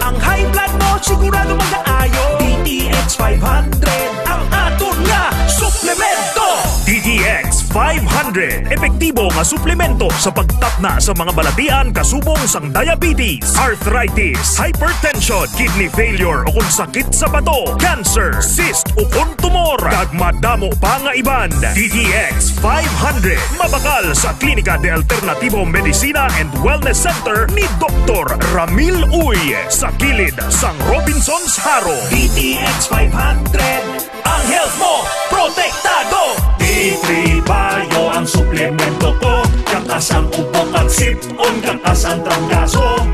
Ang high blood mo sigurado mag-aayo. DTX 500 ang aton nga suplemento. DTX 500 epektibo nga suplemento sa pagtapna sa mga balatian kasubong sang diabetes, arthritis, hypertension, kidney failure o kung sakit sa bato, cancer, cyst o kung tumor, kag madamo pa nga iban. DTX 500 mabakal sa Klinika de Alternativo Medicina and Wellness Center ni Dr. Ramil Uy sa kilid sang Robinson's Haro. DTX 500 ang health mo protektado. D3 Bio ang suplemento ko, kakasang upo kag sip-on, kakasang trangkaso.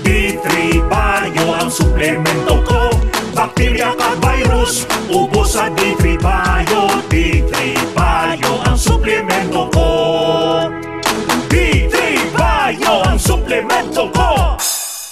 D3 Bio ang suplemento ko, bakterya kag virus, ubo sa D3 Bio. D3 Bio ang suplemento ko. D3 Bio ang suplemento ko.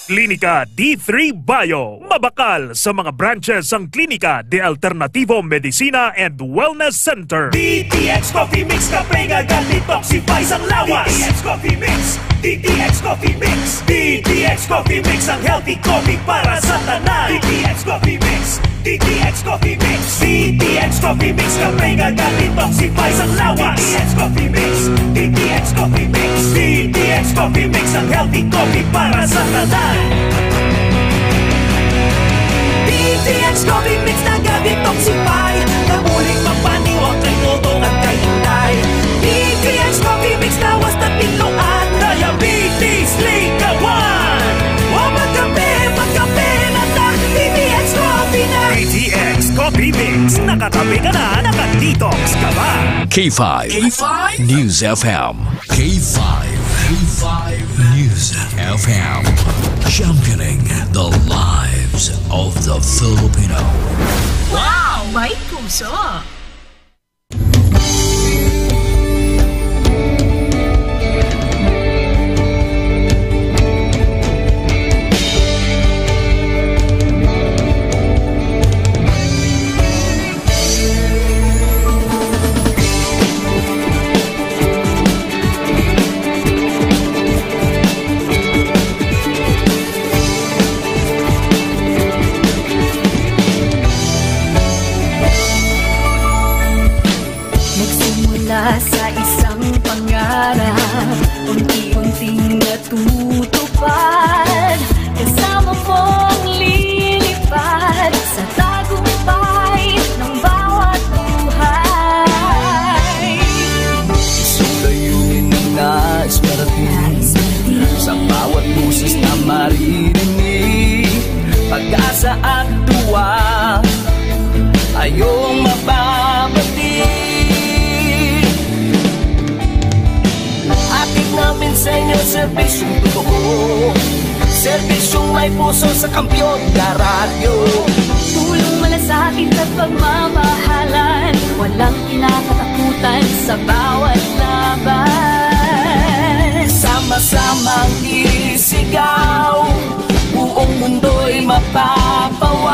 Klinika D3 Bio. Mabakal sa mga branches ang Klinika de Alternativo Medicina and Wellness Center. DTX Coffee Mix Kape nga detoxify sang lawas. DTX Coffee Mix. DTX Coffee Mix. DTX Coffee Mix ang healthy coffee para sa tanan. DTX Coffee Mix. DTX Coffee Mix. DTX Coffee Mix Kape nga detoxify sang lawas. DTX Coffee Mix. DTX Coffee Mix. DTX Coffee Mix ang healthy coffee para sa tanan. DTX Coffee Mix na ga-detoxify, na muling mapaniwag kay tutong at kay hinday. DTX Coffee Mix na was na tinuan, diabetes, likawan. O magkape na ta, DTX Coffee na. DTX Coffee Mix, nakatabi ka na, nakadetox ka ba? K5 News FM. K5 News FM. Championing the lives of the Filipino. Wow! May puso! Sa isang pangarap, unti-unting natutupad, kasama mong lilipad sa tagumpay ng bawat buhay. Isang layunin na nais marating, sa bawat busis na maririnig, pag-asa at tuwa ayong mababati. Namin sa inyo, serbisyong totoo, serbisyong may puso sa kampiyon na radyo. Tulong malasakit at pagmamahalan, walang kinakatakutan sa bawat laban. Sama-samang isigaw, buong mundo'y mapapawaw.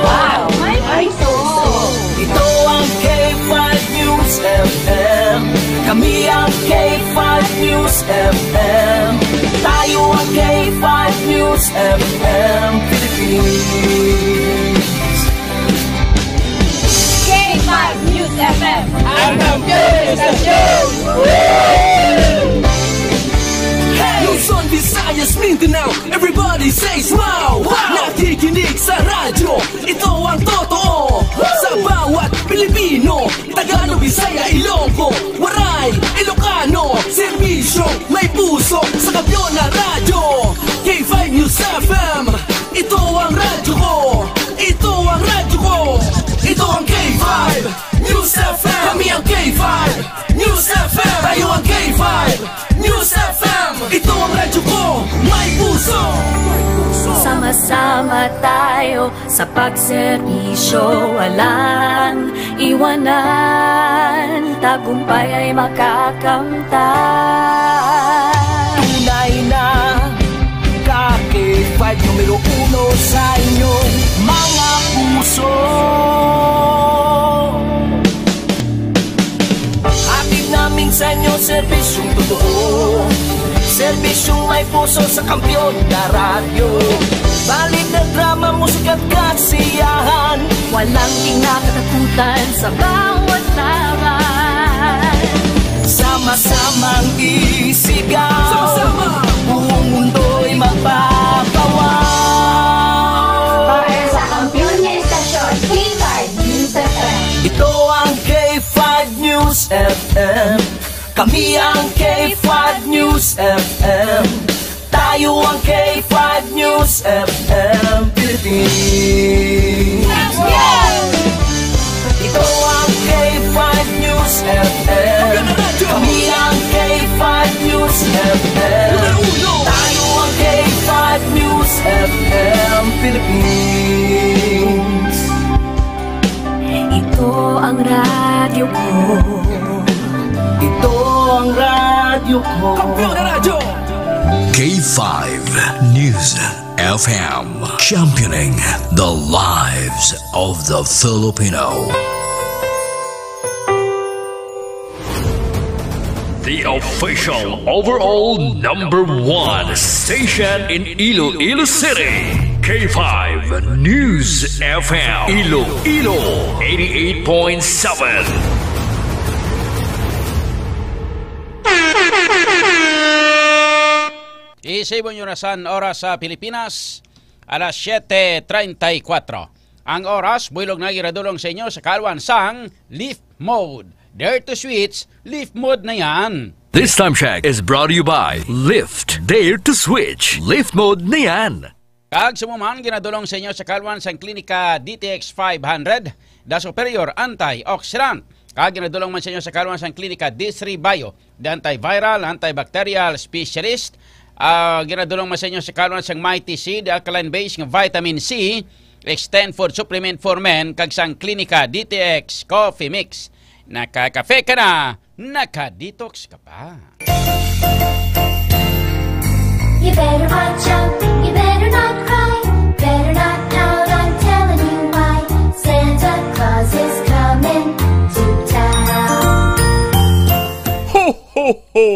Wow! May puso! Ito ang K5 News FM. Kami ang K5 News FM. Tayo ang K5 News FM Philippines. K5 News FM. Ang News FM. Luzon, Visayas, Mindanao, everybody say smile. Nakikinig sa radyo, ito ang totoo. Sa bawat Pilipino, Tagalog, Bisaya, Ilonggo, Waray, Ilocano, serbisyong may puso sa kampiyon na radyo. K5 News FM, ito ang radyo ko. Ito ang radyo ko. Ito ang K5 News FM. Kami ang K5 News FM. Tayo ang K5 News FM. Ito ang radyo ko, may puso. Sama-sama tayo sa pagserbisyo, walang iwanan, tagumpay ay makakamtan. Tunay na K5 numero 1 sa inyong mga puso. Hatid namin sa inyo serbisyong totoo, serbisyong may puso sa kampiyon na radyo. at kasiyahan. Walang kinakatakutan sa bawat laban. Sama-samang isigaw, sama-sama, buong mundo'y magpapawaw. Para sa kampiyon niya istasyon, K5 News FM. Ito ang K5 News FM. Kami ang K5 News FM. Tayo ang K5 News FM Philippines. Ito ang K5 News FM. Kami ang K5 News FM. Tayo ang K5 News FM Philippines. Ito ang radyo ko. Ito ang radyo ko. Kampiyon na radyo! K5 News FM, championing the lives of the Filipino. The official overall #1 station in Iloilo City. K5 News FM, Iloilo 88.7. Isibon nyo na san oras sa Pilipinas, alas 7:34. Ang oras, builog na giradulong sa inyo sa kalwan sang Lift Mode. Dare to switch, Lift Mode na yan. This time check is brought to you by Lift. Dare to switch. Lift Mode na yan. Kag sumuman, ginadulong sa inyo sa kalwan sang Klinika DTX 500, The Superior Antioxidant. Kag ginadulong man sa inyo sa kalwan sang Klinika D3 Bio, The Antiviral, Antibacterial Specialist. Ginadulong man sa inyo sa kalwan sang Mighty C, The Alkaline Base ng Vitamin C, Extend Food Supplement for Men, kag sang Klinika DTX Coffee Mix. Nakakafe ka na, nakadetox ka pa. You better watch out, you better not cry, better not pout, I'm telling you why. Santa Claus is coming to town. Ho, ho, ho!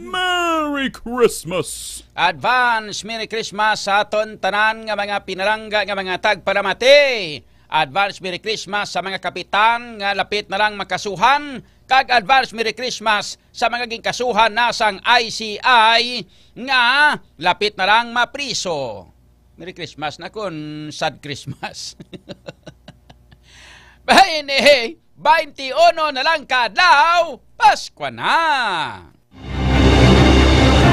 Merry Christmas! Advance Merry Christmas sa aton tanan nga mga pinalangga nga mga tagpalamati. Advance Merry Christmas sa mga kapitan nga lapit na lang makasuhan. Kag advance Merry Christmas sa mga gingkasuhan nasang ICI nga lapit na lang mapriso. Merry Christmas na kun sad Christmas. Bahini, 21 na lang kadlaw, Pasko na.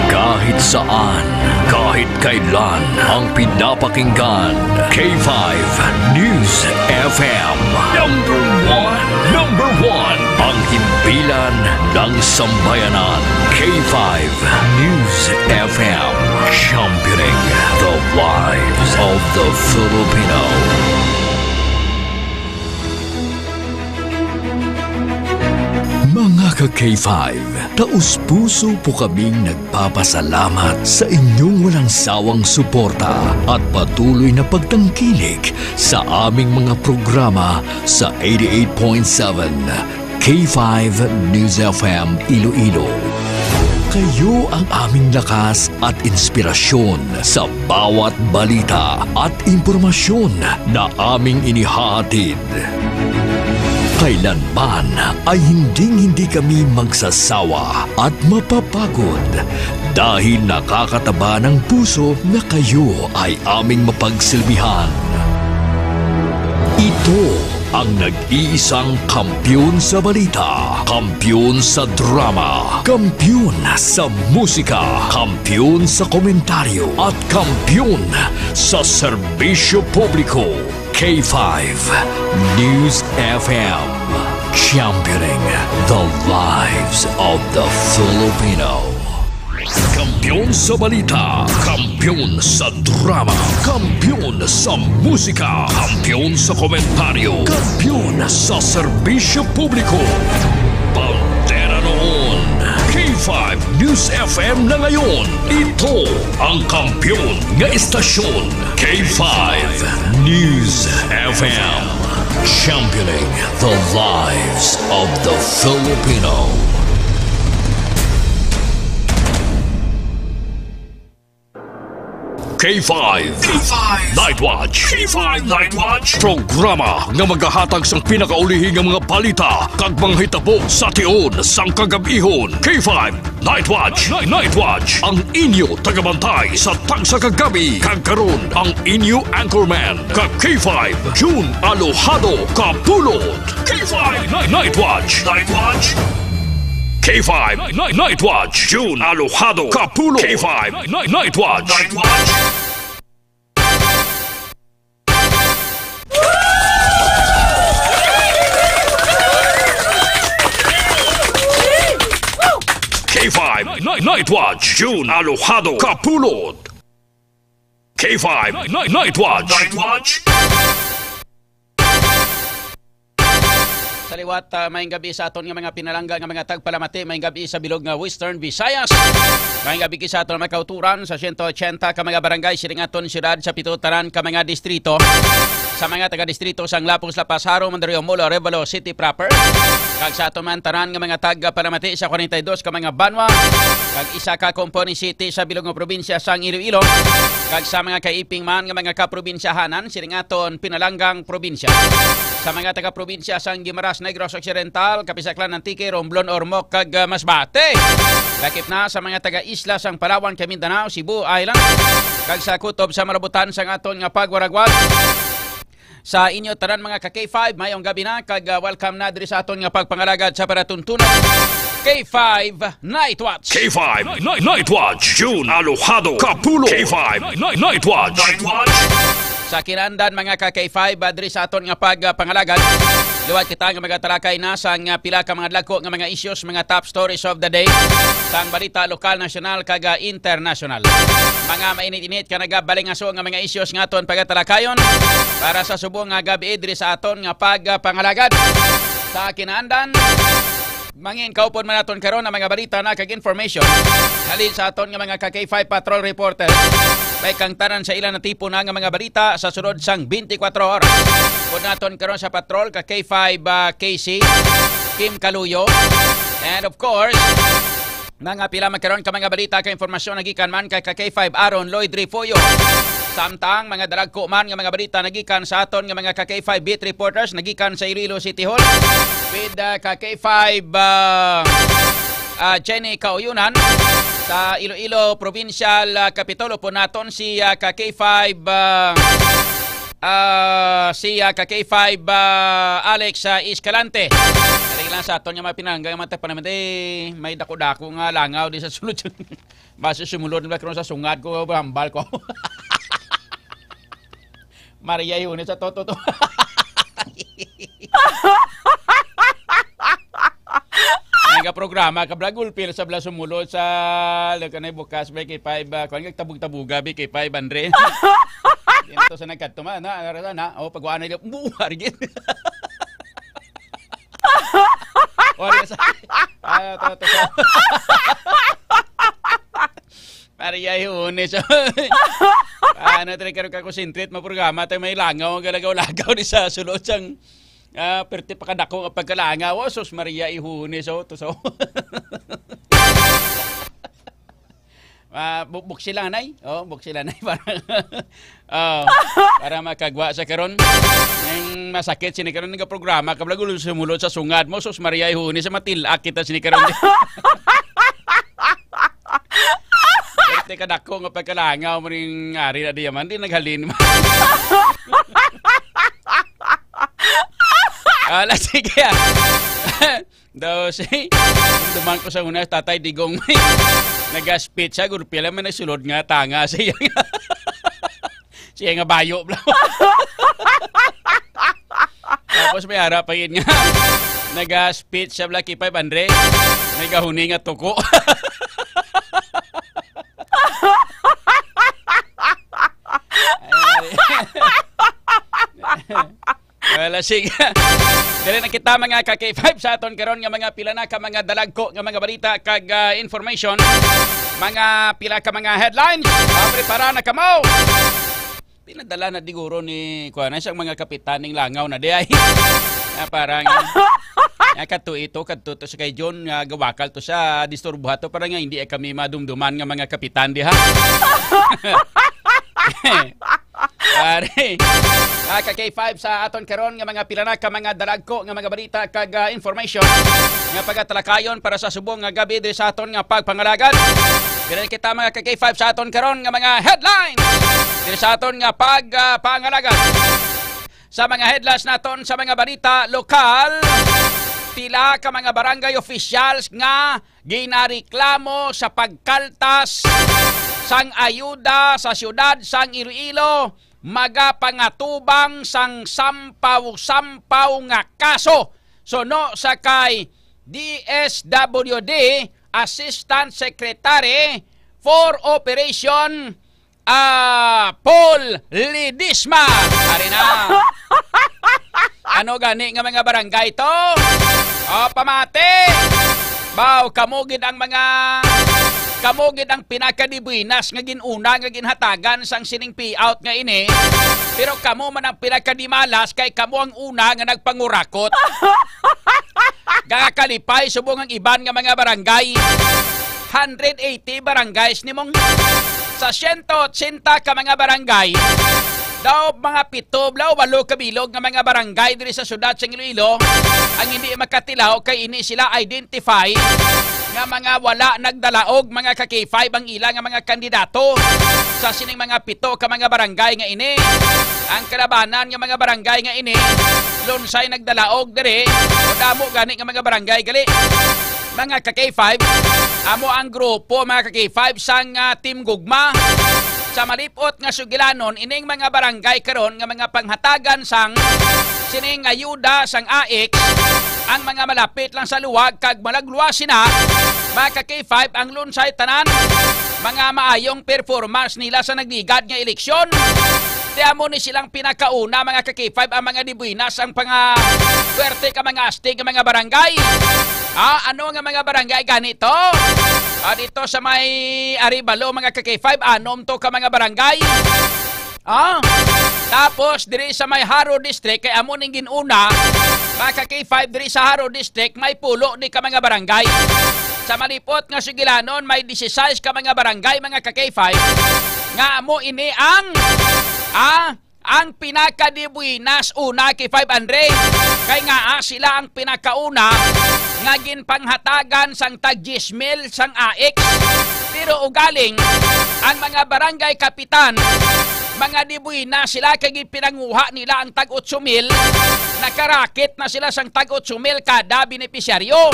Kahit saan, kahit kailan, ang pinapakinggan. K5 News FM. Number one, ang himpilan ng sambayanan. K5 News FM. Championing the lives of the Filipino. Mga ka-K5, taus-puso po kaming nagpapasalamat sa inyong walang sawang suporta at patuloy na pagtangkilik sa aming mga programa sa 88.7 K5 News FM Iloilo. Kayo ang aming lakas at inspirasyon sa bawat balita at impormasyon na aming inihahatid. Kailanman ay hindi kami magsasawa at mapapagod dahil nakakataba ng puso na kayo ay aming mapagsilbihan. Ito ang nag-iisang kampiyon sa balita, kampiyon sa drama, kampiyon sa musika, kampiyon sa komentaryo at kampiyon sa serbisyo publiko. K5 News FM, championing the lives of the Filipino. Kampiyon sa balita, kampiyon sa drama, kampiyon sa musika, kampiyon sa komentaryo, kampiyon sa serbisyo publiko. Pantera noon, K5 News FM na ngayon. Ito ang kampiyon nga istasyon. K5 News FM, championing the lives of the Filipino. K5 Night Watch. K5 Night Watch. Programa nga magahatag sang pinakaulihing nga mga balita kag mga hitabo sa tion sang kagabihon. K5 Night Watch. Night Watch. Ang inyo tagabantay sa tagsa kagabi. Kag karon ang inyo anchorman kag K5 June Alojado Kapulot. K5 Night Watch. Night Watch. K5 Night Watch. June Alojado Kapulot. K5 Night Watch. Night Watch. K5 Night Watch. June Alojado Kapulot. K5 Night Watch. Night Watch. Sa liwat, maying gabi sa aton nga mga pinalangga nga mga tagpalamati, maying gabi sa bilog nga Western Visayas. Maying gabi sa aton mga kauturan sa 180 ka mga barangay, siringaton siyudad sa pitutaran ka mga distrito. Sa mga taga-distrito sang Lapus, Lapas, Haro, Mandario, Molo, Revalo City proper. Kag sa aton man tanan nga mga tagpalamati sa 42 ka mga banwa. Kag isa ka Componi City sa bilog nga probinsya sang Iloilo. Kag sa mga kaiping man nga mga kaprobinsyahanan, siringaton pinalanggang probinsya. Sa mga taga-probinsya sang Guimaras, Negros Occidental, Kapisaklan, Antique, Romblon, Ormoc, kag Masbate. Lakip na sa mga taga-isla sang Palawan, Mindanao, Cebu Island. Kag sa kutob sa marabutan sang aton nga pagwaragwag. Sa inyo tanan mga ka-K5, mayong gabi na, kag welcome na diri sa aton nga pagpangalagad sa paratuntunan. K5 Night Watch. K5 Night Watch. June Alojado Kapulot. K5 Night Watch. Night Watch. Sa kinandan mga ka-K5, diri sa aton nga pagpangalagad, liwat kita nga mga talakay na sa nga pila ka mga dagko nga mga issues, mga top stories of the day, sang balita lokal, nasyonal, kag international. Mga mainit-init ka nagabalingaso nga mga issues nga aton pagatalakayon para sa subong nga gabi diri sa aton nga pagpangalagad. Sa kinandan, mangin kaupon man aton karon ang mga balita na kag information halin sa aton nga mga ka-K5 patrol reporter. May kang tanan sa ilan na tipo na nga mga balita sa sunod sang 24 oras. Kung naton karon sa patrol ka K5 KC, Kim Kaluyo, and of course, mga pila magkaroon ka mga balita ka informasyon nagikan man kay K5 Aaron Lloyd Rifoyo. Samtang mga dalagko man nga mga balita nagikan sa aton nga mga K5 beat reporters nagikan sa Iloilo City Hall with K5 Jenny Kauyunan sa Iloilo Provincial Capitol po naton si K5 K5 Alex Escalante. Kaya lang sa aton nga mga pinanggang matag pa naman may dako-dako nga langaw di sa sulod. Basta sumulod na karon sa sungad ko, hambal ko. Maria Yunes sa toto. Nga programa ka Blagulpil sa bla sumulod sa kanay bukas ba kay 5 kuan kag tabug-tabuga bi kay 500. Dito sa nagkatuma na pagwaan na buhar gid. Ori sa to. Maria Yunes. Ano talaga ka concentrate mo programa tay may langaw galagaw-lagaw di sa sulod sang perti pa kadako nga pagkalangaw. Sus Maria Ihunes to so. Buksilanay. Buksilanay para makagwa sa karon. Ng masakit sini karon nga programa kablag sumulod sa sungad mo. Sus Maria Ihunes sa matilak kita sini karon. Perti kadako nga pagkalangaw mo ring ari na diyaman di naghalin. Sige daw si duman ko sa una tatay digong may nag-spit siya gurpila man nagsulod nga tanga siya nga bayo tapos may harap pa yun nga nag-spit siya Blacky 500 may gahuni nga tuko. Wala sige. Dili na kita mga ka-K5 sa aton karon nga mga pila na ka mga dalagko nga mga balita kag information. Mga pila ka mga headlines. Prepara na kamo. Pinadala na diguro ni kuana siyang mga kapitan ning langaw na di ay. Parang kadto ito kadto to sa kay John nga gawakal to sa disturbo to para nga hindi kami madumduman nga mga kapitan diha. Ka-K5 sa aton karon nga mga pilana ka mga dalagko nga mga balita kag information nga pagatalakayon para sa subong nga gabi diri sa aton nga pagpangalagan. Dire kita mga ka-K5 sa aton karon nga mga headlines diri sa aton nga pagpangalagan. Sa mga headlines naton sa mga balita lokal, pila ka mga barangay officials nga ginareklamo sa pagkaltas sang ayuda sa siyudad sang Iloilo, magapangatubang sang sampaw-sampaw nga kaso. Suno sa kay DSWD Assistant Secretary for Operation Paul Lidisma. Ari na. Ano gani nga mga barangay to? O pamati. Baw kamugid ang pinakadibuinas nga ginuna nga ginhatagan sang sining payout nga ini. Pero kamo man ang pinakadimalas kay kamo ang una nga nagpangurakot. Gakakalipay subong ang iban nga mga barangay. 180 barangays nimong sa 180 ka mga barangay. Daw mga 7 o 8 kabilog nga mga barangay diri sa syudad sa Iloilo ang hindi makatilaw kay ini sila identify nga mga wala nagdalaog mga ka-K5 ang ilang nga mga kandidato sa sining mga 7 ka mga barangay nga ini. Ang kalabanan nga mga barangay nga ini lunsay nagdalaog diri o damo gani nga mga barangay gali. Mga ka-K5 amo ang grupo mga ka-K5 sang Team Gugma. Sa malipot nga sugilanon ining mga barangay karon nga mga panghatagan sang sining ayuda sang AX ang mga malapit lang sa luwag kag malagluwasin na mga ka-K5 ang lunsay tanan mga maayong performance nila sa nagligad nga eleksyon. Kaya mo ni silang pinakauna mga ka-K5 ang mga dibuinas ang puwerte ka mga astig nga mga barangay. Ano nga mga barangay ganito? Dito sa may Aribalo mga ka-K5 anom to ka mga barangay. Tapos diri sa may Haro District kay amo ning ginuna mga ka-K5 diri sa Haro District may pulo ni ka mga barangay. Sa malipot nga sugilanon may 16 ka mga barangay mga ka-K5 nga amo ini ang pinakadibuinas una kay 500 kay nga sila ang pinakauna nga ginpanghatagan sang tag 10,000 sang AX. Pero ugaling ang mga barangay kapitan mga dibuinas sila kay pinanguha nila ang tag 8,000 nakarakit na sila sang tag 8,000 kada benepisyaryo.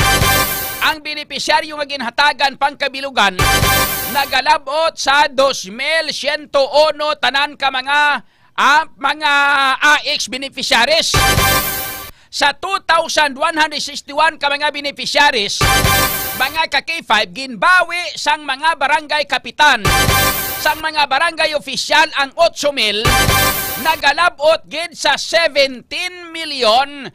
Ang benepisyaryo nga ginhatagan pangkabilugan nagalabot sa 2,101 tanan ka mga AX beneficiaries. Sa 2,161 ka mga beneficiaries, mga ka-K5 ginbawi sang mga barangay kapitan, sang mga barangay official ang 8,000 nagalabot gid sa 17,678,000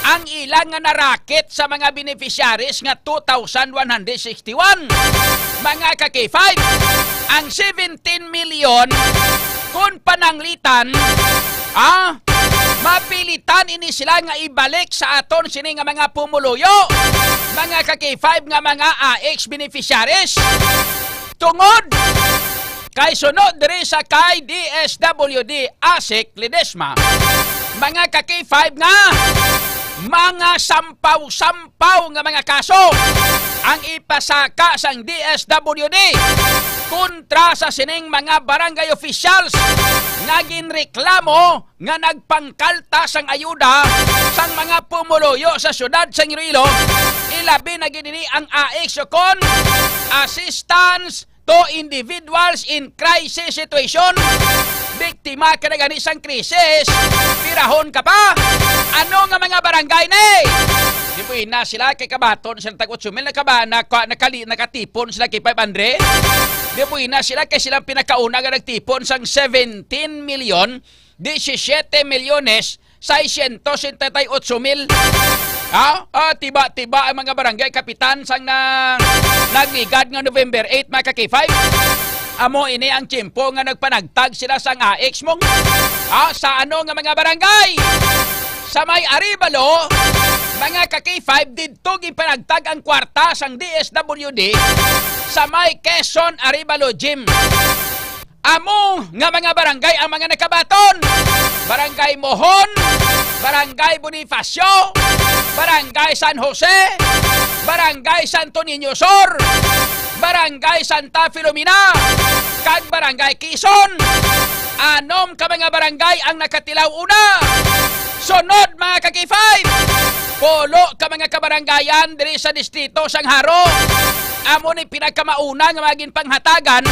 ang ilang nga narakit sa mga beneficiaries nga 2,161. Mga ka-K5, ang 17 million kung pananglitan, mapilitan ini sila nga ibalik sa aton sini nga mga pumuluyo, mga ka-K5 nga mga AX beneficiaries. Tungod kay sunod diri sa kay DSWD ASIC Lidesma, mga ka-K5 nga mga sampaw-sampaw nga mga kaso ang ipasaka sang DSWD kontra sa sining mga barangay officials nga ginreklamo nga nagpangkalta sang ayuda sang mga pumuluyo sa syudad sa Iloilo. Ilabi na ginini ang AX kon assistance to individuals in crisis situation. Biktima ka na gani sang krisis, pirahon ka pa. Ano nga mga barangay ni? Di po na sila kay kabaton sila tag 8,000 nakatipon sila kay 500. Di po na sila kay silang pinakauna nga nagtipon sang 17,17,678,000. Tiba-tiba ang mga barangay kapitan sang nagligad nga November 8 mga ka-K5. Amo ini ang tiyempo nga nagpanagtag sila sang AX mong. Sa ano nga mga barangay? Sa may Aribalo, mga ka-K5 didto ginpanagtag ang kwarta sang DSWD sa may Quezon Arevalo Gym. Amo nga mga barangay ang mga nakabaton. Barangay Mohon, Barangay Bonifacio, Barangay San Jose, Barangay Santo Niño Sur, Barangay Santa Filomena, kag Barangay Quezon. Anom ka mga barangay ang nakatilaw una. Sunod mga ka-K5, pulo ka mga kabarangayan diri sa distrito Sangharo. Amo ni pinagkamauna nga maging panghatagan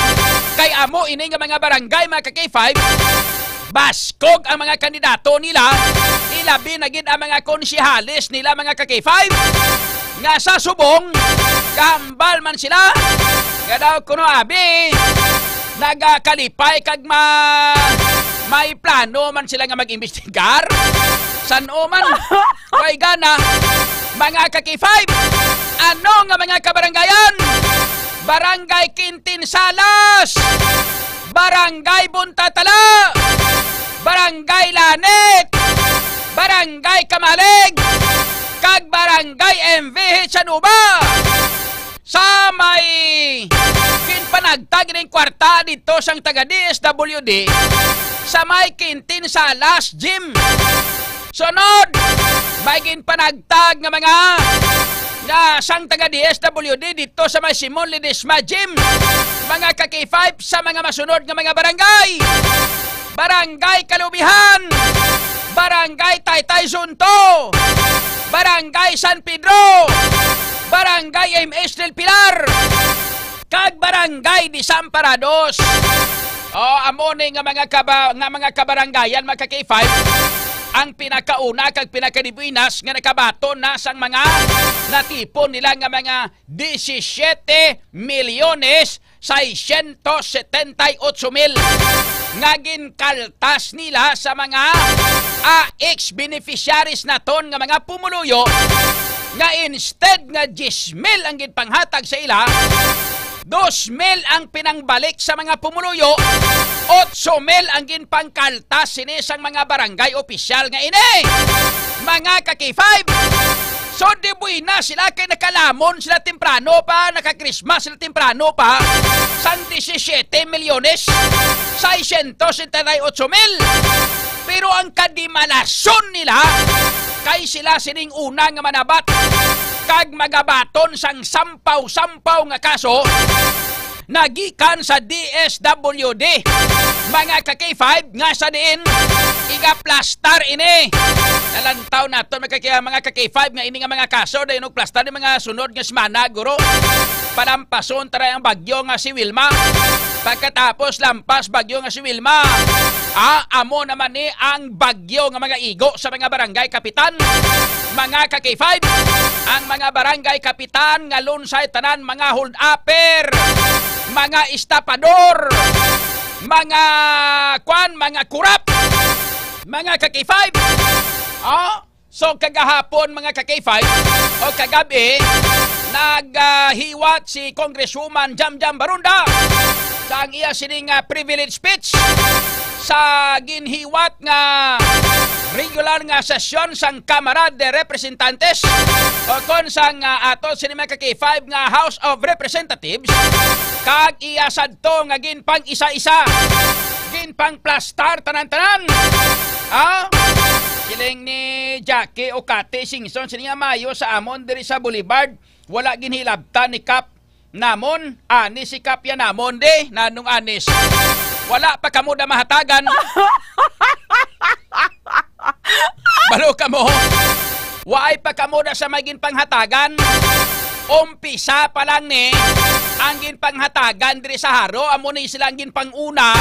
kay amo ini nga mga barangay mga ka-K5. Baskog ang mga kandidato nila, ilabi na gid ang mga konsihalis nila mga ka-K5. Nga sa subong, gambal man sila. Nga daw kuno abi, nagakalipay kag may plano man sila nga mag-imbestigar. San man, way gana, mga ka-K5, ano nga mga kabarangayan? Barangay Quintin Salas, Barangay Buntatala, Barangay Lanet, Barangay Kamalig, kag Barangay MVH Sanuba. Sa may ginpanagtag ng kwarta dito sang taga DSWD sa may Quintin Salas Gym. Sunod, may ginpanagtag nga mga sang taga DSWD dito sa may Simon Ledesma Gym. Mga ka-K5 sa mga masunod nga mga barangay: Barangay Kalubihan, Barangay Taytay Zunto, Barangay San Pedro, Barangay MS del Pilar, kag Barangay Desamparados. Amo ni nga mga kabarangayan mga ka-K5 ang pinakauna kag pinakadibuinas nga nakabaton na sang mga natipon nila nga mga 17,678,000 nga ginkaltas nila sa mga ex-beneficiaries naton nga mga pumuluyo, nga instead nga 10,000 ang ginpanghatag sa ila, 2,000 ang pinangbalik sa mga pumuluyo, 8,000 ang ginpangkaltas sini sang mga barangay opisyal nga ini. Mga ka-K5, so di buina sila kay nakalamon sila temprano pa, naka-Christmas sila temprano pa, sang 17,678,000. Pero ang kadimalason nila, kay sila sining una nga manabat kag magabaton sang sampaw-sampaw nga kaso nagikan sa DSWD. Mga ka-K5 nga sa diin iga-plastar ini. Nalantaw nato mga ka-K5 nga ini nga mga kaso dayon og plastar ni mga sunod nga semana guro. Palampason tara ang bagyo nga si Wilma. Pagkatapos lampas bagyo nga si Wilma, amo naman ni ang bagyo nga mga igo sa mga barangay kapitan. Mga ka-K5, ang mga barangay kapitan nga lunsay tanan mga hold-upper, mga estapador, mga mga kurap. Mga ka-K5, so kagahapon mga ka-K5 o kagabi naghiwat si Congresswoman Jamjam Barunda sa ang iya sining privilege speech sa ginhiwat nga regular nga sesyon sang Kamara de Representantes o kon sang ato sini mga ka-K5 nga House of Representatives, kag iya sadto nga ginpang isa-isa, ginpang plastar tanan-tanan. Siling ni Jackie o Kate Singson siniya mayo sa amon diri sa Boulevard, wala ginhilabtan ni Kap namon, ani si Kap ya namon de nanong anis. Wala pa kamo da mahatagan. Balo kamo. Waay pa kamo da sa magin panghatagan. Umpisa pa lang ni ang ginpanghatagan diri sa Haro, amo ni silang ginpanguna,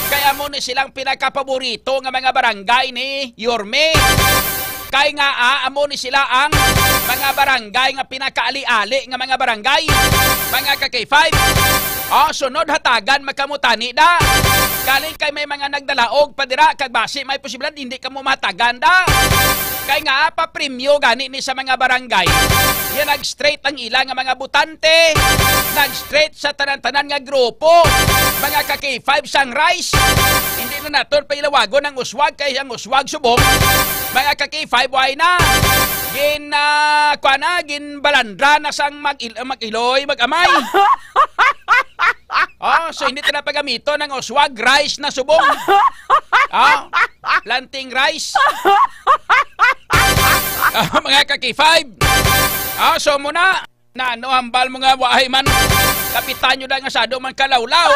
kaya amo ni silang pinakapaborito nga mga barangay ni Yorme. Kay nga amo ni sila ang mga barangay nga pinakaali-ali nga mga barangay. Mga ka-K5, sunod hatagan magkamutani da. Kaling kay may mga nagdalaog padira kag basi may posibilidad hindi ka mo mahatagan da. Kay nga pa-premyo gani ni sa mga barangay. Yan nag-straight ang ilang nga mga butante, nag-straight sa tanan-tanan nga grupo. Mga ka-K5 sang rice, hindi na naton pailawagon ang uswag kay ang uswag subong. Mga ka-K5 way na. ginbalandra na sang mag-iloy, mag-amay. So hindi na pagamito ng oswag rice na subong. Planting rice. Mga kaki-5. So muna, hambal mo nga wahay man. Kapitan nyo na nga sado man kalawlaw.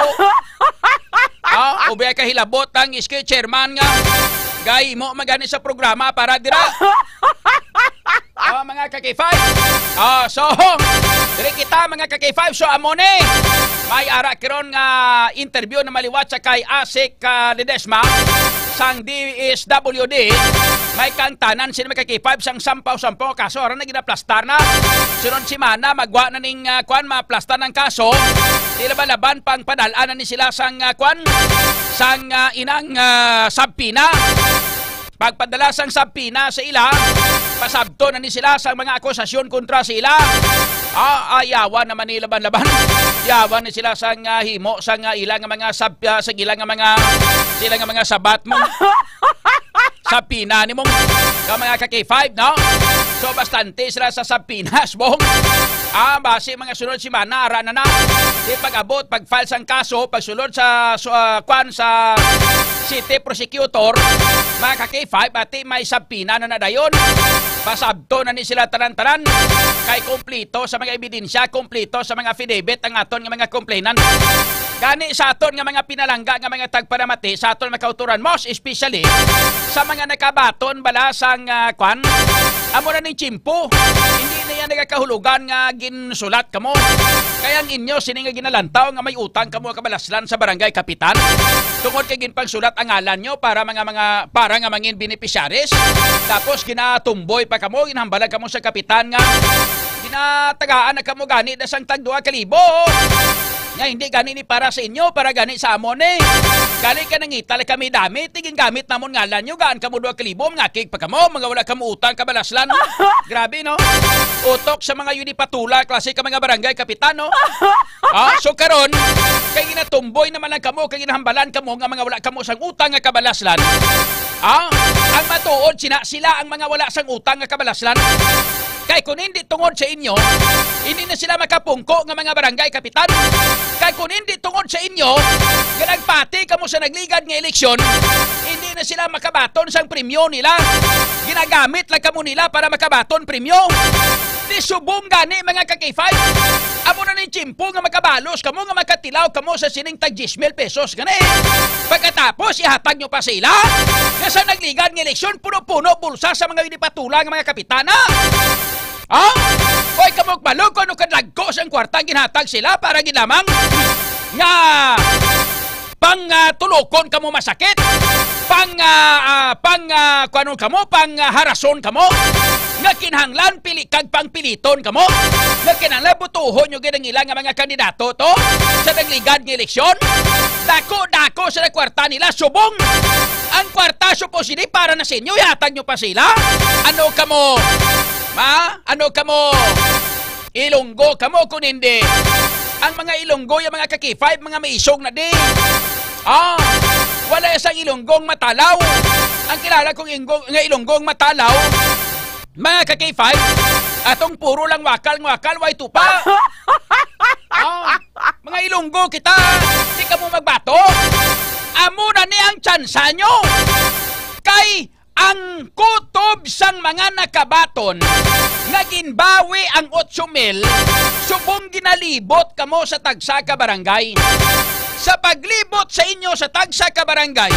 Ubay ka hilabot ang iski chairman nga. Gay mo magani sa programa para dira. Mga kaki-5. So, diri kita mga kaki-5. So, amone, may ara kiron nga interview na maliwat sa kay Asik Ledesma sang DSWD. May kantanan sila mga kaki-5 sang sampaw-sampaw kaso. Aran na ginaplastar na. Sunod si Mana, magwa na ning maplastar ng kaso. Di laban-laban pang padalaan na ni sila sang sang inang sabpina. Pagpadala sang sabpina sa ila, pasabto na ni sila sa mga akusasyon kontra sila. Ayawan naman ni laban-laban. Yawan ni sila sang himo sang ilang mga sa ilang mga sabat mo. Sabpina ni mong mga kaki-5, no? So bastante sila sa sabpinas mong. Base mga sunod si Mana, ara na. Di pag-abot, pag-file sang kaso, pagsulod sa city prosecutor, mga kaki-5, ati may sabpina na dayon. Pasabto na ni sila tanan-tanan. Kay kumplito sa mga ebidensya, kumplito sa mga affidavit ang aton nga mga complainant. Gani sa aton nga mga pinalangga nga mga tagparamati sa aton mga kauturan, most especially sa mga nakabaton bala sang amo na ning chimpo. Hindi na yan nagakahulugan nga ginsulat kamo. Kaya ang inyo sini nga ginalantaw nga may utang kamo kabalaslan sa barangay kapitan. Tungod kay ginpagsulat ang ngalan nyo para nga mangin beneficiaries. Tapos ginatumboy pa kamo, ginhambalag kamo sa kapitan nga ginatagaan na kamo gani na sang tag 2,000. Nga hindi gani ni para sa inyo, para gani sa amon eh. Gani ka nangital kami dami, tiging gamit namon ngalan nyo, gaan kamo 2,000, mga kik pa kamo, mga wala kamo utang kabalaslan. Grabe no? Utok sa mga yunipatula, klase ka mga barangay kapitan no? So karon, kay ginatumboy naman lang kamo, kay ginahambalan kamo, nga mga wala kamo sang utang nga kabalaslan. Ang matuod, sila ang mga wala sang utang nga kabalaslan. Kay kung hindi tungod sa inyo, hindi na sila makapungko ng mga barangay kapitan. Kay kung hindi tungod sa inyo, ginagpati kamo sa nagligad ng eleksyon, hindi na sila makabaton sang premyo nila. Ginagamit lang kamo nila para makabaton premyo. Di subong gani mga kaki-5. Amo na ni chimpo nga makabalos kamo nga makatilaw kamo sa sining tag 10,000 pesos gani. Pagkatapos ihatag nyo pa sila nga sa nagligad ng eleksyon, puno-puno bulsa sa mga winipatula ng mga kapitana. Hoy kamog balog ano kadlagko sang kwartang ginhatag sila para ginamang nga pang tulokon kamo masakit, pang harason kamo, nga kinahanglan pilikag pang piliton kamo, nga kinahanglan butuhon yung ginangilang nga mga kandidato to sa nagligad ng eleksyon. Dako sa kwarta nila, subong. Ang kwarta supposedly para na sa inyo, ihatag nyo pa sila. Ano kamo? Ano kamo? Ilonggo kamo kung hindi. Ang mga Ilonggo, yung mga kaki-5, mga may isong na di. Wala isang Ilonggong matalaw. Ang kilala kong Ilonggong matalaw, mga kaki-5, atong puro lang wakal, way tupa. Mga Ilonggo kita, di ka mo magbato. Amo na ni ang tsansa nyo. Kay ang kutob sang mga nakabaton nga ginbawi ang 8,000, subong ginalibot kamo sa tagsa ka barangay. Sa paglibot sa inyo sa tagsa ka barangay,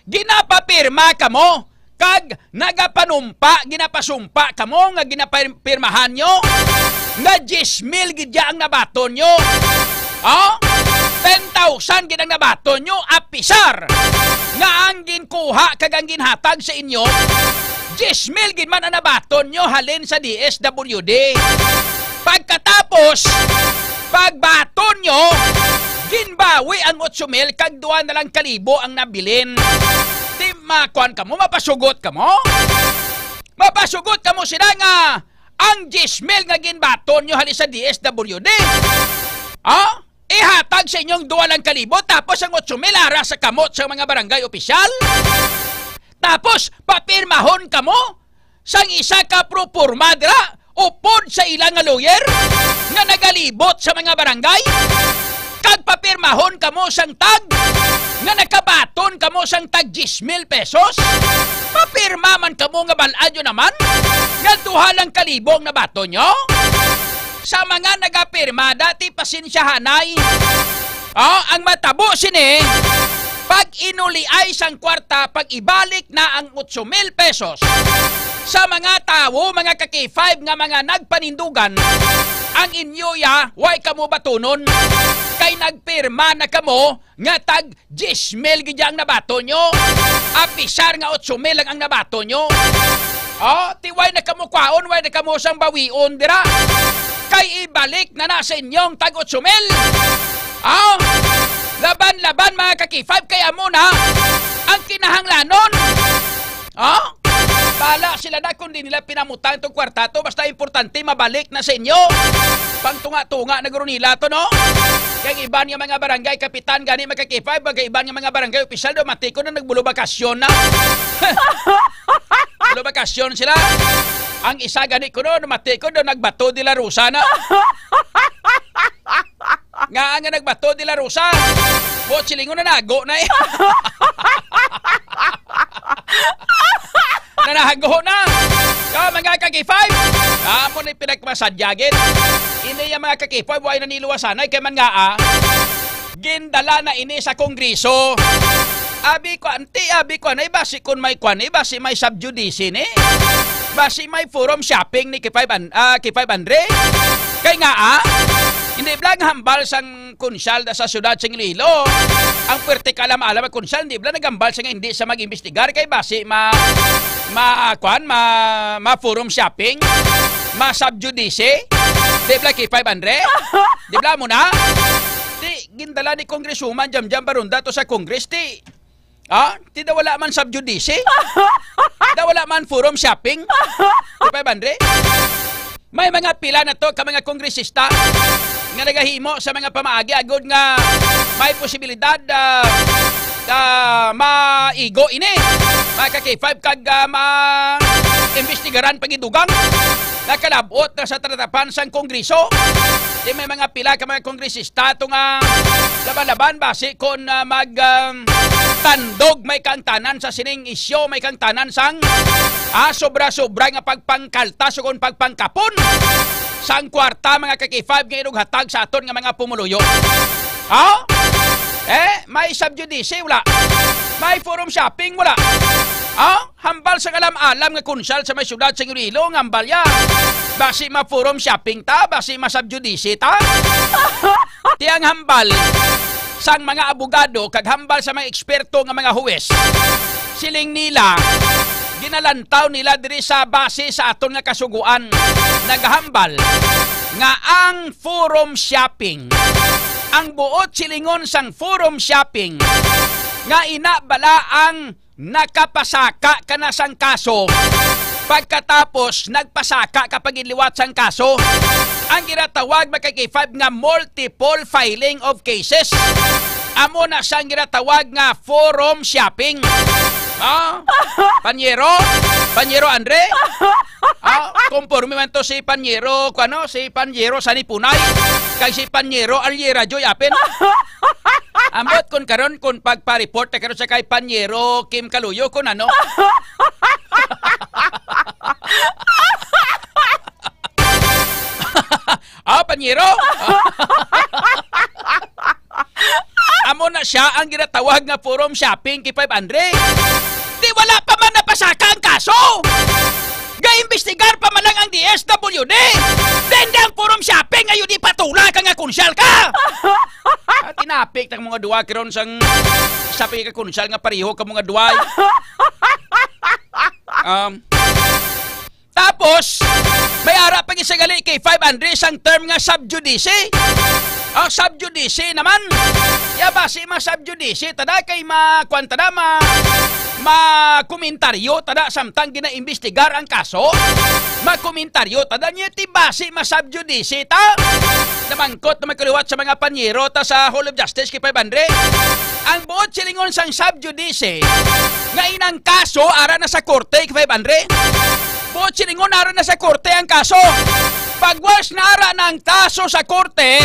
ginapapirma kamo, kag nagapanumpa, ginapasumpa kamo nga ginapirmahan nyo nga 10,000 gidya ang nabaton nyo. 10,000 ginang nabaton nyo, apisar nga ang ginkuha kag ang ginhatag sa inyo, 10,000 gin man ang nabaton nyo halin sa DSWD. Pagkatapos, pagbaton nyo, ginbawi ang 8,000 kag 2,000 ang nabilin. Di makuan kamo, mapasugot kamo? Mapasugot kamo sila nga ang 10,000 nga ginbaton nyo halin sa DSWD. Ihatag sa inyong 2,000 tapos ang 8,000 ara sa kamot sa mga barangay opisyal. Tapos papirmahon kamo sang isa ka proporma dira upod sa ilang nga lawyer nga nagalibot sa mga barangay. Kag papirmahon kamo sang tag nga nakabaton kamo sang tag 10,000 pesos. Papirma man kamo nga baladyo naman nga 2,000 na baton nyo. Sa mga nagapirma dati pasensyahanay. Ang matabo sini pag inuli ay sang kwarta pag ibalik na ang 8,000 pesos. Sa mga tao, mga kaki-5 nga mga nagpanindugan, ang inyo way kamo batunon. Kay nagpirma na kamo nga tag 10,000 gidyang nabato nyo. Apisar nga 8,000 lang ang nabato nyo. Tiway na kamo kwaon, way na kamo sang bawion dira. Kay ibalik na sa inyong tag 8,000. Laban-laban mga kaki-5 kaya mo na ang kinahanglanon. Bala sila na kung di nila pinamutang itong kwarta to, basta importante mabalik na sa inyo. Pangtunga-tunga na guro nila to, no? Kaya iban nga mga barangay kapitan gani magkakipay, bagay iban nga mga barangay opisyal do matiko na nagbulo bakasyon na. Bulo bakasyon sila. Ang isa gani ko no, matiko do nagbato de la Rosa na. Nga nagbato de la Rosa. Bo silingon na nago na eh. Nanahago na. Mga kaki-5. Amo na pinagmasadyagin. Ini yung mga kaki-5 ay naniluwasanay kay man nga gindala na ini sa kongreso. Abi ko anay basi kun may kwan basi may subjudice ni. Basi may forum shopping ni K5 Andre. Kay nga hindi blang hambal sang konsyal sa syudad sing Iloilo. Ang puwerte kalam-alam ang konsyal hindi blang nagambal sa hindi sa mag-imbestigar kay basi forum shopping, subjudice. Di blang K5 Andre? Di blang mo na? Di gindala ni Congresswoman jam-jam barunda to sa Congress ti. Ti wala man subjudice. Wala man forum shopping. K5 Andre? May mga pila na to ka mga kongresista nga nagahimo sa mga pamaagi agud nga may posibilidad maigo ini. Kaki-5 kag ma-investigaran pagidugang nakalabot na sa tratapan sang kongreso. Di may mga pila ka mga kongresista ito nga laban-laban basi kung tandog may kang tanan sa sining isyo, may kang tanan sang sobra-sobra nga pagpangkaltas o kung pagpangkapon sang kwarta mga kaki-5 nga inughatag sa aton nga mga pumuluyo. May subjudice wala. May forum shopping wala. Hambal sa kalam-alam nga konsyal sa may syudad sa Iloilo ng hambal ya. Basi ma-forum shopping ta, basi ma-subjudice ta. Tiyang hambal sang mga abogado kag hambal sa mga eksperto nga mga huwes. Siling nila ginalantaw nila diri sa base sa aton nga kasuguan. Naghambal nga ang forum shopping, ang buot silingon sang forum shopping nga inabala ang nakapasaka ka na sang kaso pagkatapos nagpasaka kapag iliwat sang kaso. Ang ginatawag magkaki-5 nga multiple filing of cases. Amo na siyang ginatawag nga forum shopping. Panyero Andre? Conforme man to si Panyero, si Panyero Sanipunay, kay si Panyero Aliera Joy Apen. Ambot kun karon kun pagpa-report karon sa kay Panyero Kim Kaluyo kun ano. Panyero. Amo na siya ang ginatawag nga forum shopping kay 500. Di wala pa man napasaka ang kaso. Ga-imbestigar pa man lang ang DSWD. Then ang forum shopping ngayon di patula ka nga konsyal ka. Tinapik ng mga duwa karon sang sabi ka konsyal nga pareho ka mga duwa. Tapos may ara pa gisagali kay 500 sang term nga subjudice. Subjudice naman. Basi ma-subjudice tada kay ma-komentaryo tada samtang gina-imbestigar ang kaso. Ma-komentaryo tada niya ti basi ma-subjudice ta. Namangkot na magkaliwat sa mga panyero ta sa Hall of Justice kay 500. Ang buot silingon sang subjudice nga inang kaso ara na sa korte kay 500. Siningon nara na sa korte ang kaso. Pagwas nara ng kaso sa korte,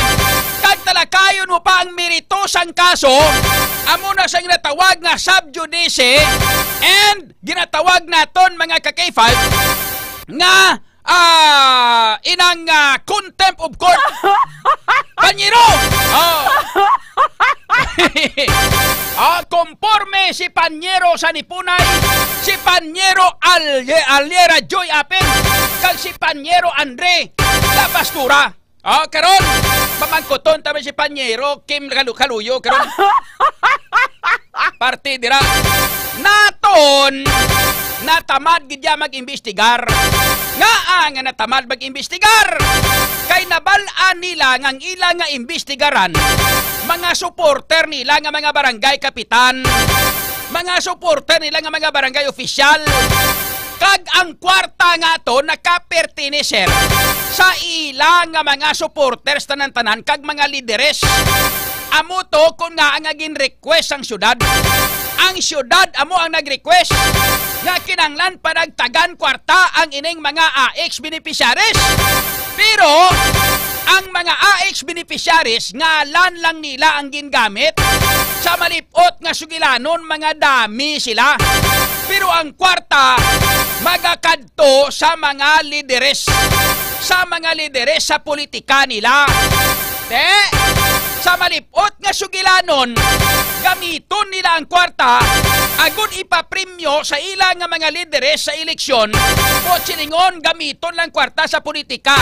kag talakayon mo pa ang meritosang kaso, amo na siyang ginatawag nga sub judice and ginatawag naton mga ka-K5 nga inang contempt of court. Panyero! Conforme si Panyero sa Nipunay, si Panyero Aliera Joy Apen, kag si Panyero Andre La Pastura. Karon, pamangkuton tabi si Panyero Kim Kaluyo, karon. Parte dira. Naton, natamad gidya mag-imbestigar. Nga natamad mag-imbestigar. Kay nabalaan nila ngang ilang nga imbestigaran mga supporter nila nga mga barangay kapitan, mga supporter nila nga mga barangay opisyal, kag ang kwarta nga to nakapertineser sa ilang nga mga supporters tanan-tanan kag mga lideres. Amo to kung nga ang agin request ang syudad. Ang syudad amo ang nag-request nga kinanglan panagtagan kwarta ang ining mga AX beneficiaries. Pero ang mga AX beneficiaries ngalan lang nila ang gingamit. Sa malipot nga sugilanon mga dami sila. Pero ang kwarta magakadto sa mga lideres. Sa mga lideres sa politika nila. Sa malipot nga sugilanon, gamiton nila ang kwarta agud ipapremyo sa ilang nga mga lideres sa eleksyon o siningon gamiton lang kwarta sa politika,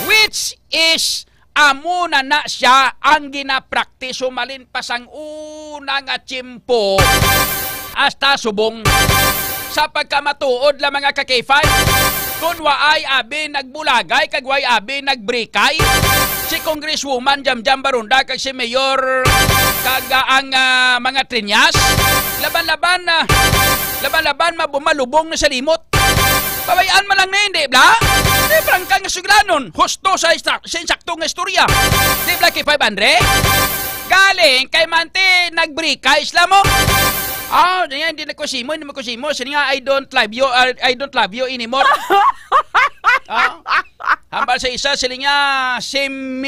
which is amo na siya ang ginapraktiso malinpas ang una nga tiyempo hasta subong. Sa pagkamatuod lang mga ka-K5, kung waay abi nagbulagay kag waay abi nagbrikay, si Congresswoman Jamjam Barunda kag si Mayor kag ang mga Trinyas laban mabumalubong na sa limot. Pabayaan man lang na hindi bla. Di prangka nga suglanon husto sa insakto nga istorya. Di bla kay 500 galing kay Mante nagbrikay isla mo. Hindi na kusimo, hindi mo kusimo. Sini nga, I don't love you anymore. Hambal sa isa, sila nga, sim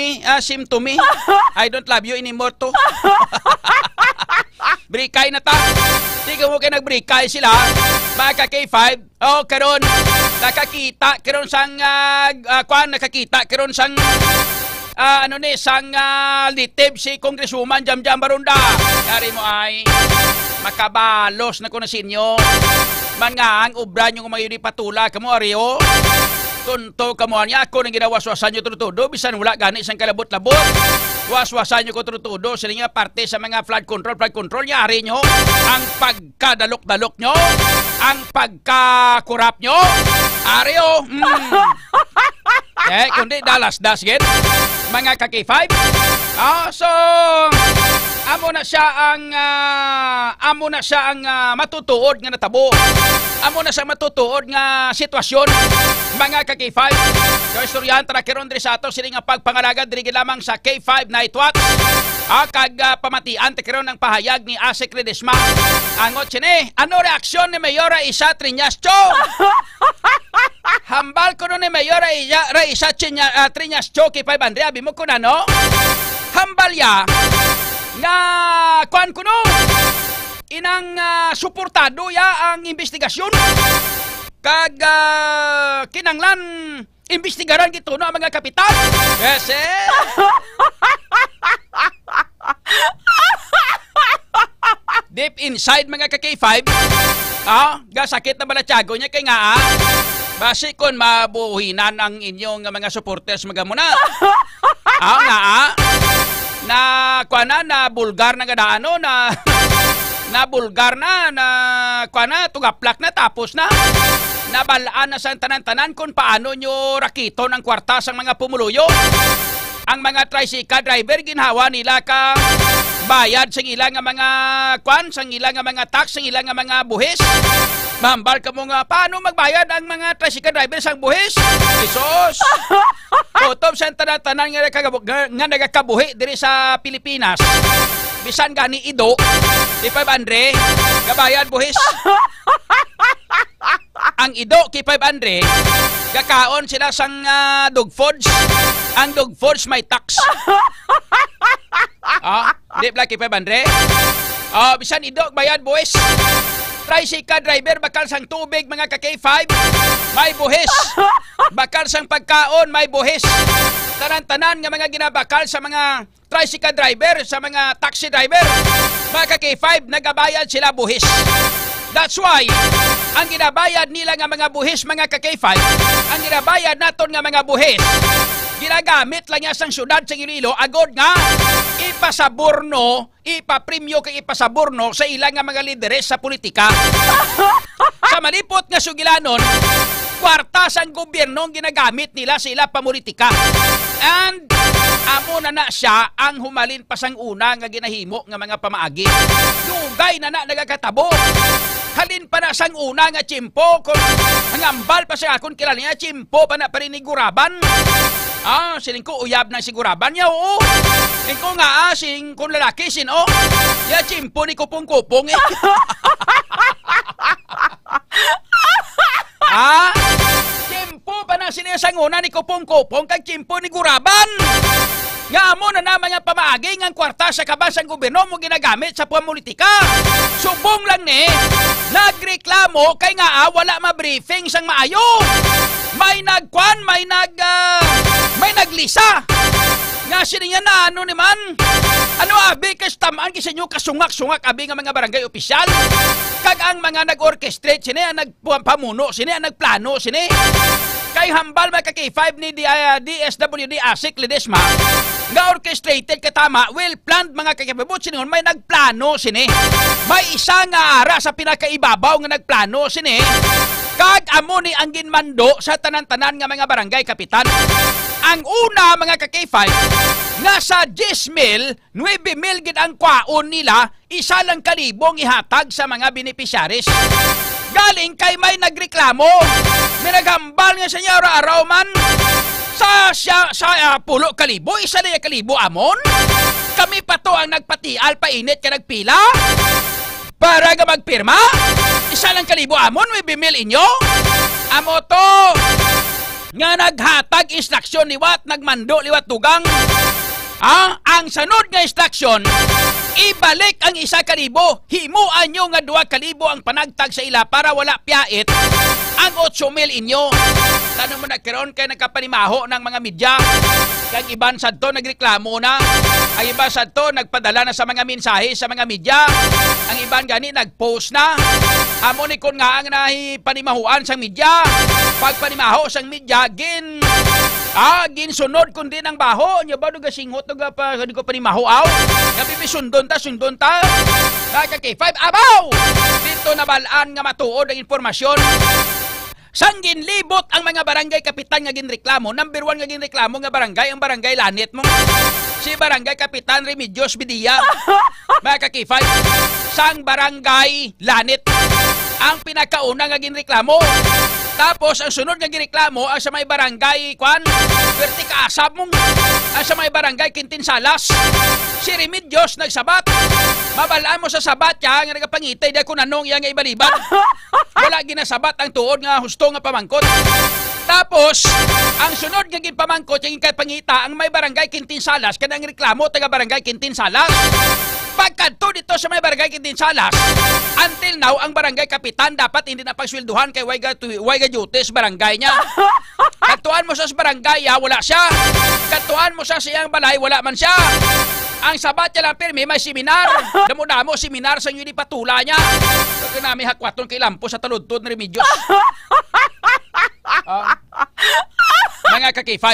to me. I don't love you anymore to. Brikay na ta. Di ka mo kayo nagbrikay sila. Mga K5. Karon, nakakita. Karon sang, nakakita. Karon sang, sang litib si Congresswoman Jamjam Barunda. Yari mo ay makabalos na ko na sinyo. Mga ang ubra nyo kumayo di patula kamo ariyo. Tunto kamo niya ako nang ginawaswasan nyo tutudo. Bisan wala gani isang kalabot-labot. Waswasan nyo ko tutudo. Sila nga parte sa mga flood control niya. Ari nyo ang pagkadalok-dalok nyo. Ang pagkakurap nyo. Ariyo. Kundi dalas-das gin. Mga ka-K5. So amo na siya ang matutuod nga natabo. Amo na siya matutuod nga sitwasyon mga ka-K5. So istoryahan tara karon diri sa ato sini nga pagpangalaga diri lamang sa K5 Night Watch. Kag pamatian ta karon ng pahayag ni Asek Ledesma. Angot sini, ano reaksyon ni Mayora Isa Triñas Cho? Hambal ko no ni Mayora Isa Triñas Cho kay 500 abi mo kun ano? Hambal ya nga kuan kuno inang suportado ya ang investigasyon kag kinanglan imbestigaran gito no ang mga kapitan. Yes. Deep inside mga ka-K5 gasakit na balatyago niya kay nga basi kon mabuhinan ang inyong mga supporters magamuna. Na kuana na bulgar na gadaano na bulgar na kuana tugaplak na tapos na nabalaan na sa tanan-tanan kung paano nyo rakiton ang kwarta sang mga pumuluyo. Ang mga tricycle driver ginhawa nila ka bayad sa ilang nga mga sang ilang nga mga tax, sang ilang nga mga buhis. Mambal ka mo nga paano magbayad ang mga tricycle driver sang buhis? Isos. Utob sa tanan-tanan nga nagakabuhi diri sa Pilipinas. Bisan gani ido, di 500 gabayad buhis. ang ido kay 500, kakaon sila sang dog foods. Ang dog foods may tax. Di pala kay 500. Bisan ido bayad buwis. Tricycle driver bakal sang tubig mga ka-K5, may buhis. Bakal sang pagkaon, may buhis. Tanan-tanan nga mga ginabakal sa mga tricycle driver, sa mga taxi driver, mga ka-K5, nagabayad sila buhis. That's why, ang ginabayad nila nga mga buhis, mga ka-K5, ang ginabayad naton nga mga buhis, ginagamit lang niya sang syudad sa Iloilo, agod nga ipasaborno, ipapremyo kay ipasaborno sa ilang nga mga lideres sa politika. Sa malipot nga sugilanon, kwarta sang gobyerno ginagamit nila sa ilang pamulitika. And amo na siya ang humalin pa sang una nga ginahimo nga mga pamaagi. Dugay na nagakatabo. Halin pa na sang una nga tsimpo, kung hangambal pa siya kung kilala niya, tsimpo pa na pariniguraban. Siling ko uyab ng siguraban niya, oo. Siling ko nga, siling kung lalaki, ya tsimpo ni kupong-kupong eh. Tsimpo pa na sila sang una ni kupong-kupong, kag tsimpo ni guraban. Nga mo na naman nga pamaagi ng kwarta sa kabasang gobyerno mo ginagamit sa politika. Subong lang nagreklamo kay nga wala ma-briefing sang maayo. May naglisa. Nga sininga na ano naman. Abi kas tamaan kasi nyo kasungak-sungak abi nga mga barangay opisyal. Kag ang mga nag-orchestrate sini, ang nagpamuno sini, ang nagplano sini. Kay hambal mga ka-K5 ni DSWD ASIC Ledesma, nga orchestrated katama, well-planned mga kakibabot sini, may nagplano sini. May isa nga ara sa pinakaibabaw nga nagplano sini. Kag amo ni ang ginmando sa tanan-tanan nga mga barangay kapitan. Ang una mga ka-K5, nga sa 10,000, 9,000 gid ang kwaon nila, 1,000 ihatag sa mga beneficiaries. Galing kay may nagreklamo, may naghambal nga sa niya araw man, sa 10,000, 1,000 amon. Kami pa to ang nagpatial, painit ka nagpila, para nga magpirma, 1,000 amon, 9,000 inyo. Amo to, nga naghatag instruksyon liwat, nagmando liwat tugang. Ang sanod nga instruksyon, ibalik ang 1,000, himuan nyo nga 2,000 ang panagtag sa ila para wala piyait ang 8,000 inyo. Tanong mo nagkaroon kay nagkapanimaho ng mga media. Kang iban sadto nagreklamo na. Ang iban sadto nagpadala na sa mga mensahe sa mga media. Ang iban gani nagpost na. Amo ni kon nga ang panimahuan sang media. Pag panimaho sang media ginsunod kundi ng baho. Nya ba duga singhot duga pa ko panimahuaw. Nabibi sundon ta. Ka-K5 abaw. Dito nabalaan nga matuod ang informasyon. Sanggin libot ang mga barangay kapitan nga ginreklamo. Number 1 nga ginreklamo nga barangay, ang barangay Lanit mo. Si barangay kapitan Remedios Bidia. Mga ka-K5, sang barangay Lanit ang pinakauna nga ginreklamo. Tapos ang sunod nga ginreklamo ang sa may barangay Vertica Asab mo. Ang sa may barangay Quintin Salas. Si Remedios nagsabat. Mabalaan mo sa sabat ya nga nagapangitay dahil kung anong iya nga ibaliban. Wala ginasabat ang tuod nga husto nga pamangkot. Tapos, ang sunod nga ginpamangkot yung pangita ang may barangay Quintin Salas kanang reklamo taga barangay Quintin Salas. Pagkanto dito sa may barangay Quintin Salas, until now, ang barangay kapitan dapat hindi na pagswelduhan kay Waiga Duties barangay niya. Katuan mo sa barangay, wala siya. Katuan mo sa siyang balay, wala man siya. Ang sabat niya lang pirmi, may seminar. Damo-damo seminar sa inyo ni patula niya. Pagka namin hakwaton kay Lampo sa taludtod na Remedios. Mga ka-K5.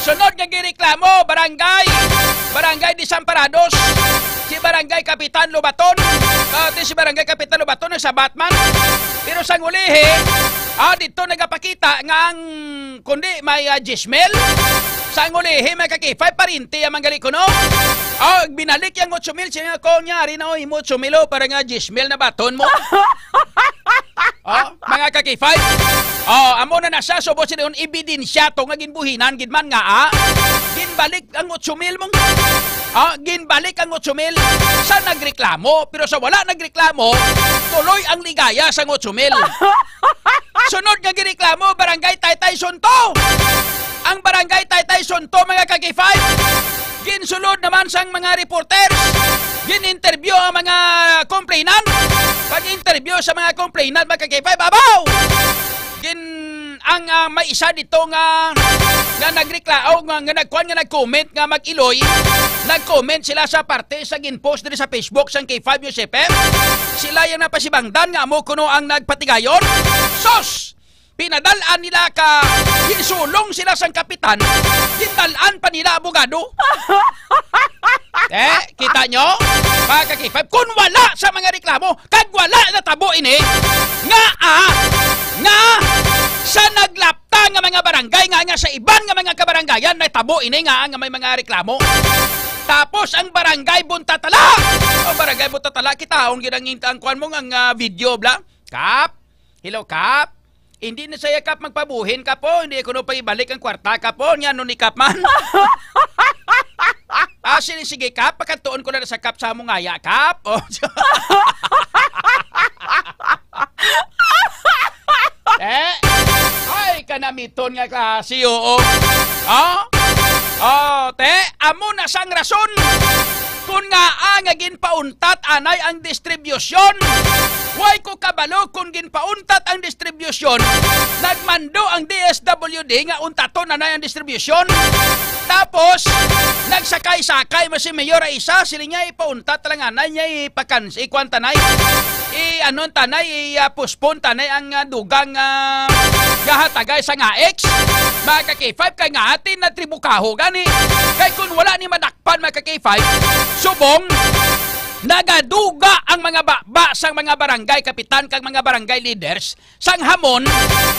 Sunod nga gireklamo, barangay Desamparados. Si Barangay Kapitan Lubaton. Si Barangay Kapitan Lubaton sa Batman. Pero sa ngulihi, dito nagapakita nga ang kundi may Jismel. Sa ngulihi, may ka-K5 parinti ang manggali ko, no? Binalik yung 8,000. Siya ko nyari na, 8,000 para nga Jismel na baton mo. Mga ka-K5. Amo na siya, subot sila yung ebidensya to nga ginbuhinan, ginman nga, ginbalik ang 8,000 mong. Ginbalik ang 8,000 sa nagreklamo, pero sa wala nagreklamo, tuloy ang ligaya sa 8,000. Sunod nga gireklamo, Barangay Taytay Sunto. Ang Barangay Taytay Sunto, mga ka-K5, ginsulod naman sang mga reporters. Gin-interview ang mga complainant. Pag-interview sa mga complainant, mga ka-K5, babaw! Ang may isa dito nga nagreklamo, nga nag-comment nga mag-iloy. Nag-comment sila sa parte sa ginpost dito sa Facebook sang K5 News FM. Sila yung napasibangdan nga mo kuno ang nagpatigayon. Sos! Pinadalaan nila ka, ginsulong sila sang kapitan, gindalaan pa nila abogado. Kita nyo? Mga ka-K5, kung wala sa mga reklamo, kag wala na tabo ini, nga sa naglapta nga mga barangay, nga sa iban nga mga kabarangayan, na tabo ini nga may mga reklamo. Tapos ang Barangay Buntatala. Ang Barangay Buntatala, kita, ang kuhan mo nga video, bla. Kap, hello Kap. Hindi na saya Kap magpabuhin ka po. Hindi ko na pa ibalik ang kwarta ka po. Yan ni Kap man. Sige Kap, pagkantuon ko na sa Kap sa mong ngaya, Kap. Oh. Ay, kanamiton nga klase, oo. Amo na sang rason. Kung nga ginpauntat anay ang distribusyon. Way ko kabalo kung ginpauntat ang distribusyon. Nagmando ang DSWD nga untaton anay ang distribusyon. Tapos, nagsakay-sakay mo si Mayor Isa, sila niya ipauntat lang anay niya ipakansi, ikwan tanay. Puspon tanay ang dugang gahatagay sa nga X. Mga ka-K5, kay nga atin na tribukaho gani. Kay kung wala ni madakpan mga ka-K5, subong, nagaduga ang mga baba sang mga barangay kapitan kag mga barangay leaders sang hamon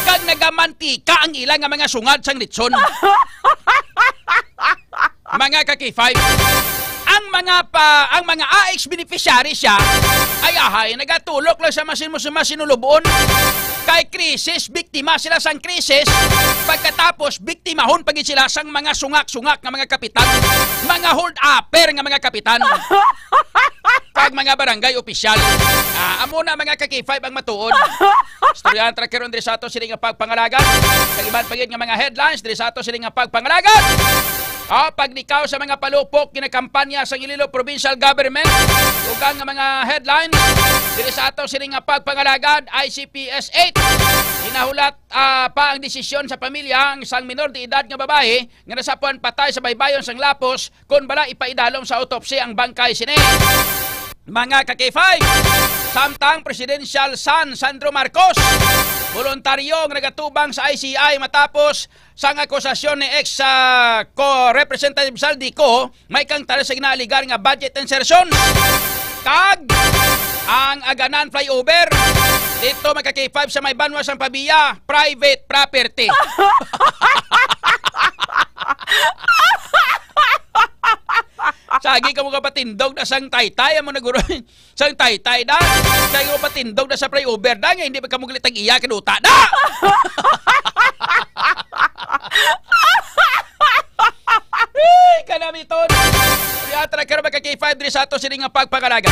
kag nagamantika ang ilang nga mga sungad sang litson. Mga ka-K5, ang mga AX beneficiary siya ay nagatulok lang sa masinulubon. Kay krisis, biktima sila sang krisis. Pagkatapos, biktimahon pagit sila sang mga sungak-sungak nga mga kapitan. Mga hold-upper nga mga kapitan. Pag mga barangay opisyal. Amo na mga ka-K5 ang matuod. Storyan trakeron diri sa ato sila nga pagpangalagan. Kagiban pagit nga mga headlines diri sa ato sila nga pagpangalagan. Pagnikaw sa mga palupok kinakampanya sa Iloilo Provincial Government. Tugang nga mga headlines diri sa ato sila nga pagpangalagan, ICPS 8. Hinahulat pa ang desisyon sa pamilya ang isang minor de edad nga babae nga nasapuan patay sa baybayon sang Lapos kung bala ipaidalom sa autopsy ang bangkay sini. Mga ka-K5, samtang Presidential son Sandro Marcos, voluntaryong nagatubang sa ICI matapos sang akusasyon ni ex-co-representative Saldico, may kang tala sa ginaligar nga budget insertion. Kag ang Aganan flyover dito mga ka-K5 sa may banwas ang Pabiya, private property. Sagi ka mo ka patindog na sang taytay mo naguro sang taytay da. Sagi mo patindog na sa flyover da nga hindi pa ka mo gilitag iya kaduta da. Kanamiton. Yatra ka ba ka-K5 diri sa ato sila nga pagpangalaga.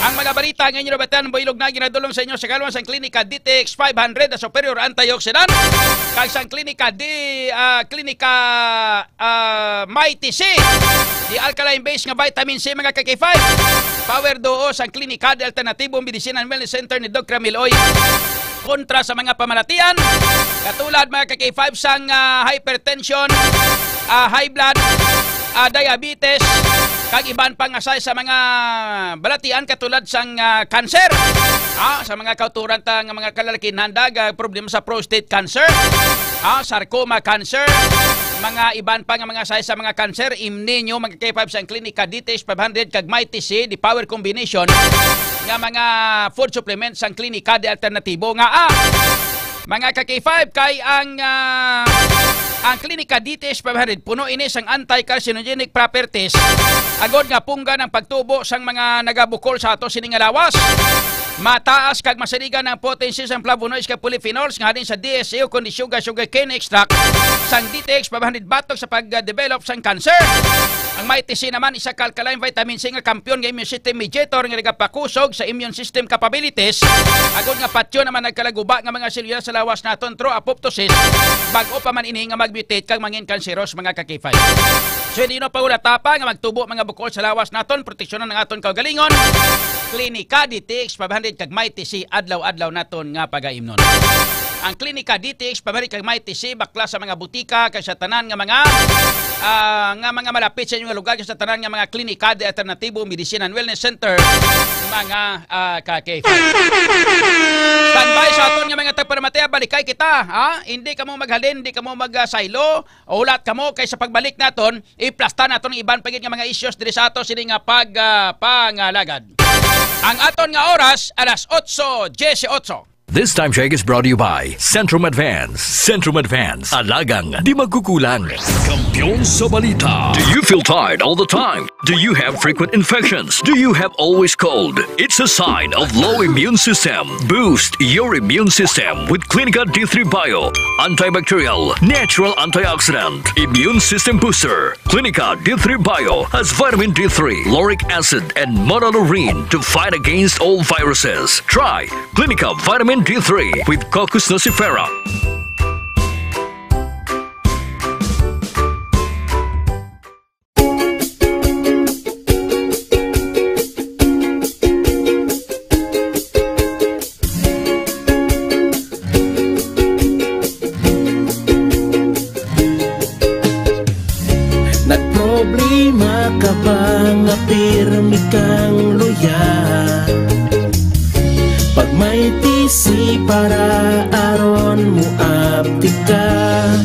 Ang mga balita ngayon na batan boilog na ginadulong sa inyo sa kalwan sang klinika DTX 500 na superior antioxidant. Kag sang klinika Mighty C. Di alkaline base nga vitamin C mga ka-K5. Power Duo sang klinika de alternatibong medicine and wellness center ni Dr. Miloy. Kontra sa mga pamalatian. Katulad mga ka-K5 sang hypertension, high blood, diabetes, kag iban pang asay sa mga balatian katulad sang cancer. Sa mga kauturan ta nga mga kalalakin handag problema sa prostate cancer, sarcoma cancer, mga iban pa nga mga asay sa mga cancer. Imni nyo mga K5 sa klinika DTX 500 kag Mighty C di power combination nga mga food supplements sang klinika di alternatibo nga mga ka-K5 kay ang klinika DTX 500 puno ini sang anti-carcinogenic properties agod nga pungga ng pagtubo sang mga nagabukol sa ato sining lawas. Mataas kag masaligan ang potency sang flavonoids kag polyphenols nga halin sa DSO kundi sugar cane extract sang DTX 500 batok sa pag-develop sang cancer. Ang Mighty C naman isa ka alkaline vitamin C nga kampiyon nga immune system mediator nga nagapakusog sa immune system capabilities. Agod nga patyo naman nagkalaguba nga mga selula sa lawas naton through apoptosis. Bag-o pa man ini nga mag-mutate kag mangin kanseros mga kakifay. So hindi no paulatapa nga magtubo mga bukol sa lawas naton, proteksyonan ng aton kaugalingon. Klinika DTX 500 kag Mighty C adlaw-adlaw naton nga pagaimnon. Ang Klinika DTX pabalik kag Mighty C bakla sa mga butika kay sa tanan nga mga malapit sa inyong lugar kay sa tanan nga mga klinika de alternatibo medicine and wellness center mga kakay. Standby sa aton nga mga tagparamatea balikay kita ha, hindi kamo maghalin, hindi kamo magsaylo o ulat kamo kay sa pagbalik naton iplasta naton ang iban pagid nga mga issues diri sa ato sini nga pangalagad. Ang aton nga oras alas 8:18. This time check is brought to you by Centrum Advance. Centrum Advance. Alagang di magkukulang. Kampiyon sa balita. Do you feel tired all the time? Do you have frequent infections? Do you have always cold? It's a sign of low immune system. Boost your immune system with Klinika D3 Bio. Antibacterial, natural antioxidant, immune system booster. Klinika D3 Bio has vitamin D3, lauric acid, and monolurine to fight against all viruses. Try Klinika Vitamin D3 with Coccus nocifera. Nagproblema ka ba nga pirmi kang luya? Pag may tisi para aron mo aptika.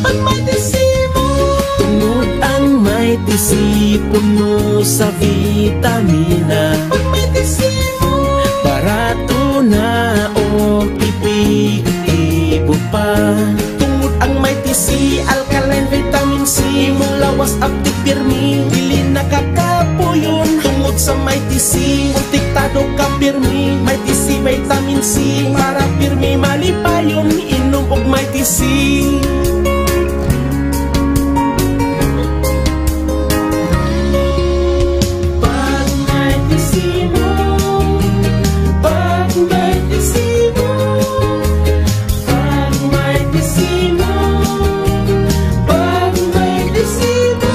Pag may tisi mo, tungod ang may tisi puno sa vitamina. Pag may tisi mo, barato na o ipig-ibo pa. Tungod ang may tisi, alkaline vitamin C, mulawas aptik pirmi, dili nakakapuyon. Tungod sa may tisi, untiktado ka pirmi, may tisi vitamin C, para pirmi malipayon, inom og may tisi. Pag may tisi mo, pag may tisi mo, pag may tisi mo, pag may tisi mo.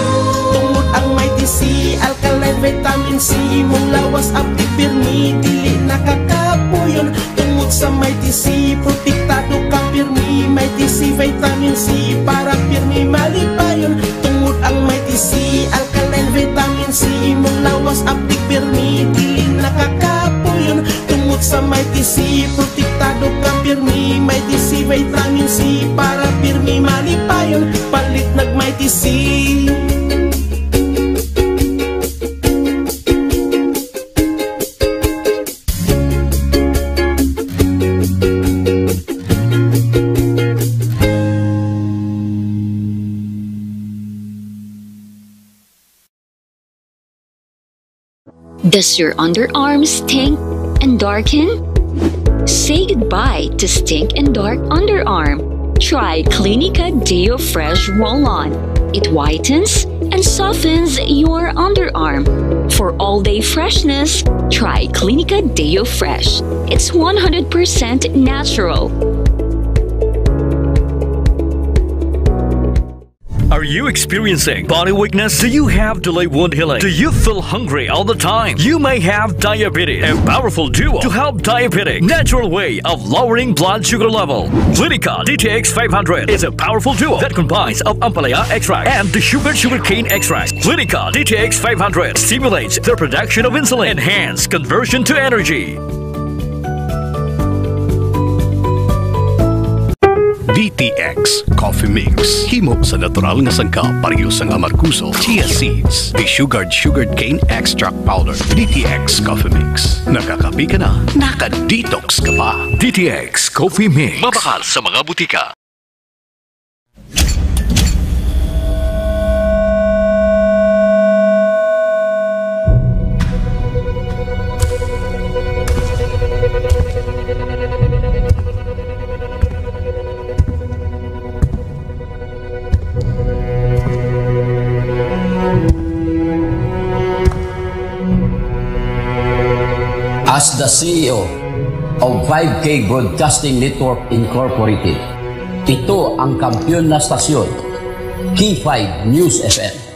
Tungod ang may tisi, alkaline vitamin C, mong lawas aptik pirmi, dili nakakapuyon. Tungod sa may tisi, protektado ka pirmi, may tisi vitamin C, para pirmi malipayon. Tungod ang may tisi, alkaline vitamin C, mong lawas aptik pirmi, dili nakakapuyon. Tungod sa may tisi, protektado ka pirmi, may tisi vitamin C, para pirmi malipayon. Palit nag may tisi. Does your underarm stink and darken? Say goodbye to stink and dark underarm. Try Klinika Deo Fresh Roll-On. It whitens and softens your underarm. For all-day freshness, try Klinika Deo Fresh. It's 100% natural. Are you experiencing body weakness? Do you have delayed wound healing? Do you feel hungry all the time? You may have diabetes. A powerful duo to help diabetic. Natural way of lowering blood sugar level. Klinika DTX 500 is a powerful duo that combines of ampalaya extract and the sugarcane extract. Klinika DTX 500 stimulates the production of insulin, enhance conversion to energy. DTX Coffee Mix. Himo sa natural nga sangka pareho sang amarkuso, chia seeds, sugared cane extract powder. DTX Coffee Mix. Nakakapi ka na, naka-detox ka pa. DTX Coffee Mix. Mabakal sa mga butika. As the CEO of 5K Broadcasting Network Incorporated, ito ang kampiyon na stasyon, K5 News FM.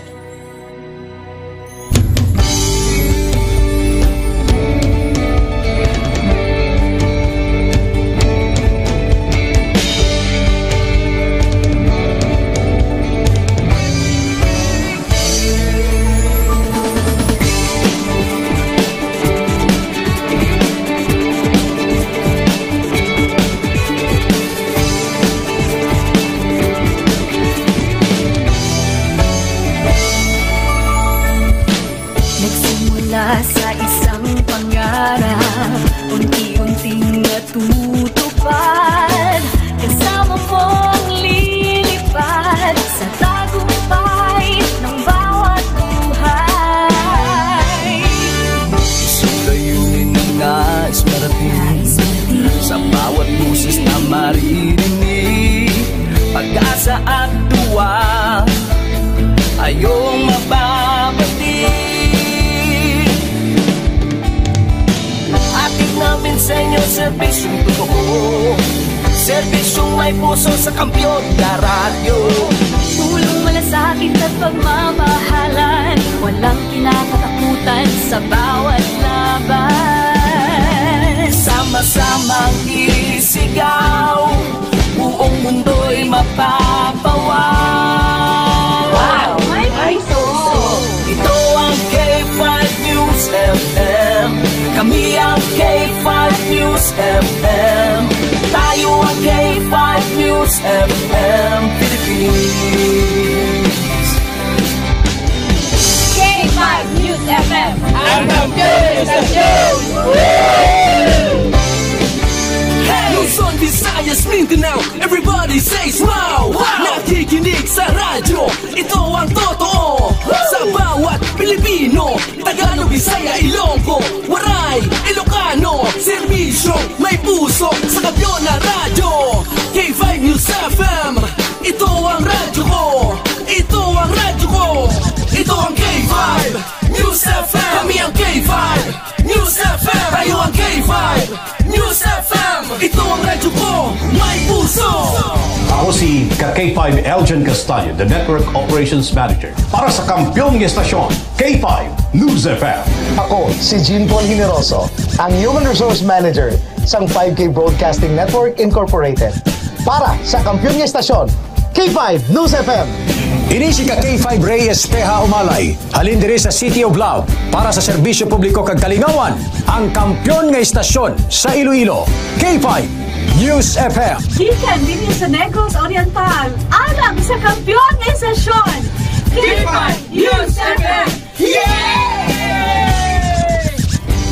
Sa isang pangarap, unti-unting natutupad, kasama mong lilipad sa tagumpay ng bawat buhay. Isang layunin ng nais marating, sa bawat boses na maririnig, pag-asa at tuwa ayong mababatid. Namin sa inyo, serbisyong totoo, serbisyong may puso sa kampiyon na radyo. Tulong malasakit at pagmamahalan, walang kinakatakutan sa bawat laban. Sama-samang isigaw, buong mundo'y mapapawaw. Wow! May puso! Ito ang K5 News FM. Kami ang K5 News FM. Tayo ang K5 News FM Philippines. K5 News FM. Ang kampiyon sa news! Luzon, Visayas, Mindanao, everybody say smile! Nakikinig sa radyo, ito ang totoo. Sa bawat Pilipino, Tagalog, Bisaya, Ilonggo, Waray, Ilocano, serbisyo, may puso sa kampiyon na radyo. K5 News FM, ito ang radyo ko. Ito ang radyo ko. Ito ang K5 News FM. Kami ang K5 News FM. Tayo ang K5 News FM. Ito ang radyo ko, may puso. Ako si K5 Eljan Castaño, the Network Operations Manager para sa kampyong estasyon, K5 News FM. Ako si Jean Paul Generoso, ang Human Resource Manager sa 5K Broadcasting Network Incorporated para sa kampyong estasyon, K5 News FM. Ini si K5 Ray Espeja Umalay, halin diri sa City of Love para sa serbisyo publiko kag kalingawan, ang kampyon nga istasyon sa Iloilo, K5 News FM. Gikan din sa Negros Oriental, alang sa kampyon nga istasyon, K5 News FM.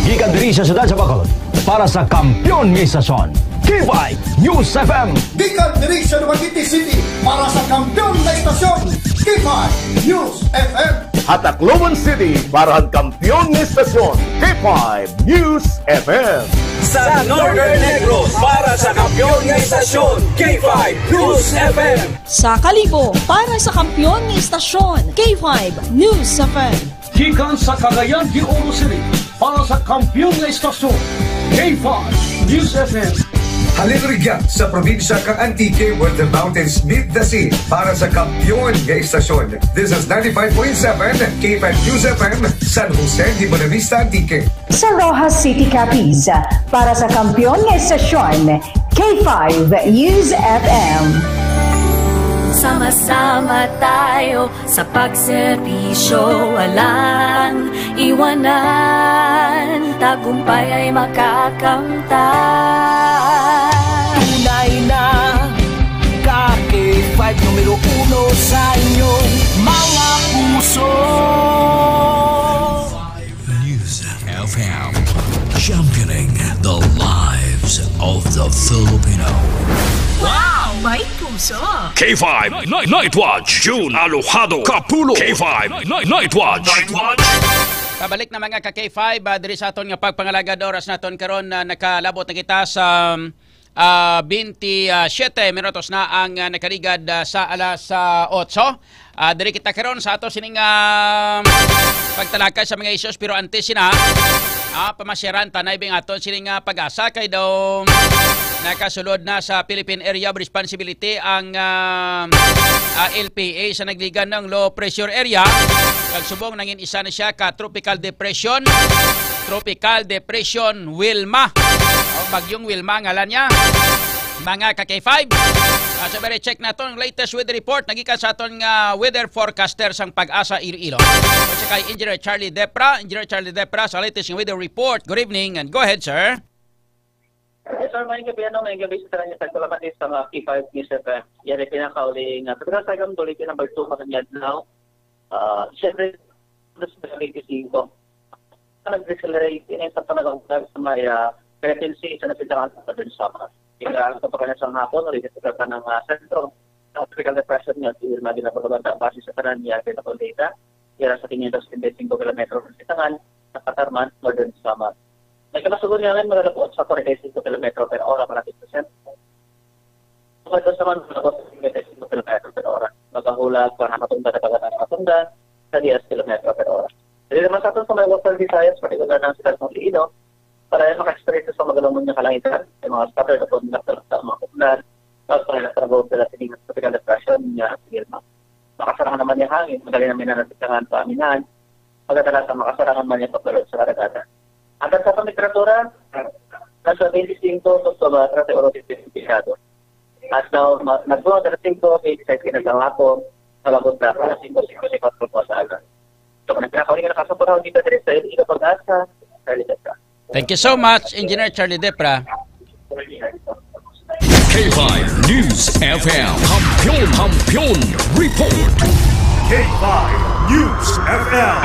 Gikan diri sa siyudad sa Bacolod para sa kampyon nga istasyon, K5 News FM. Gikan diri sa Dumaguete City para sa kampyon na istasyon, K5 News FM. At Tacloban City para ang kampyon na istasyon, K5 News FM. Sa Northern Negros para sa kampyon na istasyon, K5 News FM. Sa Calibo para sa kampyon na istasyon, K5 News FM. Gikan sa Cagayan de Oro City para sa kampyon na istasyon, K5 News FM. Halin rigyan sa probinsya kang Antique where the mountains meet the sea para sa kampyon nga istasyon. This is 95.7 K5 News FM, San Jose de Buenavista, Antique. Sa Rojas City, Capiz para sa kampyon nga istasyon, K5 News FM. Sama-sama tayo sa pagserbisyo, walang iwanan, tagumpay ay makakamtan. Tunay na K5 numero 1 sa inyong mga puso. News FM, championing the lives of the Filipino. Wow! May puso! K5 Night Watch, June Alojado, Kapulo. K5 Night Watch. Pabalik na mga ka-K5, diri sa aton nga pagpangalagad oras naton karon na nakalabot na kita sa 27 minutos na ang nakaligad sa alas 8. Diri kita karon sa ato sining pagtalakay sa mga issues, pero antes sina Pamasyaran tanay bing aton sining pag-asa kay daw nakasulod na sa Philippine Area of Responsibility ang LPA sa nagligan ng low pressure area. Kagsubong nangin isa na siya ka Tropical Depression Wilma. Bagyong Wilma ngalan niya. Mga ka-K5. So check na itong latest weather report. Nagikan sa itong weather forecaster sang Pag-asa Iloilo. At kay Engineer Charlie Depra. Sa latest weather report. Good evening and go ahead, sir. Yes, sir. May gabi sa kanya sa kalamatis sa K5 News FM. Yan ay pinakauling pagkakasagam tuloy number 2 makanyad now. Siyempre, plus 25. Nag-accelerate yun sa panagawag sa may frequency sa napitakan sa dun summer. Kaya ito pa kanya sa hapon, ulit sa ka ng sentro. Ang tropical depression niya, si Irma ginapagabanda base sa kanan niya, pinakol data. Kaya sa 575 km sa sitangan, sa Katarman, northern summer. May kamasugon niya ngayon malalapot sa 45 km per hora malapit sa sentro. Kapag sa man, malapot sa 55 km per hora. Magkahulag, para nakatunda na pagkatang nakatunda, sa 10 km per hora. Jadi naman sa atin sa may Western Visayas, particular ng sila ng Liino, para maka-experience sa magalamon niya kalangitan, yung mga scattered at nagtalata mga kuplan, tapos para nagtrabaho sila sining tropical depression niya sa Irma. Makasarangan naman niya hangin, madali namin na natitangan sa aminahan, pagkatalasa makasarangan man niya pagkalot sa karagatan. Hanggang sa temperatura, nasa 25 to 30 euro certificado. At now, nagbuha 35, 86 kinagawako, nalabot na, 5-54 po sa agad. So, kung nagkakawin ka nakasapuraw dito sa Iloilo Pag-asa, Charlie Depra. Thank you so much, Engineer Charlie Depra. K5 News FM Kampiyon Report. K5 News FM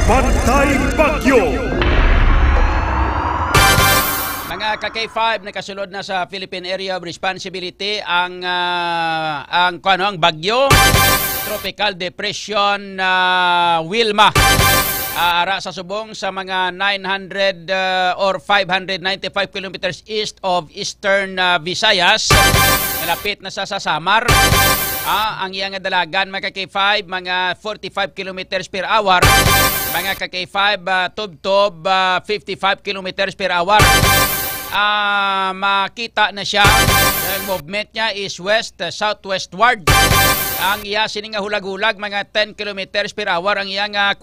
Bantay Bagyo. Mga ka-K5 nakasulod na sa Philippine Area of Responsibility ang bagyo Tropical Depression Wilma. Ara sa subong sa mga 900 or 595 kilometers east of Eastern Visayas. Malapit na sa Samar. Ang iyang dalagan mga K5 mga 45 kilometers per hour. Mga K5 tub-tub 55 kilometers per hour. Makita na siya. Ang movement niya is southwestward. Ang iya sining hulag-hulag mga 10 kilometers per hour ang iya nga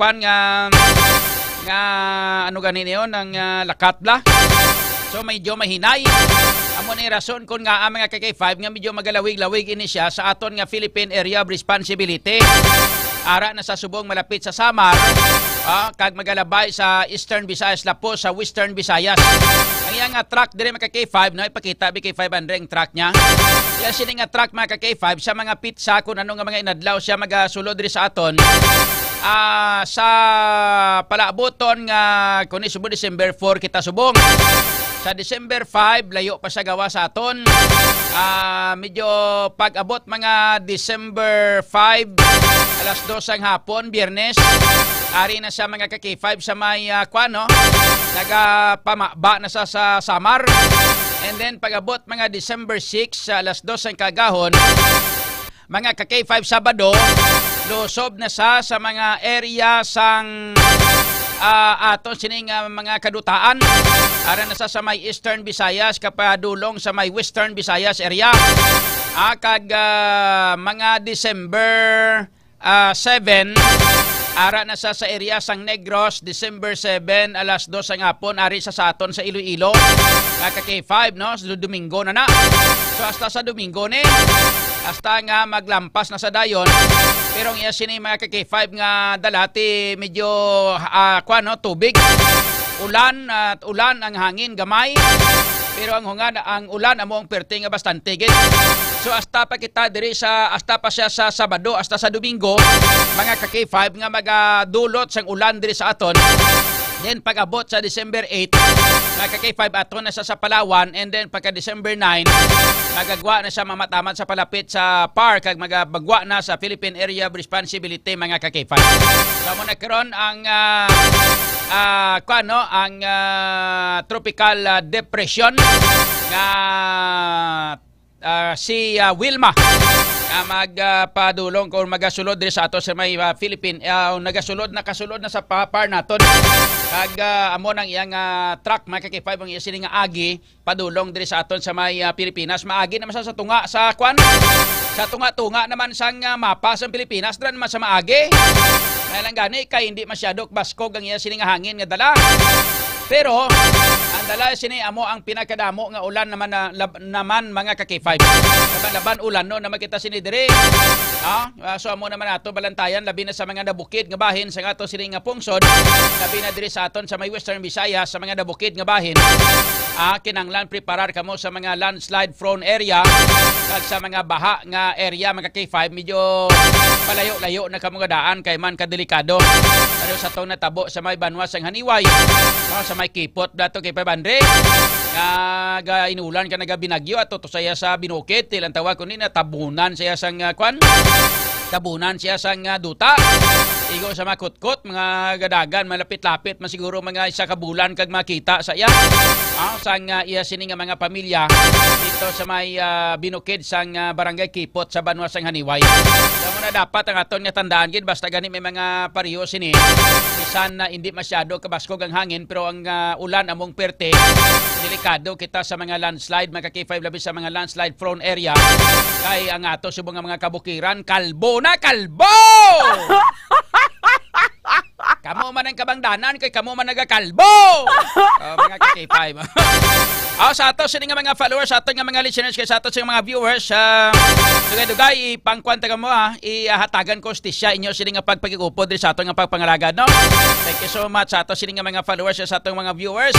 ano ganin yon ang lakatla. So medyo mahinay. Amo ni rason kun nga ang mga K5 nga medyo magalawig-lawig ini siya sa aton nga Philippine Area of Responsibility. Ara na sa subong malapit sa Samar, kag magalabay sa Eastern Visayas lapos sa Western Visayas. Ang iyang truck dire mga K5 no ipakita bi K5 ang truck niya. Yan sining truck mga K5 sa mga pizza kung ano nga mga inadlaw siya magasulod diri sa aton. Sa palaaboton nga kun ni subong December 4 kita subong. Sa December 5 layo pa siya gawa sa aton. Medyo pag-abot mga December 5 alas 2 ang hapon, Biyernes. Ari na siya mga K5 sa may nagapamaba na sa Samar. And then pag-abot mga December 6 alas 2 ang kagahon, mga K5 Sabado, lusob na sa mga area sang aton sining mga kadutaan. Ara na sa may Eastern Visayas kapadulong sa may Western Visayas area. Kag mga December 7 ara na sa area sang Negros, December 7 alas 2 ang hapon ari sa aton sa Iloilo. Mga K5 no, sa Domingo na. So hasta sa Domingo ni hasta nga maglampas na sa dayon. Pero ang iya sini mga K5 nga dalati medyo tubig. Ulan at ulan ang hangin gamay. Pero ang ulan amo ang perting nga bastante gid. So hasta pa kita diri hasta pa siya sa Sabado hasta sa Domingo mga K5 nga magadulot sang ulan diri sa aton. Then pag-abot sa December 8 mga K5 aton na sa Palawan, and then pagka December 9 magagwa na siya mamataman sa palapit sa park kag magabagwa na sa Philippine Area of Responsibility mga K5. So mo nagkaroon ang tropical depression nga si Wilma. magpadulong kung magasulod diri sa ato sa may Philippine nagasulod na kasulod na sa par naton kag amo nang iyang truck mga kakay 5 ang iya sini nga agi padulong diri sa aton sa may Pilipinas maagi naman sa tunga sa kwan sa tunga naman sang mapa sa Pilipinas dran naman sa maagi lang gani kay hindi masyado baskog ang iya sini nga hangin nga dala pero ang dala sini amo ang pinakadamo nga ulan naman mga kakay 5 laban ulan no na makita sini diri so amo naman ato balantayan labi na sa mga nabukid nga bahin sa ato sini nga pungsod labi na diri sa aton sa may Western Visayas sa mga nabukid nga bahin kinanglan preparar kamo sa mga landslide prone area kag sa mga baha nga area mga K5 medyo palayo-layo na kamo nga daan kay man kadelikado pero sa tong natabo sa may Banwas ang Haniway sa may Kipot dato kay 500 nga inulan ka nagabinagyo at saya sa binukit ilang tawag ko ni natabunan siya sang kwan tabunan siya sang duta igo sa makutkot mga gadagan malapit-lapit masiguro mga isa ka bulan kag makita sa iya sang iya sini nga mga pamilya dito sa may binukid sang barangay Kipot sa Banwas ang Haniway so muna dapat ang aton nga tandaan gid basta gani may mga pariyo sini bisan na hindi masyado kabaskog ang hangin pero ang ulan among perte delikado kita sa mga landslide mga K5 labi sa mga landslide prone area kay ang ato subong nga mga kabukiran kalbo kamo man ang kabangdanan kay kamo man nagakalbo mga K5 sa ato sini nga mga followers sa ato nga mga listeners kay sa ato sa mga viewers dugay-dugay ipangkwanta ka mo ihatagan ko stisya inyo sini nga pagpagikupod diri sa ato nga pagpangalagad no thank you so much sa ato sini nga mga followers sa ato mga viewers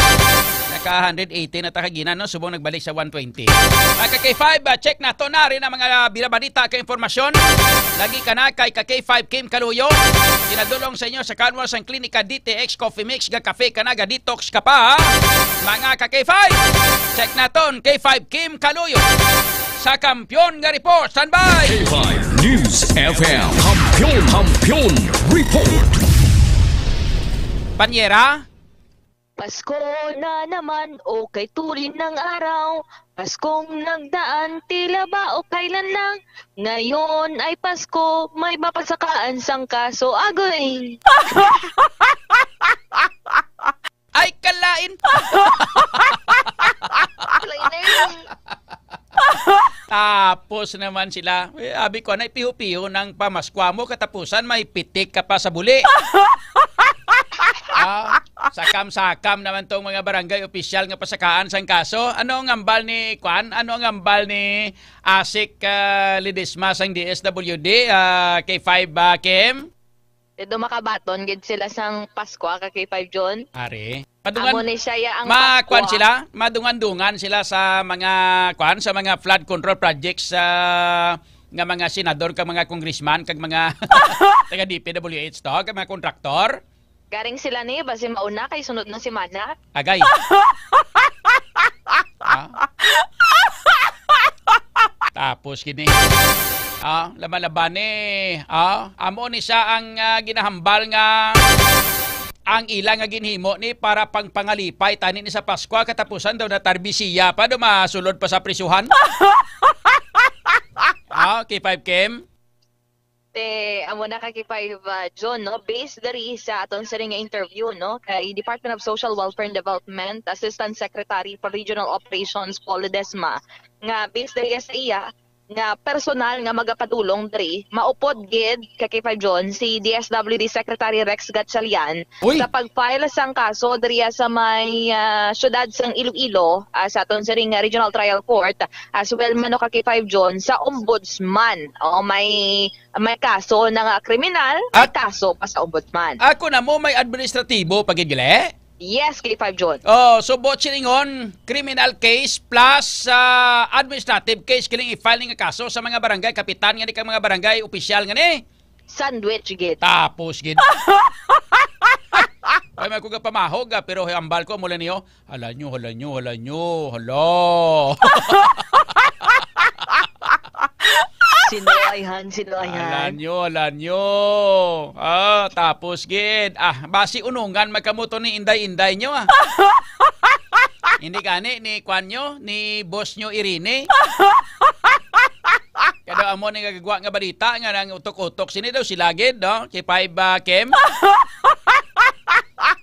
naka 180 na takagina no subong nagbalik sa 120 mga K5 check na to na rin ang mga binabalita kay informasyon lagi ka na kay K5 Kim Kaluyo dinadulong sa inyo sa Kanwas ang Klinika DTX Coffee Mix ga kafe ka na ga detox ka pa mga K5 check na ton K5 Kim Kaluyo sa Kampiyon nga report standby K5 News FM Kampiyon report Panyera Pasko na naman o kay tulin ng araw Paskong nagdaan tila ba o kailan lang Ngayon ay Pasko may mapasakaan sang kaso agoy Ay kalain Tapos naman sila abi ko na piho-piho ng pamaskwa mo katapusan may pitik ka pa sa buli sakam-sakam naman tong mga barangay opisyal nga pasakaan sang kaso. Ano ang ambal ni Kwan? Ano ang ambal ni Asik Lidisma sang DSWD K5 Kim? Ito makabaton gid sila sang Pasko ka K5 John. Are. Amo ni siya ang Kwan sila, madungan-dungan sila sa mga Kwan sa mga flood control projects nga mga senador kag mga congressman kag mga taga DPWH to kag mga kontraktor. Garing sila ni basi mauna kay sunod na si Mana. Agay. Tapos kini. Laban-laban ni. Amo ni siya ang ginahambal nga ang ilang nga ginhimo ni para pangalipay tani ni sa Pasko katapusan daw na tarbisiya pa do masulod pa sa prisuhan. K5 Kim. Amo na kay 5 John no based diri sa aton sa nga interview no kay Department of Social Welfare and Development Assistant Secretary for Regional Operations Paul Ledesma nga based diri sa iya nga personal nga magapadulong diri maupod gid kay 5 John si DSWD Secretary Rex Gatchalian sa pagfile sang kaso diri sa may syudad sang Iloilo sa aton sa Regional Trial Court as well man kay 5 John sa ombudsman may kaso na kriminal at kaso pa sa ombudsman. Ako na mo may administratibo pagigile? Yes, K5 John. So botchilingon, criminal case plus administrative case kiling i-file nga kaso sa mga barangay kapitan nga ni kang mga barangay opisyal nga ni. Sandwich gid. Tapos gid. Ay may kuga pamahog pero ambal ko mula niyo. Hala nyo. Sinuayhan. Alan nyo. Tapos gid. Basi unungan magkamuto ni inday-inday nyo Hindi gani ni Kwan nyo, ni boss nyo Irene. daw amo ni gagwa nga balita nga nang utok-utok sini daw sila gid no kay 5 Kim.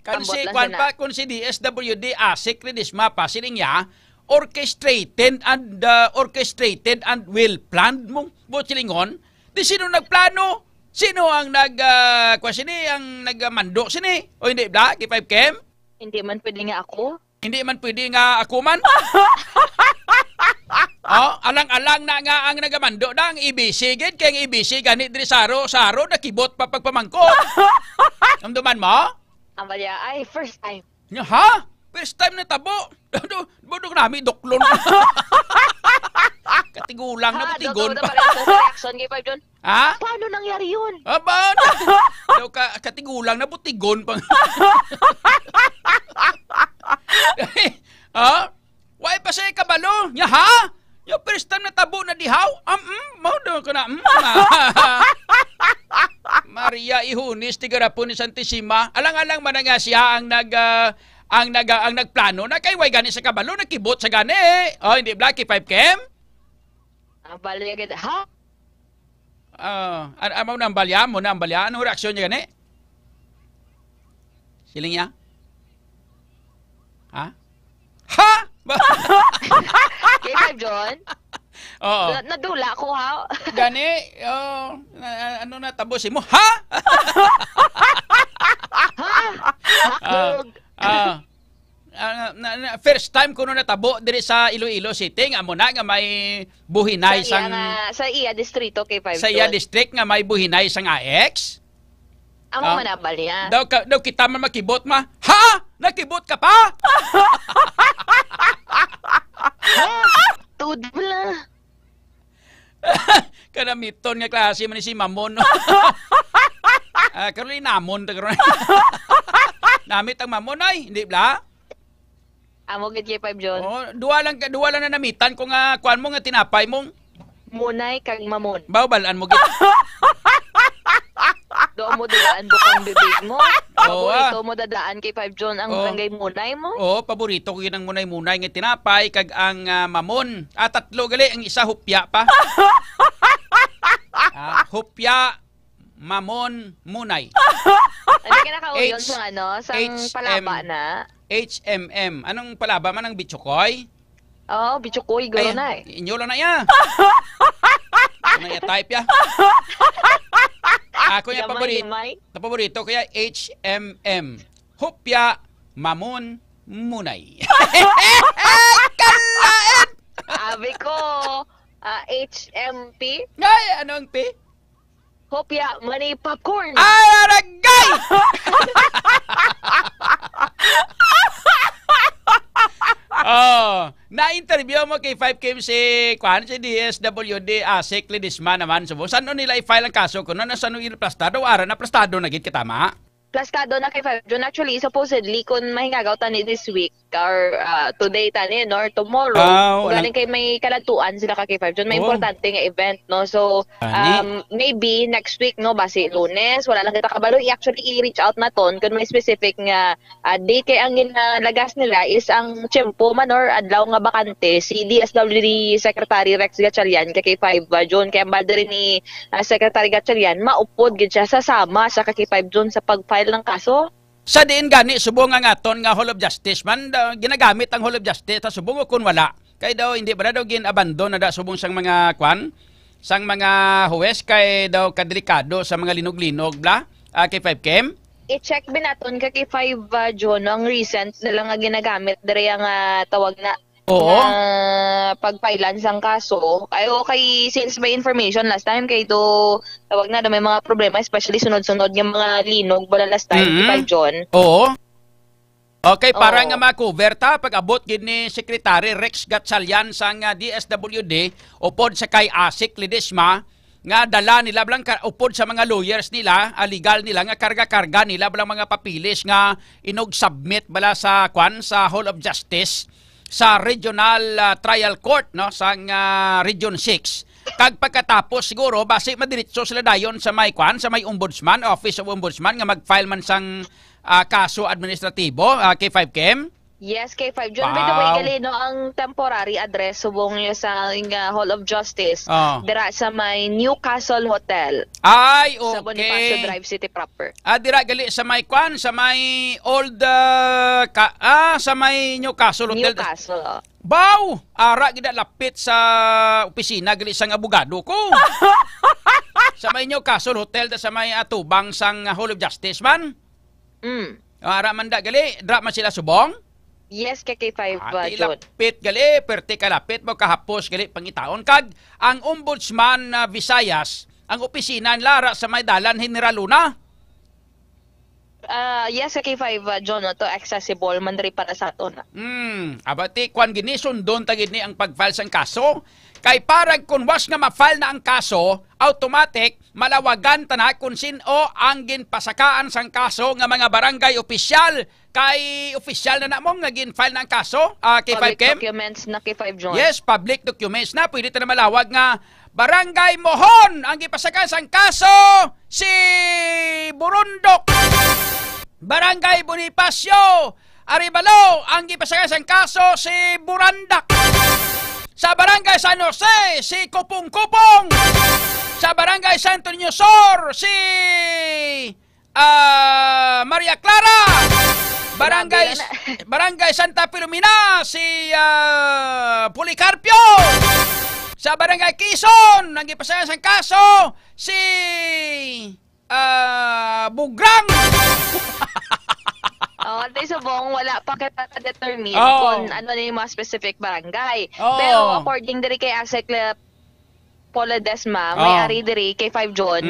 Kan si kwan pa kun si DSWD ASIC Ledesma pa sining ya orchestrated and well planned mong botsilingon. Di sino nagplano? Sino ang ang nagmando sini? O hindi ba kay 5 Kim? Hindi man pwede nga ako. Hindi man pwede nga ako man. Alang-alang na nga ang nagamando na ang IBC gid kay ang IBC ganit diri saro nakibot pa pagpamangkot. Amduman mo? Amalya, ay first time. Ha? First time na tabo. Budok nami doklon. Katigulang na butigon pa. Reaction kay 5 John. Ha? Paano nangyari yun? Aba, daw katigulang na butigon pa. Why pa siya kabalo? Nya ha? Yung first time na tabo na dihaw? Mau daw ko na. Maria Ihunis, tigarapon ni Santissima. Alang-alang man nga siya ang nagplano na kay way gani sa kabalo, nakibot sa gani. Hindi Blacky 5 Kim? Balya gid. Ha? Amaw na ang balya mo na ang balya. Anong reaksyon niya gani? Siling niya? Ha? Ha? Kay 5 John? Oo. Nadula ko ha. Gani? Ano na tabusin mo? Ha? First time ko na natabo diri sa Iloilo City nga amo na nga may buhinay sa iya distrito kay 5 sa iya district nga may buhinay sang AX. Amo manabal niya. Daw kita man makibot ma. Ha? Nakibot ka pa? Tudla. Kanamiton nga klase man si Mamon. Karon namon ta karon. Namit ang Mamon ay, hindi ba? Amo gid kay 5 John. Duwa lang na namitan ko nga kuan mo nga tinapay mong Munay kag Mamon. Bawbalan mo gid. Do mo dadaan bukang bibig mo. Paborito mo dadaan kay 5 John ang barangay Munay mo. Paborito ko yun ang munay-munay nga tinapay kag ang Mamon. Tatlo gali ang isa hupya pa. Hupya, Mamon, Munay. Hindi ka nakauyon sa sa palaba na. HMM. Anong palaba man ang Bichokoy? Bichokoy garo na. Inyo lang na ya. Ano ya type ya? Ako yung paborito kaya HMM. Hupya, Mamon, Munay. Kalain! Abi ko, HMP. Ay, ano ang P? Hopya, money, popcorn. Ay, aragay! Na-interview mo kay 5 Kim si DSWD ASIC Ledesma naman. Saan nila i-file ang kaso? Kung saan nila plastado? Ara na plastado na git kitama? Plastado na kay 5 John. Actually, supposedly, kung mahingagaw tani this week or today tani or tomorrow, galing kay may kalatuan sila kay 5 John. May importante nga event, no? So, maybe next week, no? Basi Lunes, wala lang kita kabalo. Actually, i-reach out na ton kung may specific nga date kay ang ginalagas nila is ang tiyempo man or adlaw nga bakante si DSWD Secretary Rex Gatchalian kay 5 John. Kaya balde rin ni Secretary Gatchalian, maupod gid siya sasama sa kay 5 John sa pag-file ng kaso. Sa diin gani subong nga aton nga Hall of Justice man ginagamit ang Hall of Justice ta subong kun wala kay daw hindi ba daw gin-abandon na subong sang mga sang mga huwes kay daw kadelikado sa mga linog-linog bla kay 5 Kim. I-check binaton ka kay 5 John ang recent nila nga ginagamit diri nga tawag na pagpailan sang kaso. Kay since may information last time kay do tawag na may mga problema especially sunod-sunod nga mga linog bala last time kay John. Okay, para nga ma-cover ta pag-abot gid ni Secretary Rex Gatchalian sang DSWD upod sa kay ASIC Ledesma nga dala nila blang upod sa mga lawyers nila, legal nila nga karga-karga nila blang mga papilis nga inog-submit bala sa sa Hall of Justice sa Regional Trial Court no sang Region 6. Kag pagkatapos siguro base madiretso sila dayon sa may sa may Ombudsman, Office of Ombudsman nga mag-file man sang kaso administratibo kay 5 Kim. Yes, K5 John. By the way, galino ang temporary address subong niya sa Hall of Justice. Dira sa may Newcastle Hotel. Ay, okay. Sa Bonifacio Drive City proper. Dira gali sa may kwan, sa may old sa may Newcastle Hotel. Newcastle. Baw, ara gid lapit sa opisina gali sang abogado ko. Sa may Newcastle Hotel sa may atubang sang Hall of Justice man. Ara man da gali, dra man sila subong. Yes, K5 John. Lapit gali, perte kalapit mo kahapos gali pangitaon kag ang Ombudsman Visayas, ang opisina lara sa may dalan General Luna. Yes, K5 John, to accessible man ri para sa aton. Abati kwan gini sundon tagid ni ang pag-file sang kaso. Kay parang kung was nga ma-file na ang kaso, automatic malawagan tana kung sino ang ginpasakaan sang kaso nga mga barangay opisyal. Kay opisyal na namong nga gin-file na ang kaso, K5 Kim. Public documents na K5 John. Yes, public documents na. Pwede ito na malawag nga Barangay Mohon ang gipasakaan sang kaso si Burundok. Barangay Bonifacio Arevalo ang gipasakaan sang kaso si Burandak. Sa Barangay San Jose, si Kupong-Kupong. Sa Barangay Santo Niño Sur, si Maria Clara. Barangay Santa Filomena, si Policarpio. Sa Barangay Quezon, ang gipasayan sang kaso, si Bugrang. Antay subong, wala pa kita determine kung ano na yung mga specific barangay. Pero according diri kay Asek Paula Desma, may-ari diri kay 5 John,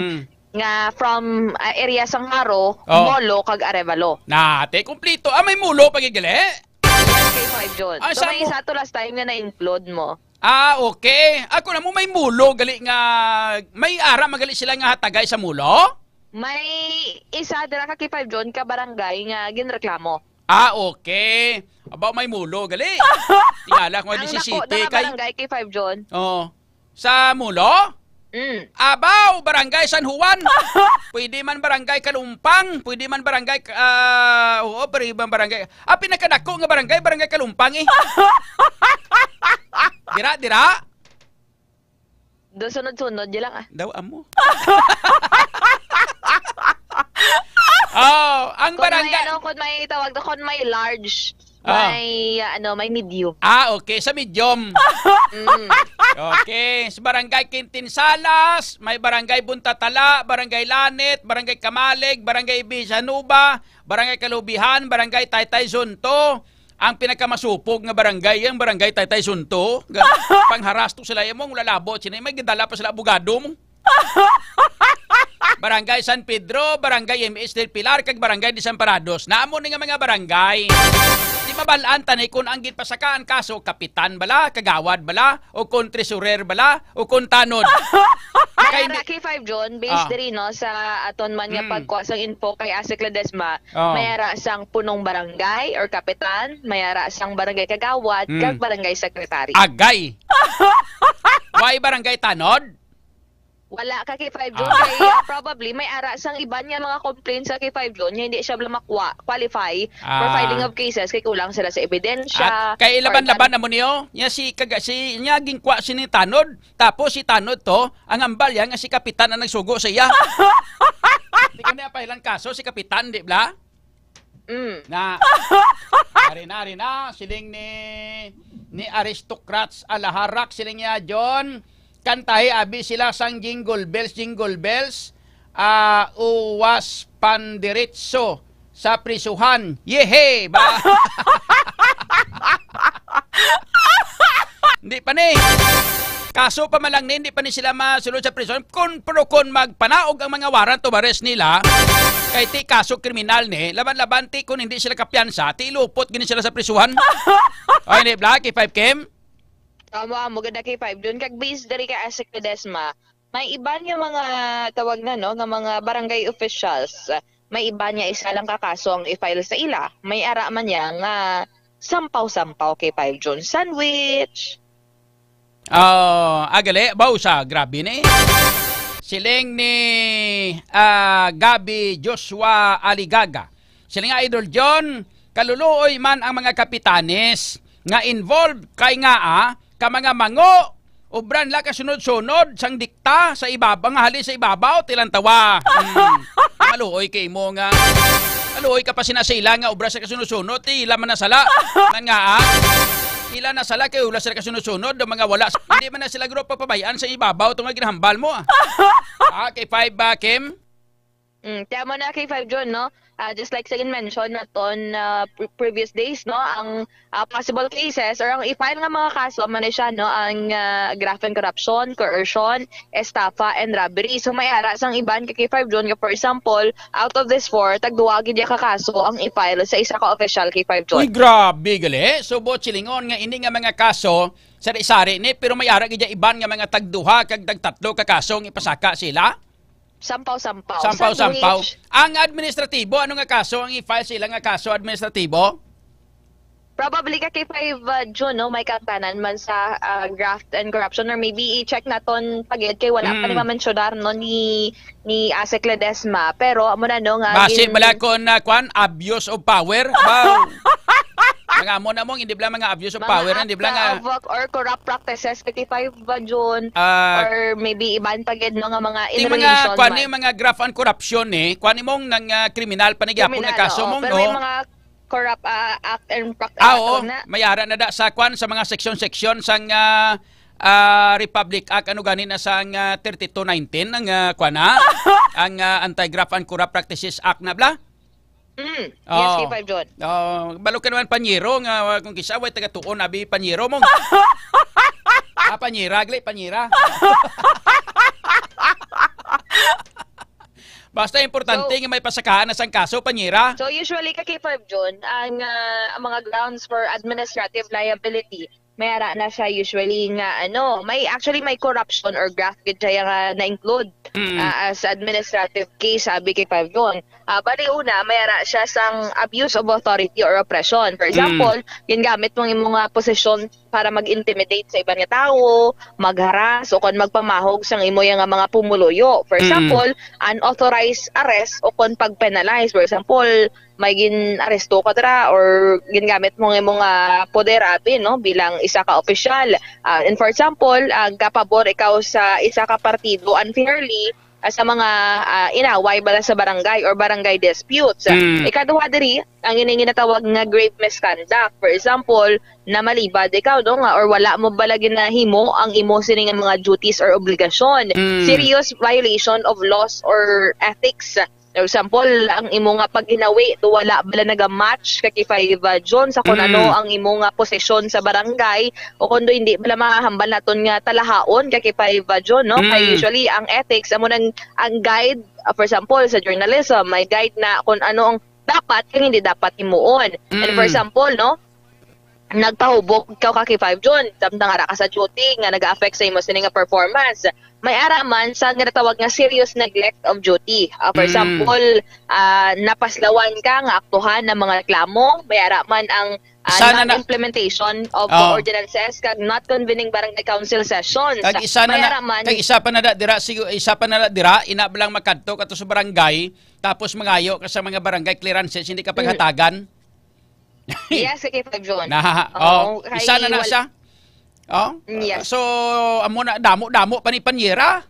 nga from area sang Haro, Molo, kag Arevalo. Te kumplito. May mulo pagigali? Kay 5 John. So may isa to last time nga na-include mo. Okay. Ako na mo may mulo, gali nga, may ara magali sila nga hatagay sa mulo? May isa dira ka kay 5 John ka barangay nga ginreklamo. Okay. Aba may mulo gali. Tingala ko di si City kay barangay kay 5 John. Sa mulo? Abaw, Barangay San Juan. Pwede man Barangay Kalumpang, pwede man Barangay pwede man Barangay. Pinakadako nga Barangay Kalumpang eh. Dira. Do sunod-sunod di lang Daw amo. Ang barangay kung may tawag do kung may large, may medium. Okay, sa medium. Okay, sa Barangay Quintinsalas, may Barangay Buntatala, Barangay Lanet, Barangay Kamalig, Barangay Bisanuba, Barangay Kalubihan, Barangay Taytay Zunto. Ang pinakamasupog nga barangay, ang Barangay Taytay Zunto. Pangharasto sila mong lalabot, sila may gidala pa sila abogado mo. Barangay San Pedro, Barangay MS del Pilar, kag Barangay Desamparados. Naamo ni nga mga barangay. Di mabalaan tanay kung ang ginpasakaan kaso, kapitan bala, kagawad bala, o kung treasurer bala, o kung tanod. Kay Rocky 5 John, based diri no sa aton man nga pagkuha sang info kay Asek Ledesma, mayara sang punong barangay or kapitan, mayara sang barangay kagawad, kag barangay secretary. Agay. Why barangay tanod? Wala ka kay 5 John. Probably may ara sang iba niya mga complaints sa kay 5 John, hindi siya qualify for filing of cases kay kulang sila sa ebidensya. At kay laban-laban na mo niyo, niya niya gingkwa si ni Tanod, tapos si Tanod to, ang ambal yan nga si kapitan ang nagsugo sa iya. Hindi ko na pahilan kaso si kapitan, di ba? Na arina siling ni aristocrats alaharak siling niya John. Kantahe abi sila sang jingle bells uwas pandiretso sa prisuhan yehe ba. Hindi pa ni kaso pa malang hindi pa ni sila masulod sa prison kung magpanaog ang mga warrant of arrest nila kay ti kaso kriminal ni laban-laban ti kung hindi sila kapiyansa ti lupot gini sila sa prisuhan. Ay ni Black 5 Kim. Tama, maganda kay 5 doon. Kag based dari kay Asek Ledesma, may iba niya mga tawag na no, nga mga barangay officials. May iba niya isa lang kakaso ang i-file sa ila. May ara man niya nga sampaw-sampaw kay 5 John. Sandwich. Agale, bausa, grabe ni. Siling ni Gabi Joshua Aligaga. Siling nga Idol John, kaluluoy man ang mga kapitanes nga involved kay nga ka mga mango ubran la kasunod-sunod sang dikta sa ibabaw nga hali sa ibabaw tilang tawa. Maluoy kay mo nga. Maluoy ka pa sinasila nga ubra sa kasunod-sunod ila man nasala. Man nga ila nasala kay ula sa kasunod-sunod mga wala. Hindi man na sila grupo pabayaan sa ibabaw tong ginahambal mo. Kay 5 Kim. Tama na kay 5 John, no? Just like Sagin mentioned naton previous days, no, ang possible cases or ang i-file nga mga kaso man siya, no, ang graft and corruption, coercion, estafa and robbery. So may ara sang iban kay 5 John nga for example, out of this 4 tagduwa gid ka kaso ang i-file sa isa ka official kay 5 John. Uy, grabe gali. Subo silingon nga ini nga mga kaso sari-sari ni pero may ara gid iban nga mga tagduha kag tagtatlo ka kaso nga ipasaka sila. Sampaw-sampaw. Sampaw-sampaw. Ang administratibo, ano nga kaso? Ang i-file sila nga kaso administratibo? Probably ka kay 5 June, no? May katanan man sa graft and corruption or maybe i-check naton pagid kay wala pa ni mamensyonar no ni Asek Ledesma. Pero amo na no nga base bala kon abuse of power. Wow. Mga mo na mong hindi bala mga abuse of power, hindi bala nga or corrupt practices kay 5 June or maybe iban pagid no nga mga in relation. Mga mga graft and corruption kuani mong nang kriminal panigyapon nga kaso mong pero no. May mga corrupt act and practice na. Mayara na da sa kwan sa mga section sang Republic Act ano ganin na sang 3219 ang kwana ang Anti-Graft and Corrupt Practices Act na bla. Yes, kay 5 John. Balo ka naman panyero nga kung kisa way taga tuon abi panyero mong. Panyira gle panyira. Basta importante nga may pasakahan na sang kaso, panyira. So usually kay 5 John, ang mga grounds for administrative liability, may ara na siya usually nga may corruption or graft gid siya na include as administrative case sabi kay 5 John. Bali una may ara siya sang abuse of authority or oppression. For example, gingamit mong imong posisyon para mag-intimidate sa ibang tao, magharas o kon magpamahog sang imo nga mga pumuluyo. For example, unauthorized arrest o kon pag-penalize. For example, may gin-aresto ka dira or gingamit mo ng mga poder abi no bilang isa ka opisyal. And for example, kapabor ikaw sa isa ka partido unfairly sa mga inaway bala sa barangay or barangay disputes. Ikaduha diri ang ginatawag nga grave misconduct. For example, na malibad ikaw no nga or wala mo bala ginahimo ang imo sining mga duties or obligasyon. Serious violation of laws or ethics. For example, ang imo nga paghinawi do wala bala naga-match kay 5 John sa kung ano ang imo nga posisyon sa barangay o kundo hindi bala mahambal naton nga talahaon kay 5 John no. Kay usually ang ethics amo nang ang guide for example sa journalism may guide na kung ano ang dapat kang hindi dapat himuon. And for example no, nagpahubok ikaw kay 5 John samtang ara ka sa duty nga naga-affect sa imo sining nga performance. May ara man sa ginatawag nga serious neglect of duty. For example, napaslawan ka nga aktuhan ng mga reklamo, may ara man ang non-implementation of ordinances kag not convening barangay council sessions. Kag isa pa na dira ina blang makadto kato sa barangay tapos mangayo ka sa mga barangay clearances hindi ka paghatagan. Yes, kay 5 John. Isa na siya. Yes. So amo na damo pa ni panyera.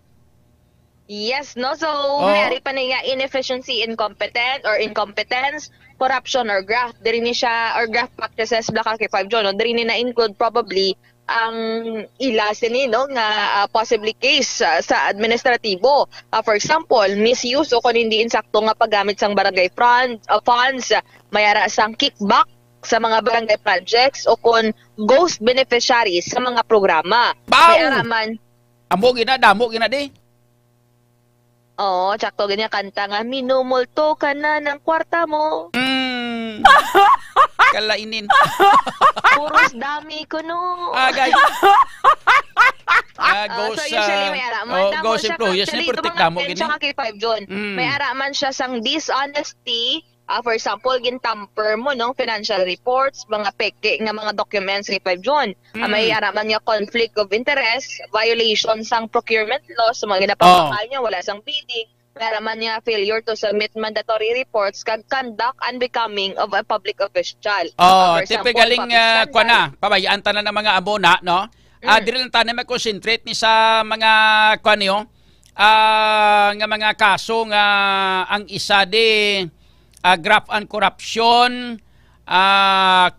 Yes, no. So mayari pa nga inefficiency, incompetent or incompetence, corruption or graft. Diri ni siya or graft practices baka kay 5 John. No? Diri ni na include probably ang ila sini no nga possibly case sa administratibo. For example, misuse o kung hindi insakto nga paggamit sang barangay funds, mayara sang kickback sa mga barangay projects o kung ghost beneficiaries sa mga programa. Kaya naman amo damo gina di. Tsakto ganyan kanta nga minumulto ka na ng kwarta mo. Kalainin. Puros dami ko no. Ghost so usually may ara man ghost employees ni protect damo gini. Kay 5 John. May ara man siya sang dishonesty. For example, gintamper mo no financial reports, mga peke nga mga documents kay 5 John. May araman nga conflict of interest, violation sang procurement laws, mga ginapapakal niya, wala sang bidding, para man niya failure to submit mandatory reports kag conduct unbecoming of a public official. Oh, tipigaling kwa na, pabayaan ta na ng mga abona, no? Dili lang tayo mag-concentrate ni sa mga kwa niyo, nga mga kaso nga ang isa di graft and corruption,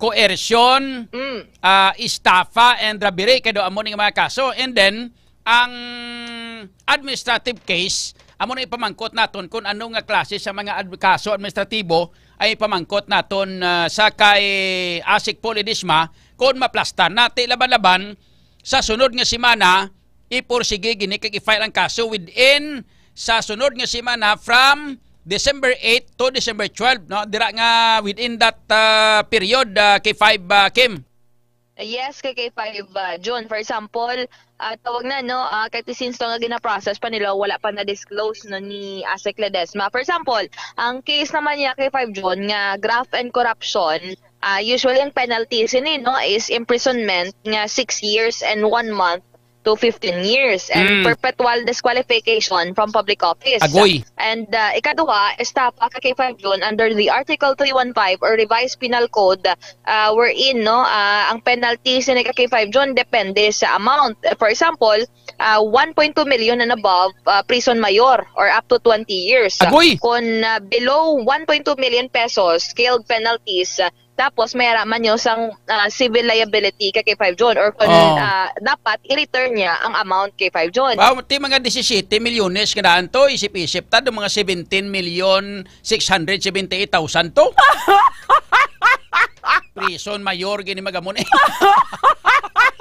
coercion, estafa and robbery kado amo ning mga kaso. And then ang administrative case amo na ipamangkot naton kung ano nga klase sa mga kaso administratibo ay ipamangkot naton sa kay Asik Polidisma kung maplastar natin laban-laban sa sunod nga semana iporsige gini kay i-file ang kaso within sa sunod nga semana from December 8 to December 12, no? Dira nga within that period K5 Kim. Yes, kay K5 June. For example, tawag na, no, kahit since nga gina-process pa nila, wala pa na-disclose no, ni Asik Ledesma. For example, ang case naman niya kay K5 June nga graft and corruption, usually ang penalties no, is imprisonment nga 6 years and 1 month to 15 years and perpetual disqualification from public office. Agoy. And ikaduha, estafa kay K5 June under the Article 315 or Revised Penal Code wherein no, ang penalty sa K5 June depende sa amount. For example, 1.2 million and above prison mayor or up to 20 years. Agoy. Kung below 1.2 million pesos scaled penalties, tapos may raman nyo sang civil liability kay K5 June or kung dapat i-return niya ang amount kay K5 June. Wow, ti mga 17 milyones kada to, isip-isip ta do mga 17,678,000 to. Prison mayor gini magamon.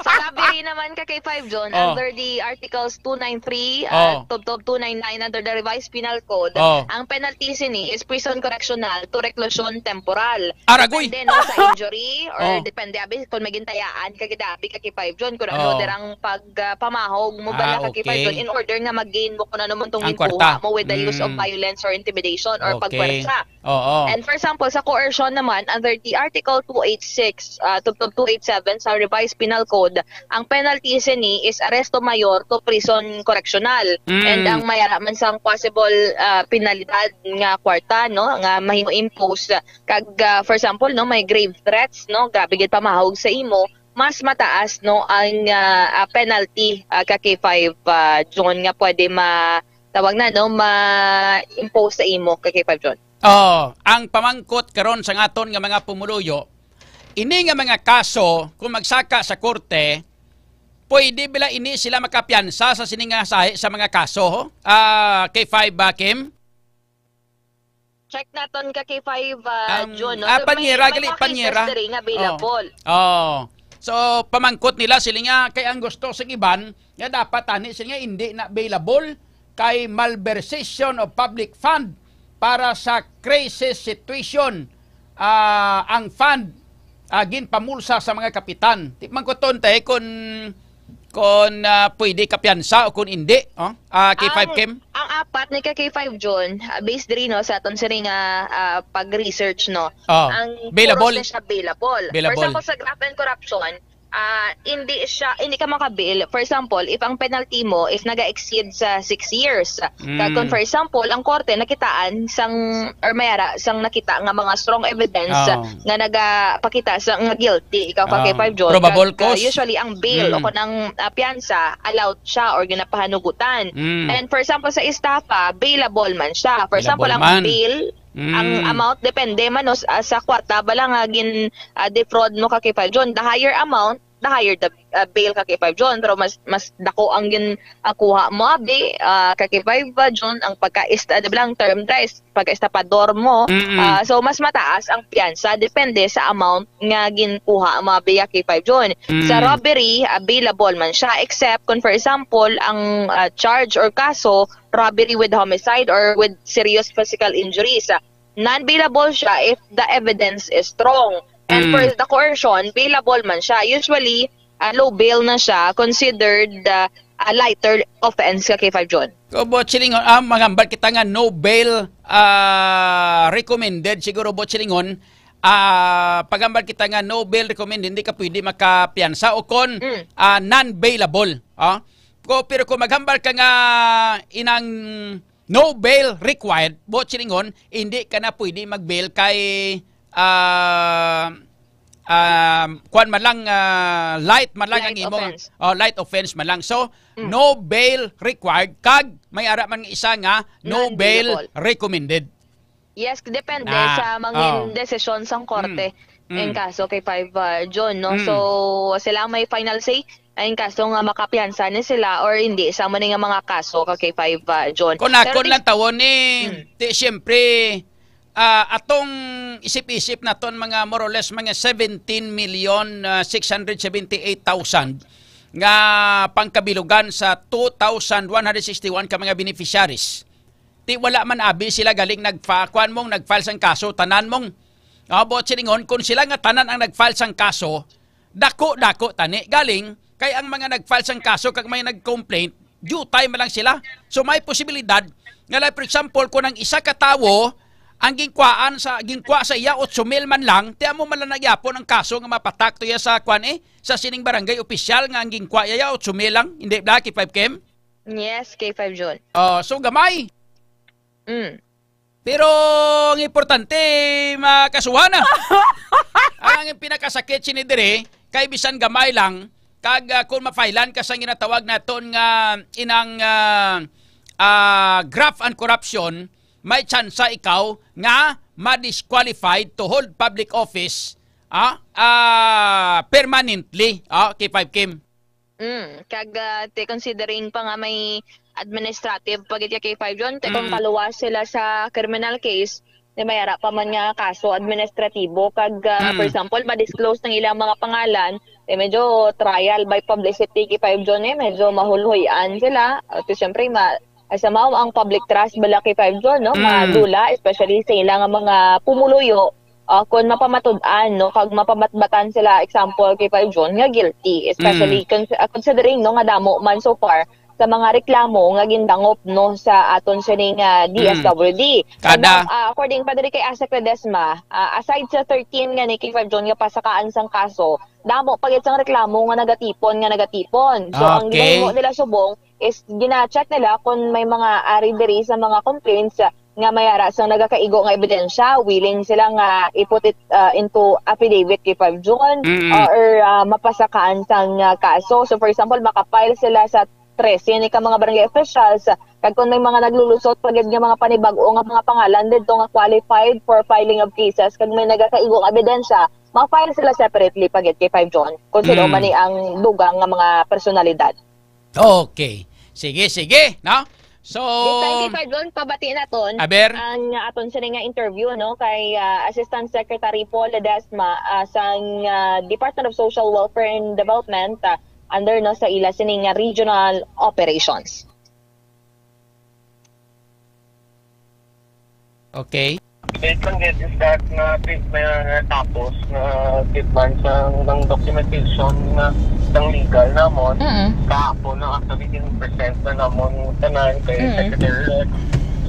Sa robbery naman kay K5 June under the Articles 293 to 299 under the Revised Penal Code, ang penalty sini is prison correctional to reclusion temporal. Aragoy. Depende no, sa injury or depende abi kung magintayaan kay dabi kay K5 June kung ano derang pagpamahog mo bala kay K5 June in order nga mag-gain mo kung ano man tong ginkuha mo with the use of violence or intimidation or pagpuwersa. And for example, sa coercion naman under the Article 286 to 287 sa Revised Penal Code, ang penalty ni is arresto mayor to prison correctional. And ang mayara man sang possible penalidad nga kwarta no nga mahimo impose kag for example no may grave threats no grabe gid pamahog sa imo, mas mataas no ang penalty kay K5 June nga pwede tawag na no ma-impose sa imo kay K5 June. Ang pamangkot karon sa aton nga mga pumuluyo, ini nga mga kaso kung magsaka sa korte, pwede bila ini sila makapiyansa sa sininga sahi sa mga kaso K5 Kim? Check naton ka K5 June no. Panyera gali panyera. Available. So pamangkot nila sila nga kay ang gusto sa iban nga dapat tani sila nga hindi na available kay malversation of public fund para sa crisis situation. Ang fund ginpamulsa sa mga kapitan. Mangkuton tayo kung pwede kapiyansa o kung hindi. K5 Kim? Ang apat ni K5 June, based rin no, sa aton siring pag-research no. Ang available. Siya available. For example, sa graft and corruption, hindi ka makabil. For example, if ang penalty mo is naga-exceed sa 6 years. Kung for example, ang korte nakitaan or mayara sang nakita nga mga strong evidence nga nagapakita sa nga guilty ikaw ka K5 June. Probable cause. Usually ang bail o kunang piyansa allowed siya or ginapahanugutan. And for example sa estafa, bailable man siya. For example, ang bail ang amount depende man no, sa kwata bala nga gin defraud mo ka K5 June, the higher amount the higher the bail ka K5 June, pero mas dako ang gin kuha mo abi ka K5 June ang pagka-bilang term drive pagka-estapador mo. So mas mataas ang piyansa depende sa amount nga ginkuha mo abi ka K5 June. Sa robbery available man siya except kung for example ang charge or kaso robbery with homicide or with serious physical injuries. Non-bailable siya if the evidence is strong. And for the coercion, bailable man siya. Usually, low bail na siya, considered a lighter offense ka K5 June. So, Bochilingon, magambal kita nga no bail recommended. Siguro, Bochilingon, pagambal kita nga no bail recommended, hindi ka pwede makapiyansa o kon non-bailable. Pero kung maghambal ka nga inang no bail required. Bot silingon, hindi ka na pwede mag-bail kay kuan man lang light man lang ang imong light offense man lang. So no bail required kag may ara man isa nga no bail recommended. Yes, depende sa mga desisyon sang korte in kaso kay 5 John, no? So sila may final say in kaso nga makapiyansa ni sila or hindi sa mo nga mga kaso kay 5 John. Kung lang tawon ni siyempre atong isip-isip naton mga more or less mga 17,678,000 nga pangkabilugan sa 2,161 ka mga beneficiaries. Ti wala man abi sila galing nagkuan mong nag-file sang kaso tanan mong bot silingon kung sila nga tanan ang nag-file sang kaso dako tani galing kay ang mga nag-file sang kaso kag may nag-complaint due time lang sila. So may posibilidad nga like for example kung ang isa ka tawo ang gingkwa sa iya 8,000 man lang ti amo man lang nagyapon ang kaso nga mapatak to ya sa kuan sa sining barangay opisyal nga ang gingkwa ya 8,000 lang hindi ba kay 5 Kim? Yes, kay 5 John. So gamay. Pero ang importante makasuhan na. Ang pinakasakit sinidire kay bisan gamay lang kag kung mafailan ka sa ginatawag naton nga inang graft and corruption, may tsansa ikaw nga ma-disqualified to hold public office permanently kay 5 Kim. Kag considering pa nga may administrative pagitya kay 5 John, kung kaluwas sila sa criminal case, mayara pa man nga kaso administratibo kag for example ma-disclose ng ilang mga pangalan, medyo trial by publicity kay 5 John medyo mahulhuyan sila. At siyempre sa mao ang public trust bala kay 5 John, no? Madula especially sa ilang mga pumuluyo kung mapamatud-an, no, kag mapamatbatan sila example kay 5 John nga guilty, especially considering no nga damo man so far sa mga reklamo nga gindangop no sa aton sining DSWD. According pa diri kay Asek Ledesma, aside sa 13 nga ni kay 5 John nga pasakaan sang kaso, damo pagit sang reklamo nga nagatipon. So ang ginahimo nila subong is gina-check nila kung may mga ari diri sa mga complaints nga mayara sang nagakaigo nga ebidensya, willing sila nga i-put it into affidavit kay 5 John or mapasakaan sang kaso. So for example, makapile sila sa 13 ni ka mga barangay officials kag kung may mga naglulusot pagid nga mga panibag-o nga mga pangalan didto nga qualified for filing of cases kag may nagakaigo nga ebidensya, ma-file sila separately pagid kay 5 John kung sino man ni ang dugang nga mga personalidad. Okay. Sige, no? So, kay 5 John, pabati naton ang aton sa nga interview no kay Assistant Secretary Paul Ledesma sang Department of Social Welfare and Development under no sa ila sining regional operations. Okay. It lang get is that na tapos na kitman sa ng documentation ng legal namon kahapon na actually 10% na namon tanan kay Secretary.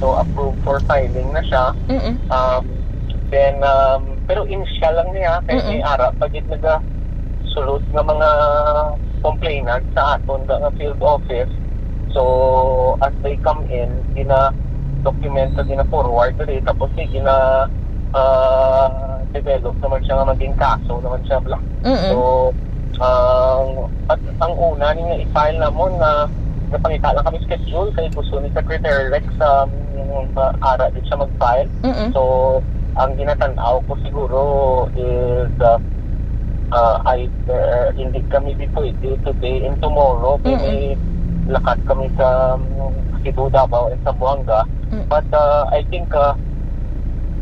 So approved for filing na siya. Then pero initial lang niya kay may ara pagit sulod nga mga complainant sa aton nga field office. So as they come in, documented forward today tapos develop naman siya nga maging kaso naman siya bla. So at ang una niya i-file namon na napangita lang kami schedule kay gusto ni Secretary Rex ara din siya mag-file. So ang ginatanaw ko siguro is either hindi kami dito today and tomorrow may lakad kami sa Cebu, Davao and Zamboanga. But I think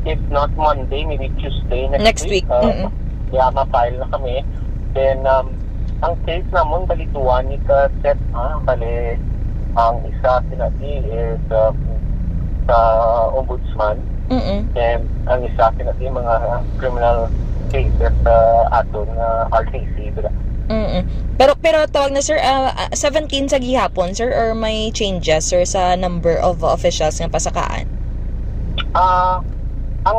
if not Monday, maybe Tuesday next week. Ma-file na kami. Then ang case namon balituan ni ka set bali ang isa sinati is sa ombudsman. And ang isa sinati mga criminal cases aton RTC. Pero tawag na sir, 17 sa gihapon sir or may changes sir sa number of officials nga pasakaan? Ang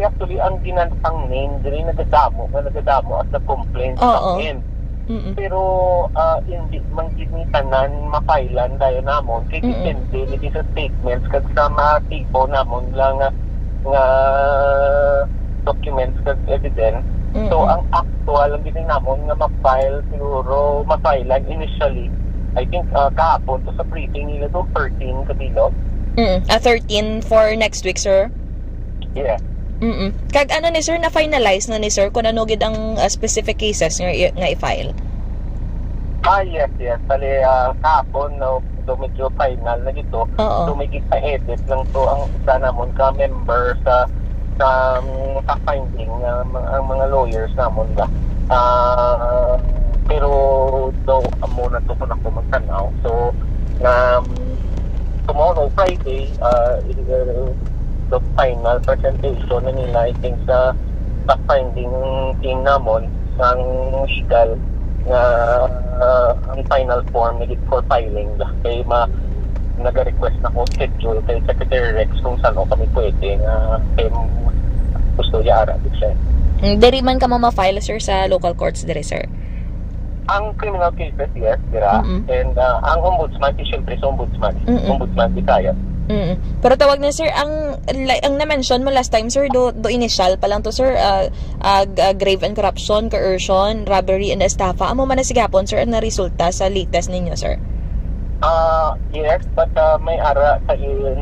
actually ang ginantang name diri nagadamo as a complaint sa end. Pero hindi man gini tanan mapailan dayon namon kay depende ni sa statements kag sa mga tipo namon lang nga documents kag evidence. So ang actual ang gini namon nga ma-file siguro mapailan initially I think kahapon to sa briefing nila to 13 kabilog. 13 for next week, sir? Yeah. Kag ano ni sir, na-finalize na ni sir kung ano gid ang specific cases nga i-file? Yes. Bali, kahapon, no, so medyo final na dito. So may kita-edit lang to ang isa namon ka-member sa finding ang mga lawyers namon ba. Pero daw muna to kung ako magtanaw. So, tomorrow, Friday, the final presentation na nila, I think, sa finding team namon ng legal na ang final form na for filing. Kaya nag-request na ko schedule kay Secretary Rex kung saan kami pwede na gusto yara. Diri man ka mo ma-file, sir, sa local courts diri, sir? Ang criminal cases, yes, dira. And ang ombudsman, siyempre sa ombudsman. Ombudsman, Bisaya. Pero tawag na, sir, ang na-mention mo last time, sir, do initial pa lang to, sir, grave and corruption, coercion, robbery, and estafa. Amo man na sigapon, sir, ang na-resulta sa latest ninyo, sir? Yes, but may ara,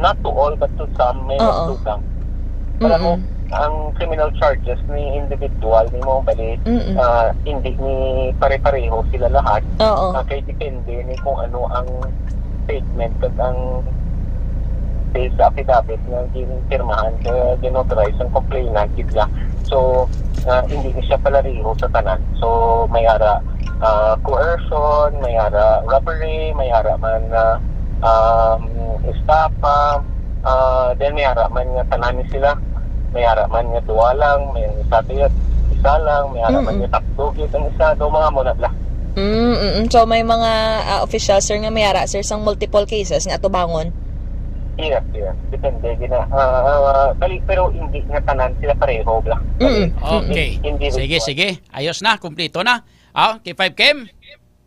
not to all, but to some, may nagtugang. Para mo, ang criminal charges ni individual ni mo bali hindi ni pare-pareho sila lahat. Kaya depende ni kung ano ang statement at ang sales affidavit na ginirmahan kaya ginauthorize ang complainant gitla. So hindi siya palareho sa tanan. So may ara coercion, may ara robbery, may ara man estafa, then may ara man nga tanan sila. May haraman nga duwa lang, may isa lang, may haraman nga takdugit ang isa, do mga muna bla. So may mga officials, sir, nga may hara, sir, sang multiple cases nga tubangon? Yes. Depende gina. Pero hindi nga tanan sila pareho bla. Okay. Sige. Ayos na, kumpleto na. K5 Kim?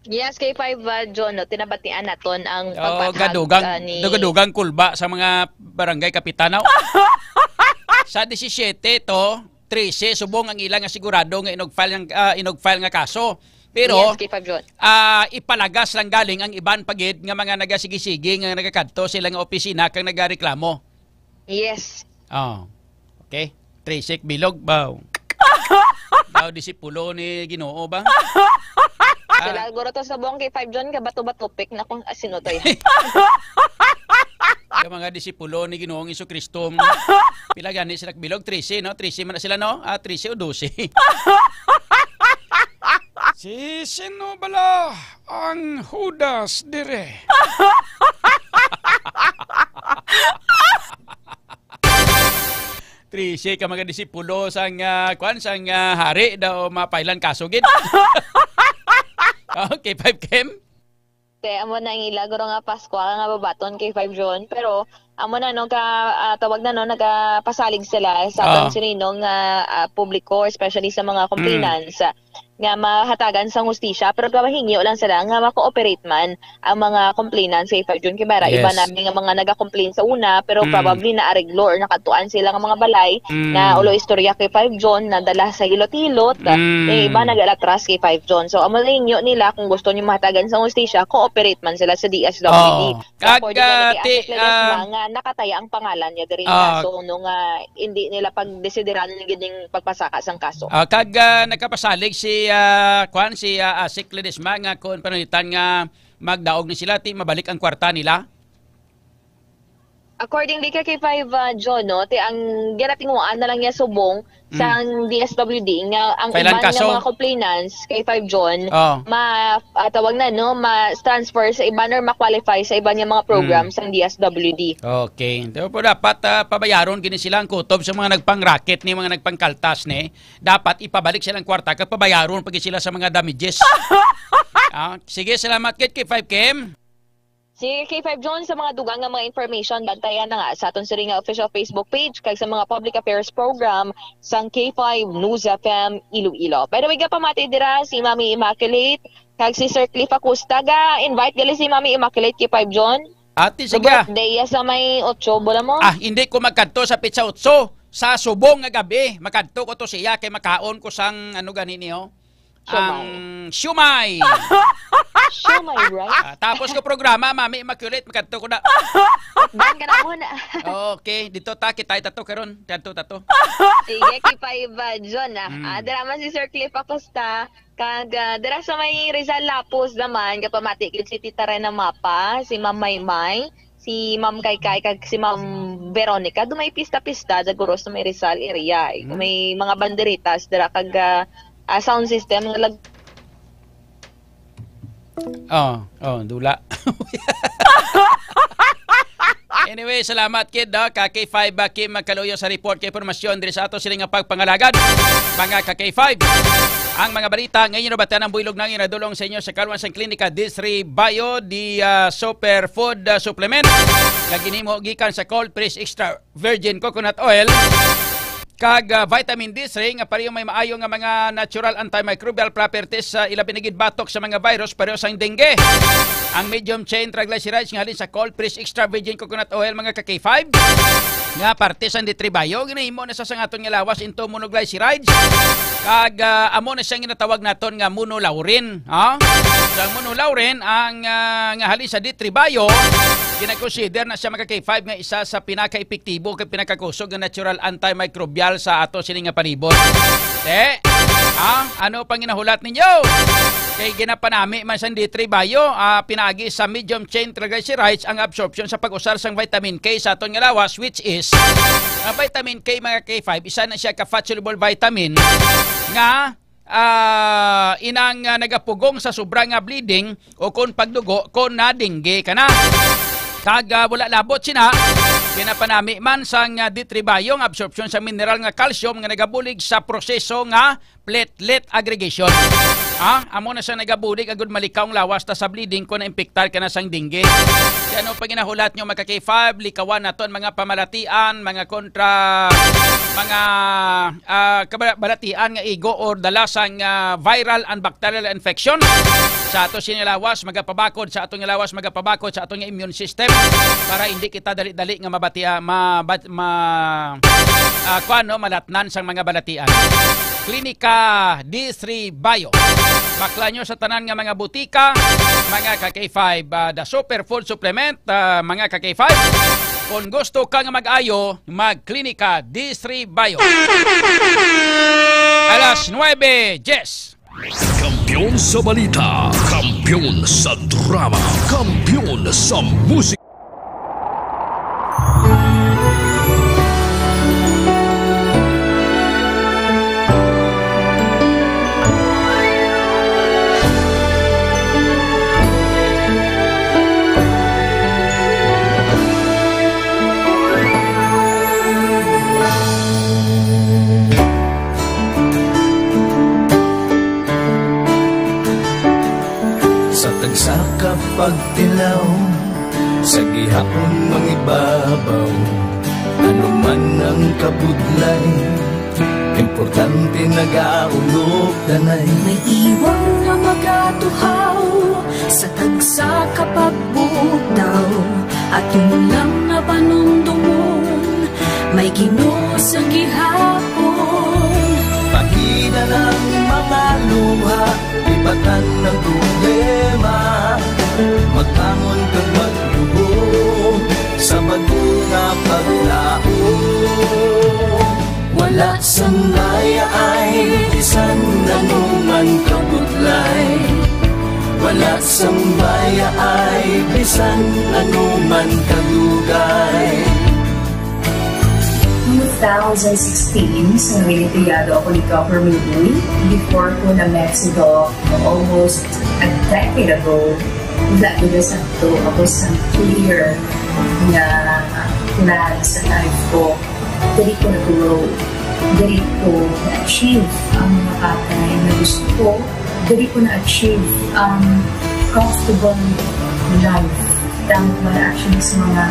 Yes, K5 John, no, tinabatian naton ang pagpatag ni... Dugadugang kulba sa mga barangay kapitanaw. Sa 17 to 13 subong ang ilang nga sigurado nga inog-file nga kaso. Pero yes, K5 John. Ipalagas lang galing ang iban pagid nga mga nagasigi-sige nga nagakadto sila nga opisina kang nagareklamo. Yes. Okay. 13 bilog ba? Daw disipulo ni Ginoo ba? Sila guro to sa buong K5 John ka bato-bato pick na kung sino to yan. Yung mga disipulo ni Ginoong Jesucristo, pila gani sila bilog 13, no? 13 man na sila, no? 13 o 12. Si sino bala ang Judas dire? Trisi ka mga disipulo sang hari daw mapailan kaso gid. Okay, 5 Kim. Amo na ang ilagro nga Pasko nga babaton kay 5 John pero amo na no tawag na no nagapasalig sila sa atong sininong publiko especially sa mga complainants nga mahatagan sa hustisya pero kabahingi lang sila nga ma-cooperate man ang mga complainants kay 5 John Kibara. Iba namin nga mga naga-complain sa una pero probably na-areglo or nakatuan sila nga mga balay na ulo istorya kay 5 John na dala sa hilot-hilot iba nag-alatras kay 5 John. So amo linyo nila kung gusto niyo mahatagan sa hustisya cooperate man sila sa DSWD. Nga nakataya ang pangalan niya diri so nung hindi nila pagdesideran ng gining pagpasaka sang kaso. Kag nagkapasalig si Asik Ledesma nga kung panalitan nga magdaog ni sila ti mabalik ang kwarta nila. Accordingly kay 5 John no, ang ginatinguan na lang niya subong sa DSWD nga ang iban nga mga complainants kay 5 John tawag na no ma-transfer sa iban or ma-qualify sa iban nga mga programs sa DSWD. Okay. Pero po dapat pabayaron gini sila ang kutob sa mga nagpang-racket ni mga nagpang-kaltas ni. Dapat ipabalik silang kwarta kag pabayaron pag sila sa mga damages. Sige, salamat kay 5 Kim. Si K5 John, sa mga dugang nga mga information, bantayan na nga sa aton sila nga official Facebook page kag sa mga public affairs program sang K5 News FM Iloilo. By the way, pamati dira si Mami Immaculate kag si Sir Cliff Acosta. Invite gali si Mami Immaculate K5 John. Ate, sige. Birthday sa may 8, bola mo? Hindi ko magkadto sa pizza 8. Sa subong nga gabi, makadto ko to siya kay makaon ko sang ano ganini ho. Ang siumay. Siumay, right? Tapos ko programa, Mami Immaculate, makadto ko na. Ban ka na muna. Okay, dito ta kitay tato karon, tato. Sige, K5 John dira man si Sir Cliff Acosta. Kag dira sa may Rizal Lapos naman, kapamati si Tita Rena Mapa, si Ma'am Maymay, si Ma'am Kaykay, kag si Ma'am Veronica. Dumay pista-pista daguro sa may Rizal area. May mga banderitas dira kag sound system nga dula. Anyway, salamat kid ka K5 Kim Magkaluyo sa report kay informasyon diri sa ato sila nga pagpangalagad mga ka K5. Ang mga balita ngayon na batan ang builog nang inadulong sa inyo sa Kalwan sang Klinika D3 Bio di superfood supplement nga ginimo gikan sa cold press extra virgin coconut oil kag vitamin D3 nga pareho may maayo nga mga natural antimicrobial properties sa ilabi na gid batok sa mga virus pareho sang dengue. Ang medium chain triglycerides nga halin sa cold press extra virgin coconut oil mga ka-K5 nga parte sa D3 Bio ginahimo na sa sangaton nga lawas into monoglycerides kag amo na siyang ginatawag naton nga monolaurin. Sa monolaurin ang nga halin sa D3 Bio gina-consider na siya mga K5 nga isa sa pinaka-epektibo kag pinakakusog nga natural antimicrobial sa ato sini nga palibot. Ano pang ginahulat ninyo? Kay ginapanami man sa D3 Bio, pinagi sa medium chain triglycerides ang absorption sa pag-usar sang vitamin K sa aton nga lawas which is vitamin K mga K5 isa na siya ka fat soluble vitamin nga inang nagapugong sa sobrang bleeding o kung pagdugo kung na dengue ka na. Kag wala labot sina ginapanami man sang D3 Bio ang absorption sa mineral nga calcium nga nagabulig sa proseso nga platelet aggregation. Amo na siya nagabulig agud malikaw ang lawas ta sa bleeding kung na-impektar ka na sang dengue. Ano pa ginahulat nyo mga K5, likawan naton mga pamalatian, mga kontra, mga kabalatian nga igo or dalasang viral and bacterial infection. Sa ato sinilawas, magapabakod sa atong lawas, magapabakod sa atong immune system para hindi kita dali-dali nga malatnan sang mga balatian. Klinika D3 Bio. Bakla nyo sa tanan nga mga butika, mga ka-K5, the superfood supplement, mga ka-K5. Kung gusto ka nga mag-ayo, mag-Klinika D3 Bio. Alas 9:10. Kampiyon sa balita, kampiyon sa drama, kampiyon sa musika. Sa kapagtilaw, sa gihapon mangibabaw, ano man ang kabudlay, importante nagaulog danay. May iwang nga magatuhaw, sa tagsa kapagbutaw, at yung lang na panundungon, may Ginoo sa gihapon. Pakina ng mga luha, ibatan ng problema, magtangon kang maglubo sa madunga paglao. Wala sang daya ay bisan nanuman kabudlay, wala sang daya ay bisan nanuman kadugay. 2016, sa Militariado ako dito ako Ruby. Before ko na Mexico, almost a decade ago, wala ko sa ito, ako sa clear na plan sa life ko. Dali ko na-grow, dali ko na-achieve ang mga patay na gusto ko, dali ko na-achieve ang comfortable life dami ko man actually sa mga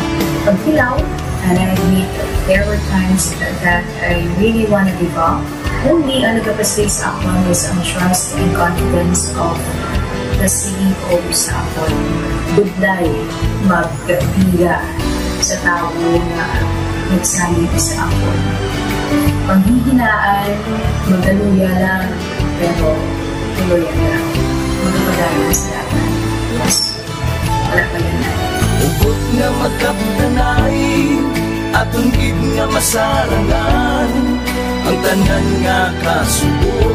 pagpilaw. And I admit, there were times that I really want to give up. Only ang nagkapasay sa ako is ang trust and confidence of the CEO sa ako. Budlay, magkapila sa tao na nagsalit sa ako. Panghihinaan, magaluya lang, pero tuloy na lang. Magpapagayon sa lahat. Yes, wala pa yan na. Ugot nga magkaptanay, atong gid nga masarangan, ang tanan nga kasubo,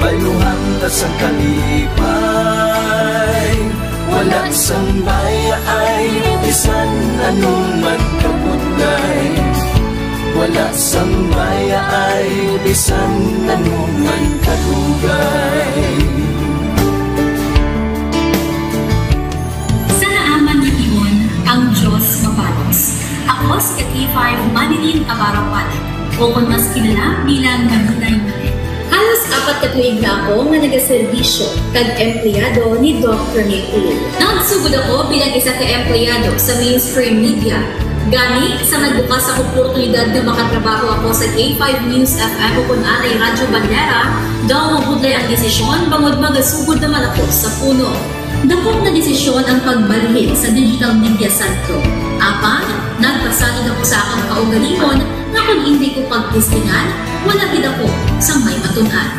bayuhan ta sa kalipay. Wala sang baya ay bisan anong magkabudlay. Wala sang baya ay bisan anong magkadugay. Ang Diyos mapalos. Ako si K5 Manilin Abarapan o kung mas kilala bilang Manilay Manil. Halos 4 ka tuig na ako nga nagaserbisyo kag empleyado ni Dr. Mayul. Nagsugod ako bilang isa ka empleyado sa mainstream media. Gani sa nagbukas sa oportunidad na makatrabaho ako sa K5 News FM o kung anay Radyo Bandera, daw mabudlay ang desisyon bangod magasugod naman ako sa puno. Dakong na desisyon ang pagbalhin sa digital media sentro. Apan, nagpasalig ako sa akong kaugalingon na kung hindi ko pagtistingan, wala gid ako sa may matunan.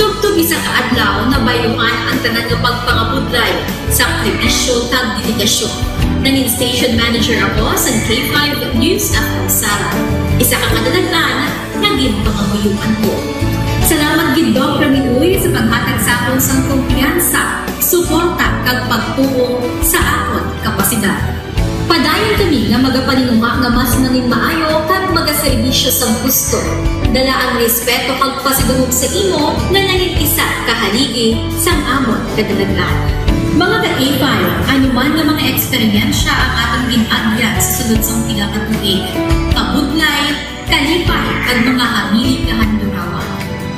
Tugtog isa ka adlaw na bayuhan ang tanan nga pagpangabudlay sa aktivisyo tag dedikasyon. Nanging station manager ako sa K5 News FM Sara. Isa ka kadalaglan naging pangamuyuan ko. Salamat gid Dr. Minuy sa paghatag sa akong sang kumpiyansa, suporta kag pagtuo sa akon kapasidad. Padayon kami nga magapaninuma nga mas nanging maayo kag magaserbisyo sa gusto. Dala ang respeto kag pasidungog sa imo nga nanging isa kahaligi sang amon kadalaglan. Mga ka-A5, anuman nga mga eksperyensya ang atong ginagyan sa sunod sang pila ka tuig. Kabudlay, kalipay kag mga hamilig nga handurawan.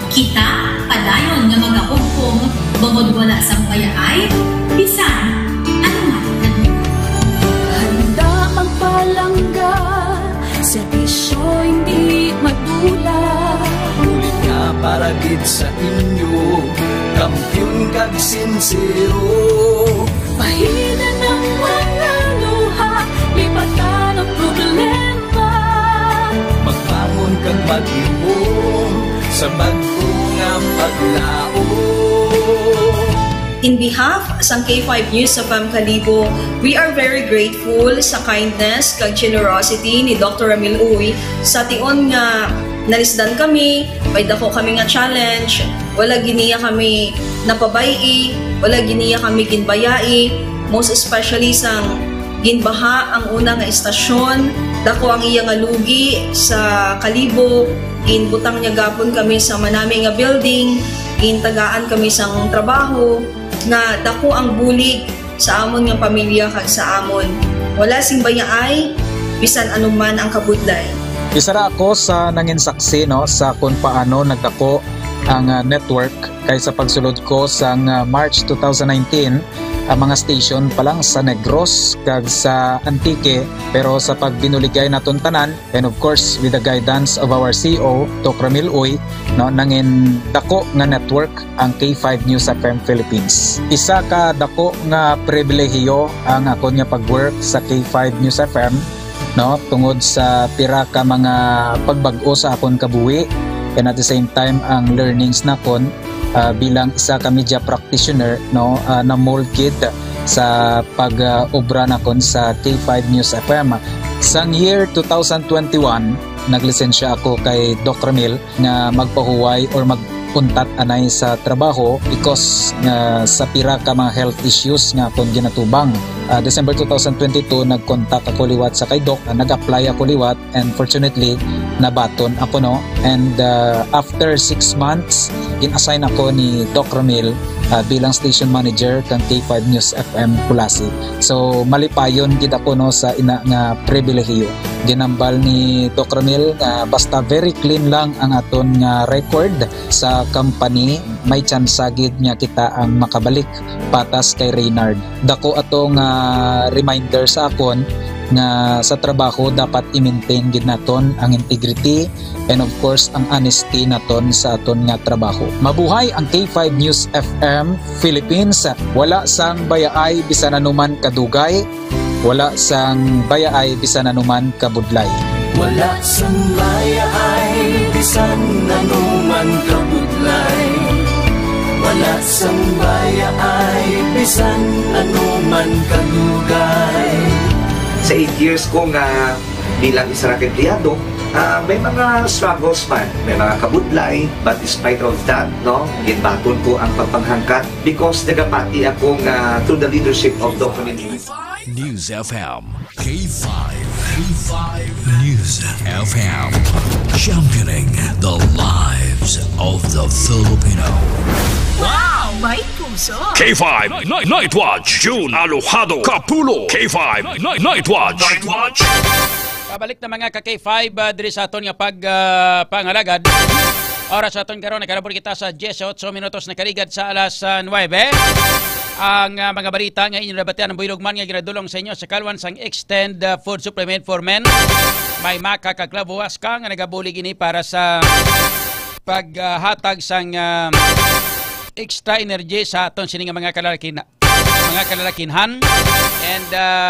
Kita, padayon nga magakugpong, bangod wala sang payaay, bisan, anuman na handa magpalangga, servisyo hindi madula. Ulit nga para gid sa inyo, kampiyon kag sincero. Pahina ng mga luha, lipatan ang problema. Magbangon kag mag-ibong, sa bago nga paglao. In behalf sa K5 News FM Kalibo, we are very grateful sa kindness kag generosity ni Dr. Ramil Uy sa tion nga nalisdan kami, may dako kami nga challenge, wala giniya kami napabayi, wala giniya kami ginbayai, most especially sang ginbaha ang una nga istasyon, dako ang iya nga lugi sa Kalibo, ginbutang niya gapon kami sa manami nga building, gintagaan kami sang trabaho, nga dako ang bulig sa amon nga pamilya kag sa amon. Wala sing bayaay, bisan anuman ang kabudlay. Isa ra ako sa nangin saksi no sa kung paano nagdako ang network kay sa pagsulod ko sa March 2019 ang mga station pa lang sa Negros kag sa Antique, pero sa pagbinuligay naton tanan and of course with the guidance of our CEO Dr. Ramil Uy, no, nangin dako nga network ang K5 News FM Philippines. Isa ka dako nga pribilehiyo ang ako nga pagwork sa K5 News FM, no, tungod sa pira ka mga pagbag-o sa akon kabuhi and at the same time ang learnings nakon bilang isa ka media practitioner, no, na mold kid sa pag-obra nakon sa K5 News FM. Sang year 2021 naglisensya ako kay Dr. Mil nga magpahuway or magpuntat anay sa trabaho because sa pira ka mga health issues nga akong ginatubang. December 2022 nagkontak ako liwat sa kay Doc, nag-apply ako liwat and fortunately nabaton ako, no, and after 6 months gin-assign ako ni Doc Ramil bilang station manager kang K5 News FM Kulasi. So malipayon gid ako no sa ina nga pribilehiyo. Ginambal ni Doc Ramil nga basta very clean lang ang aton nga record sa company, may chance gid nga kita ang makabalik patas kay Reynard. Dako atong reminder sa akon nga sa trabaho dapat i-maintain gid naton ang integrity and of course ang honesty naton sa aton nga trabaho. Mabuhay ang K5 News FM Philippines. Wala sang bayaay bisan anuman kadugay, wala sang bayaay bisan anuman kabudlay. Wala sang bayaay bisan anuman kabudlay. Wala sang bayaay bisan anuman kadugay. Sa 8 years ko nga bilang isa na empleyado, may mga struggles man, may mga kabudlay, but despite of that, no, ginbaton ko ang pagpanghangkat because nagapati ako nga through the leadership of Dr. News FM K5 News FM, championing the lives of the Filipino. Wow! May puso! K5 Night Watch, June Alojado Capulo. K5 Night Watch. Pabalik na mga ka-K5 diri sa aton nga pangalagad. Oras sa aton karon nakalabot kita sa 18 minutos na kaligad sa alas 9. Ang mga balita nga inyong nabatian ng Builogman nga ginadulong sa inyo sa Kalwan sang Extend Food Supplement for Men. May makakaglabuwas ka nga nagabulig ini para sa paghatag sang extra energy sa aton sining mga kalalakinhan. And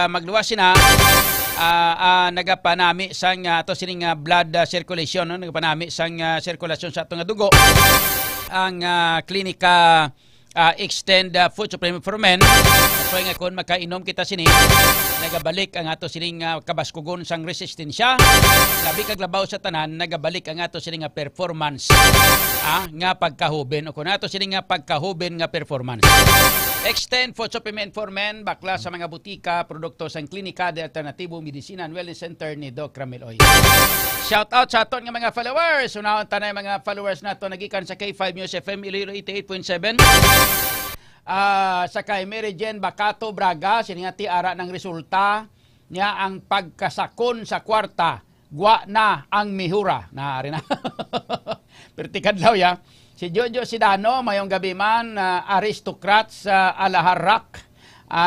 magluwas sina nagapanami sang ato sining blood circulation, no? Nagapanami sang sirkulasyon sa atong dugo ang klinika Extend Food Supplement for Men. So nga kung makainom kita sini, nagabalik ang ato sining kabaskugon sang resistensya, labi kaglabaw sa tanan, nagabalik ang ato sining performance nga pagkahuben o kung ato sining pagkahuben nga performance. Extend Food Supplement for Men, bakla sa mga butika, produkto sang Klinika de Alternatibo Medicina and Wellness Center ni Doc Ramil Oy. Shout out sa aton nga mga followers. Unahon tanay mga followers nato nagikan sa K5 News FM Iloilo 88.7. Sa kay Mary Jane Bacato Braga, siningati ara ng resulta niya ang pagkasakon sa kwarta. Gwa na ang mihura. Naari na. Pertikadlaw ya. Si Jojo Sidano, mayong gabi man, aristocrat sa Alaharak.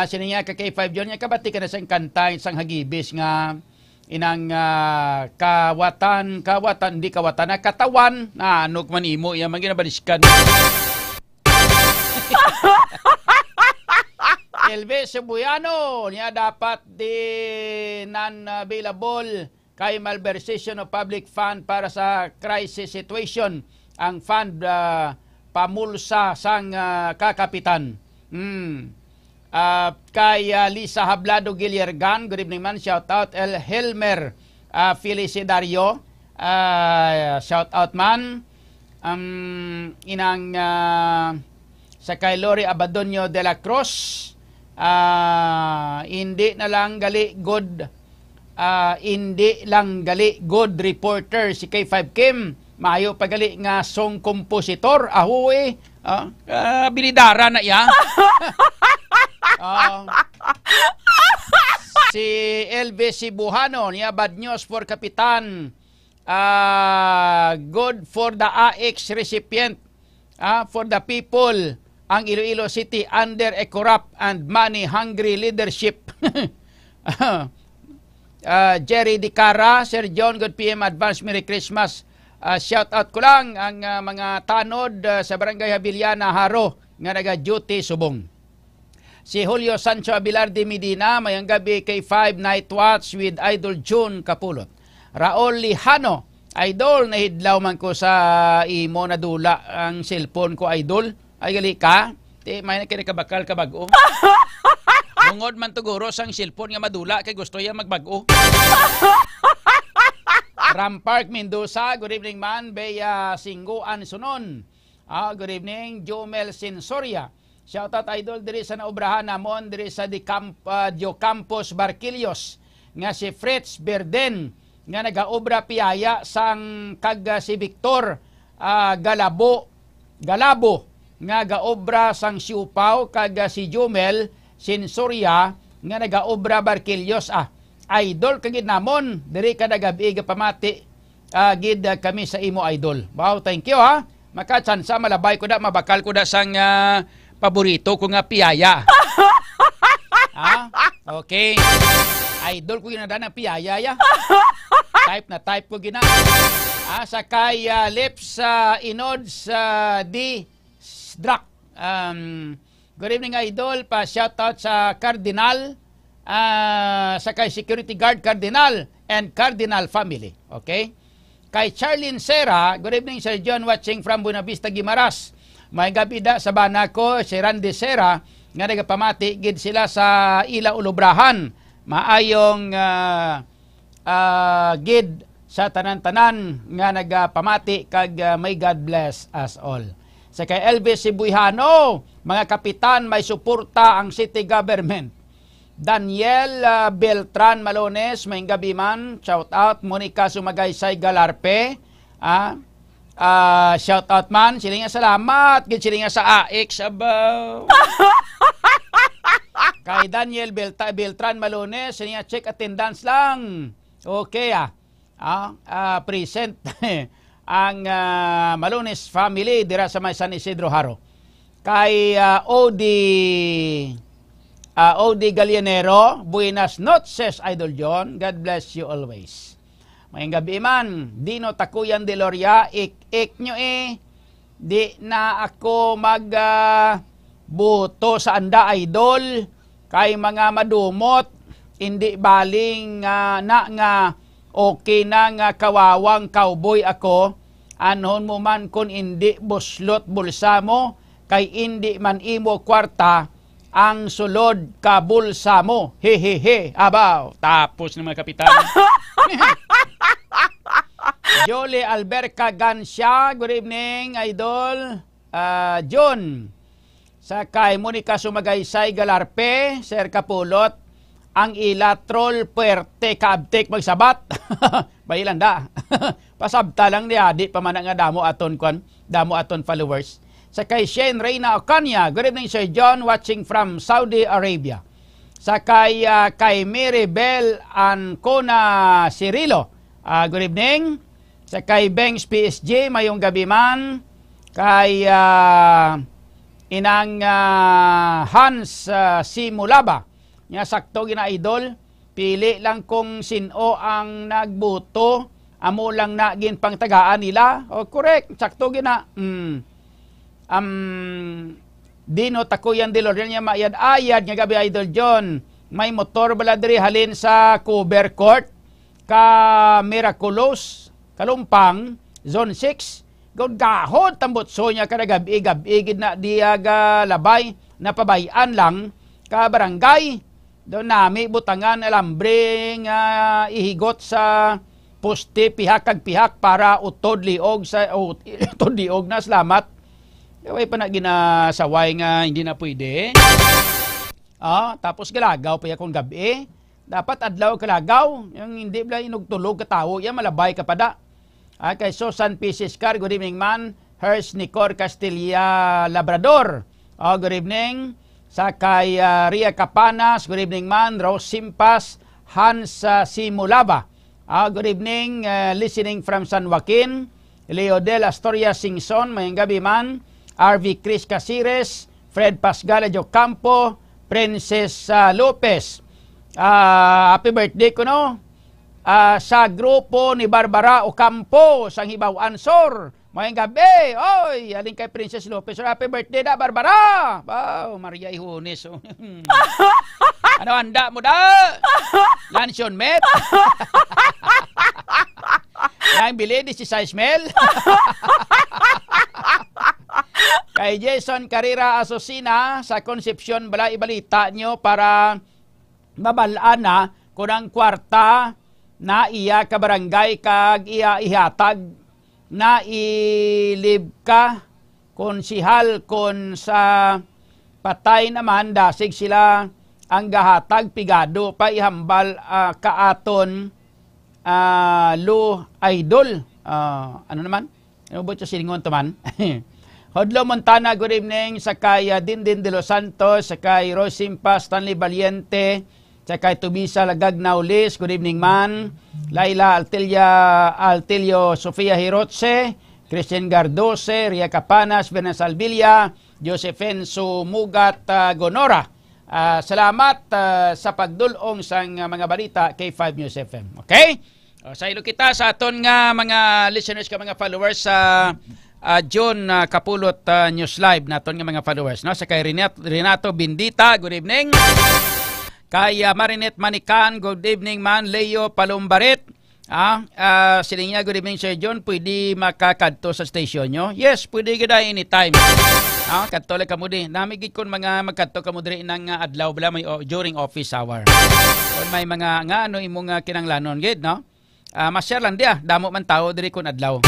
Sininga ka K5 yun, niya kabati ka na sa kanta, isang hagibis nga inang kawatan, di kawatan, na katawan, ano man imo, yan, maginabaliskan. Elvis Cebuano, niya dapat di non-available kay malversation of public fund para sa crisis situation. Ang fund pamulsa sang kakapitan. Kay Lisa Hablado Giliergan, good evening man, shout out. El Helmer Felicidario, shout out man. Inang sa kay Lori Abadonio de la Cruz, hindi na lang gali good, hindi lang gali good reporter si K5 Kim. Maayo pagali nga song kompositor. Ahoy. Bilidara na iya. Si Elvis Cebuano, niya bad news for Kapitan. Good for the AX recipient. For the people. Ang Iloilo City under a corrupt and money-hungry leadership. Jerry Dicara, Sir John, good PM, advance Merry Christmas. Shout out ko lang ang mga tanod sa Barangay Habiliana, Haro, nga naga-duty subong. Si Julio Sancho Abilar de Medina, mayang gabi K5 Night Watch with Idol June Kapulot. Raul Lijano, Idol, nahidlaw man ko sa imo na dula ang cellphone ko, Idol. Ay gali ka, may nakinikabakal ka bago. Mungod man tuguro sang cellphone nga madula, kay gusto yan magbago. Rampark Mendoza, good evening man. Bea Singguan Sunon. Good evening. Jomel Sensoria. Shoutout Idol diri sa naubrahan namon diri sa Dio Campos Barquillos. Nga si Fritz Berden nga nagaobra piyaya sang kag si Victor Galabo Galabo nga gaobra sang siupaw kag si Jumel Sinsoria nga nagaobra Barquillos. Idol kagid namon diri kada gabi pamati gid kami sa imo idol. Wow, thank you ha. Makachansa malabay ko da, mabakal ko da sang paborito ko nga piyaya. Okay. Idol ko ginada ng piyaya ya. Type ko gina. Sakay lips inod sa di Drak. Good evening idol, pa shoutout sa Cardinal, sakay security guard Cardinal and Cardinal family. Okay? Kay Charlene Serra, good evening Sir John, watching from Buena Vista, Guimaras. May gabi da sa bana ko, si Randy Serra, nga nagapamati gid sila sa Ila Ulubrahan. Maayong gid sa tanan-tanan nga nagapamati kag may God bless us all. Sa kay Elvis Sibuyhano, mga kapitan, may suporta ang city government. Daniel Beltran Malones, may gabi man, shout out. Monica Sumagaysay Galarpe, shout out man, sila nga salamat, gid sila nga sa AX abaw. Kay Daniel Beltran Malones, sila nga check attendance lang. Okay present ang Malones family dira sa may San Isidro Haro. Kay Odi Gallianero, buenas noches Idol John, God bless you always. Mayang gabi man, Dino Takuyan de Loria, ik nyo di na ako buto sa anda Idol, kay mga madumot, hindi baling nga okay na nga kawawang cowboy ako, anhon mo man kung hindi buslot bulsa mo, kay hindi man imo kwarta, ang sulod ka bulsa mo. Hehehe. Abaw. Tapos ng mga kapitan. Jolie Alberca Gansya, good evening, Idol. John. Sa kay Monica Sumagaysay Galarpe, Sir Kapulot, ang ilatrol puerte kaabtek magsabat. Bayilan da. Pasabta lang niya, di pa man nga damo aton followers. Sa kay Shane Reyna Ocania, good evening Sir John, watching from Saudi Arabia. Sa kay Mary Bell Ancona Cirilo, good evening. Sa kay Bengs PSG, mayong gabi man. Kay inang Hans Simulaba, nga sakto gina Idol, pili lang kung sino ang nagbuto, amo lang na gin pangtagaan nila. Correct, sakto gina. Dino Takuyan de Loria niya maayad-ayad nga gabi Idol John. May motor bala diri halin sa cover court ka Miraculous Kalumpang Zone 6. God gahod tambotso niya kada gabi gid na diaga labay napabayan lang ka barangay. Do nami butangan alambre nga ihigot sa poste pihak kag pihak para utod liog na salamat. Kaway pa na ginasaway nga hindi na pwede. Tapos galagaw pa yakong gabi. Dapat adlaw kalagaw. Yung hindi bala inugtulog ka tao, yan malabay ka pa da. Kay Susan P. Siscar, good evening man. Hers Nicor Castilla Labrador, good evening. Sa kay Ria Capanas, good evening man. Rose Simpas, Hans Simulaba, good evening. Listening from San Joaquin. Leodel Astoria Singson, mayang gabi man. RV Chris Casires, Fred Pasgala Jocampo, Princess Lopez. Happy birthday ko no. Sa grupo ni Barbara Ocampo, sang Hibaw Ansor. Mayang gabi. Oy, aling kay Princess Lopez. Happy birthday da Barbara. Wow, Maria Ihunes. Ano handa mo da? Lansion met. Yang bili di si size mel. Kay Jason Carrera Asosina sa Concepcion, bala ibalita nyo para mabalaan na kung ang kwarta na iya ka barangay kag iya ihatag na ilib ka konsihal kon sa patay naman dasig sila ang gahatag pigado pa ihambal kaaton Lu Idol. Ano naman? Ano ba siya silingon to man? Hodlo Montana, good evening. Sakay Dindin de los Santos, sakay Rosimpa, Stanley Valiente, sakay Tubisa Lagagnaw Liz, good evening man. Laila Altilio Sofia Hirotse, Christian Gardose, Ria Capanas, Benas Albilia, Josephine Sumugat Gonora. Salamat sa pagdulong sa mga balita K5 News FM. Okay? Sa ilo kita sa aton nga mga listeners ka mga followers sa John Kapulot News Live naton nga mga followers, no? Sa kay Renato Bindita, good evening. Kay Marinette Manikan, good evening man. Leo Palumbaret, sila niya, good evening Sir John, pwede makakadto sa station nyo? Yes, pwede gada anytime. Kadto lang kamo di. Namigid kon mga magkadto kamo diri nang adlaw bala may during office hour. Kung may mga nga ano imong kinanglanon gid, no? Masyar lang dia, damo man tao diri kon adlaw.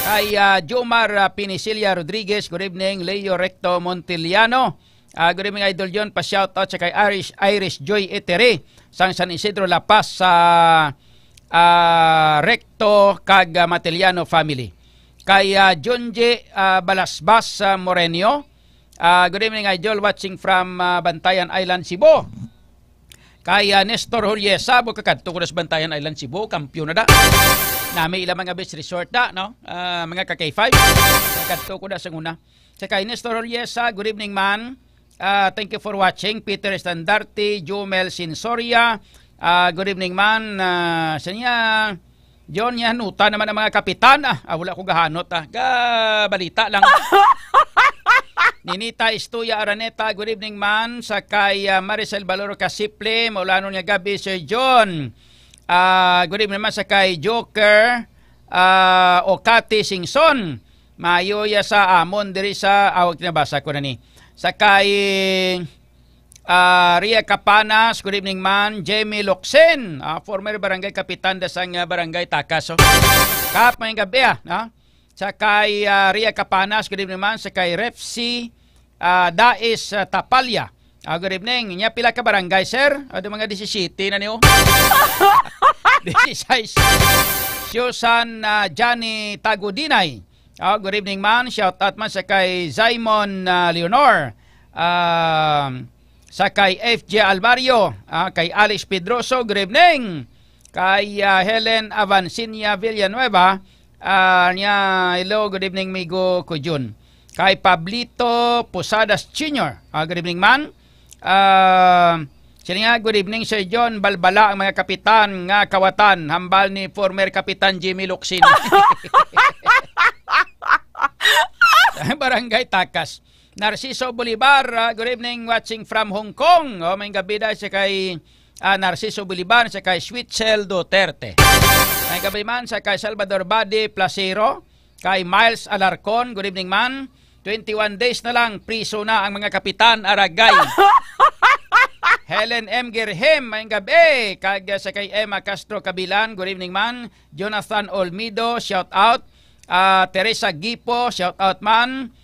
Kay Jomar Pinicilia Rodriguez, good evening. Leo Recto Montiliano, good evening Idol John, pa-shoutout sa kay Irish Joy Etere sang San Isidro La Paz sa Recto kag Matiliano family. Kay Jonje Balasbas Morenio, good evening Idol, watching from Bantayan Island, Cebu. Kay Nestor Juliesa, kakadto ko sa Bantayan Island, Cebu, kampiyon na da. Nami ilang mga beach resort da, no? Mga ka-K5, kakadto ko da sa una. Sa kay Nestor Juliesa, good evening man. Thank you for watching. Peter Standarte, Jomel Sinsoria, good evening man. Sa niya, John, yan, nuta naman ang mga kapitan. Wala ko gahanot. Balita lang. Ninita Estuya Araneta, good evening man. Sa kay Maricel Baloro Casiple, maulano niya gabi, Sir John. Good evening man sa kay Joker Okati Singson. Mayoya sa Amon, diri sa, awag nabasa ko na ni. Sa kay Ria Capanas, good evening man. Jamie Loxen, former barangay kapitan dasang barangay Takas. Kap may gabi sa kay Ria Capanas, good evening man. Sa kay Refsi Dais Tapalya, good evening. Nya pila ka barangay sir? Ada mga 17 na niyo. 16. Susan Johnny Tagudinay, good evening man. Shout out man sa kay Zaimon Leonor, sa kay FJ Alvario, kay Alex Pedroso, good evening. Kay Helen Avancinia Villanueva, hello, good evening Migo Kujun. Kay Pablito Posadas Jr., good evening man. Sila nga, good evening Sir John, balbala ang mga kapitan nga kawatan, hambal ni former Kapitan Jimmy Luxin. Barangay Takas. Narciso Bolivar, good evening, watching from Hong Kong. May gabi dahil sa kay Narciso Bolivar, sa kay Switzel Duterte. May gabi man sa kay Salvador Bade Placero, kay Miles Alarcon, good evening man. 21 days na lang, priso na ang mga kapitan Aragay. Helen M. Gerhem, may gabi. Kag sa kay Emma Castro Kabilan, good evening man. Jonathan Olmido, shout out. Teresa Gipo, shout out man.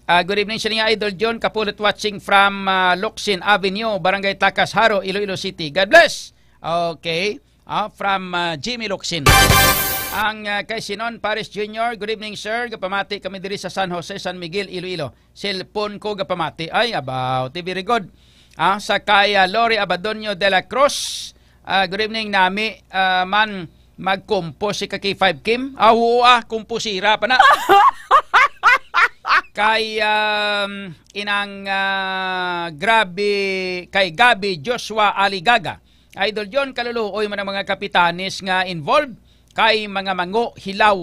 Good evening sa niya Idol John, Kapulit watching from Locsin Avenue, Barangay Takas Haro, Iloilo City. God bless. Okay. From Jimmy Locsin. Ang kay Sinon Paris Jr., good evening sir, gapamati kami diri sa San Jose, San Miguel, Iloilo. Cellphone ko gapamati. Ay, about very good. Sa kay Lori Abadonio de la Cruz, good evening nami, man mag-compose si K5 Kim. Kumpusira pa na. Kay kay Gabi Joshua Aligaga. Idol John, kaluluoy man ang mga kapitanis nga involved kay mga mango hilaw.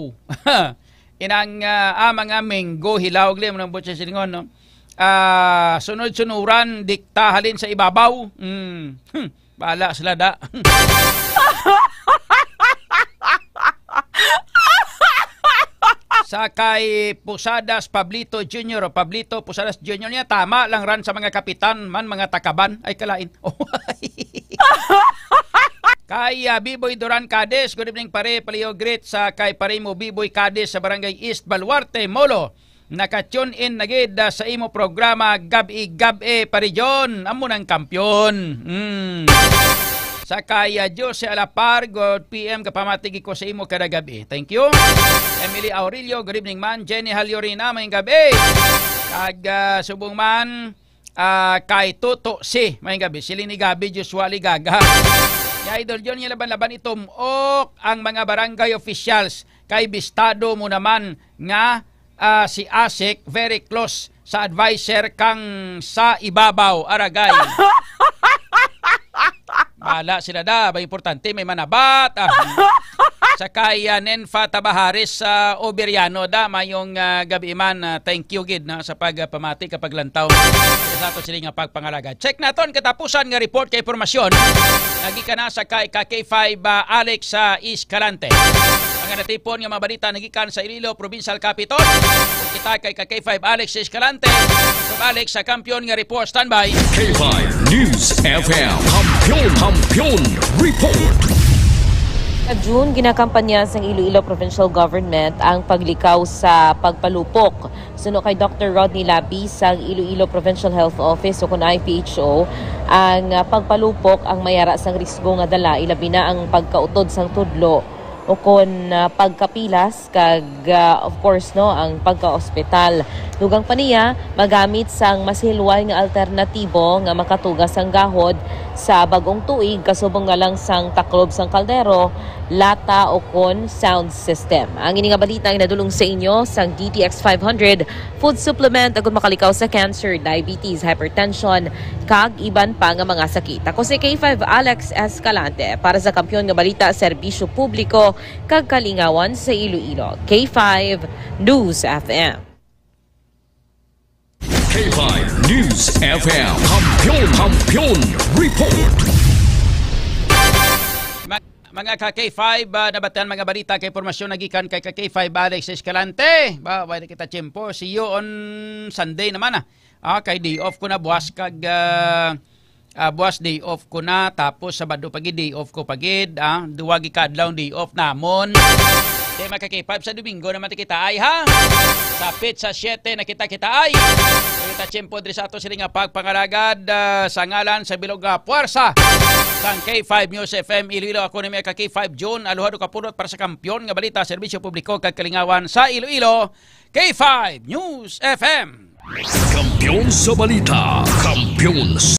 Mga menggo hilaw gli mo nang butsa silingon, no? Sunod-sunuran diktahalin sa ibabaw. Bala sila da. Sa kay Pusadas Pablito Jr. o Pablito Pusadas Jr. niya, tama lang ran sa mga kapitan man, mga takaban. Ay, kalain. Kay Biboy Duran Cades, good evening pare, Palio Great sa kay pare mo Biboy Cades sa Barangay East Baluarte, Molo. Naka-tune in nagid sa imo programa Gabi pare John, amo ng kampyon. Sa kaya Jose Alapar, good PM kapamatigi ko sa imo kada gabi. Thank you. Emily Aurelio, good evening man. Jenny Haliorina, may gabi. Kag subong man kay Toto si, may gabi. Silini Gabi, usually gaga. Ya idol John, yung laban-laban itumok ang mga barangay officials kay bistado mo naman nga si Asik very close sa advisor kang sa ibabaw aragay. Bala sila da, ba importante may manabat. Sa kaya Nenfa Tabaharis sa Oberiano da mayong gabi man. Thank you gid na sa pagpamati kapag lantaw. Sa ato sila nga pagpangalaga. Check naton katapusan nga report kay informasyon. Nagika na sa kay K5 Alex sa Escalante. Ang natipon nga mabalita nagikan sa Iloilo Provincial Capital. Kita kay K5 Alex sa Escalante. From Alex sa kampiyon nga report, standby. K5 News FM Kampiyon Report. Sa June, ginakampanya sa Iloilo Provincial Government ang paglikaw sa pagpalupok. Suno kay Dr. Rodney Labi sa Iloilo Provincial Health Office o kun IPHO, ang pagpalupok ang mayara sang risgo nga dala ilabi na ang pagkautod sang tudlo o kun pagkapilas kag of course no ang pagka-ospital. Dugang pa niya magamit sang mas hilway nga alternatibo nga makatugas ang gahod sa bagong tuig kasubong nga lang sang taklob sang kaldero, lata o kon sound system. Ang ini nga balita ang nadulong sa inyo sang DTX 500 food supplement agud makalikaw sa cancer, diabetes, hypertension kag iban pa nga mga sakit. Ako si K5 Alex Escalante para sa kampiyon nga balita serbisyo publiko kag kalingawan sa Iloilo. K5 News FM. K5 News FM Kampiyon Report. Mga ka-K5, nabatan mga balita kay informasyon nagikan kay ka-K5 Alex Escalante. Wala kita tiyempo. See you on Sunday naman. Kay day off ko na buwas kag buwas day off ko na tapos Sabado pagi day off ko pagid. Duwagi kadlaw day off namon. Kaya mga ka-K5 sa Domingo naman kita ay ha. Sa pizza 7 na kita ay. Kita tiyempo diri sa ato sila nga pagpangalagad sa ngalan sa bilog puwersa sang K5 News FM Iloilo. Ako ni mga ka-K5 June aluhado kapulot para sa kampiyon nga balita serbisyo publiko kag kalingawan sa Iloilo. K5 News FM. Kampiyon sa balita. Kampiyon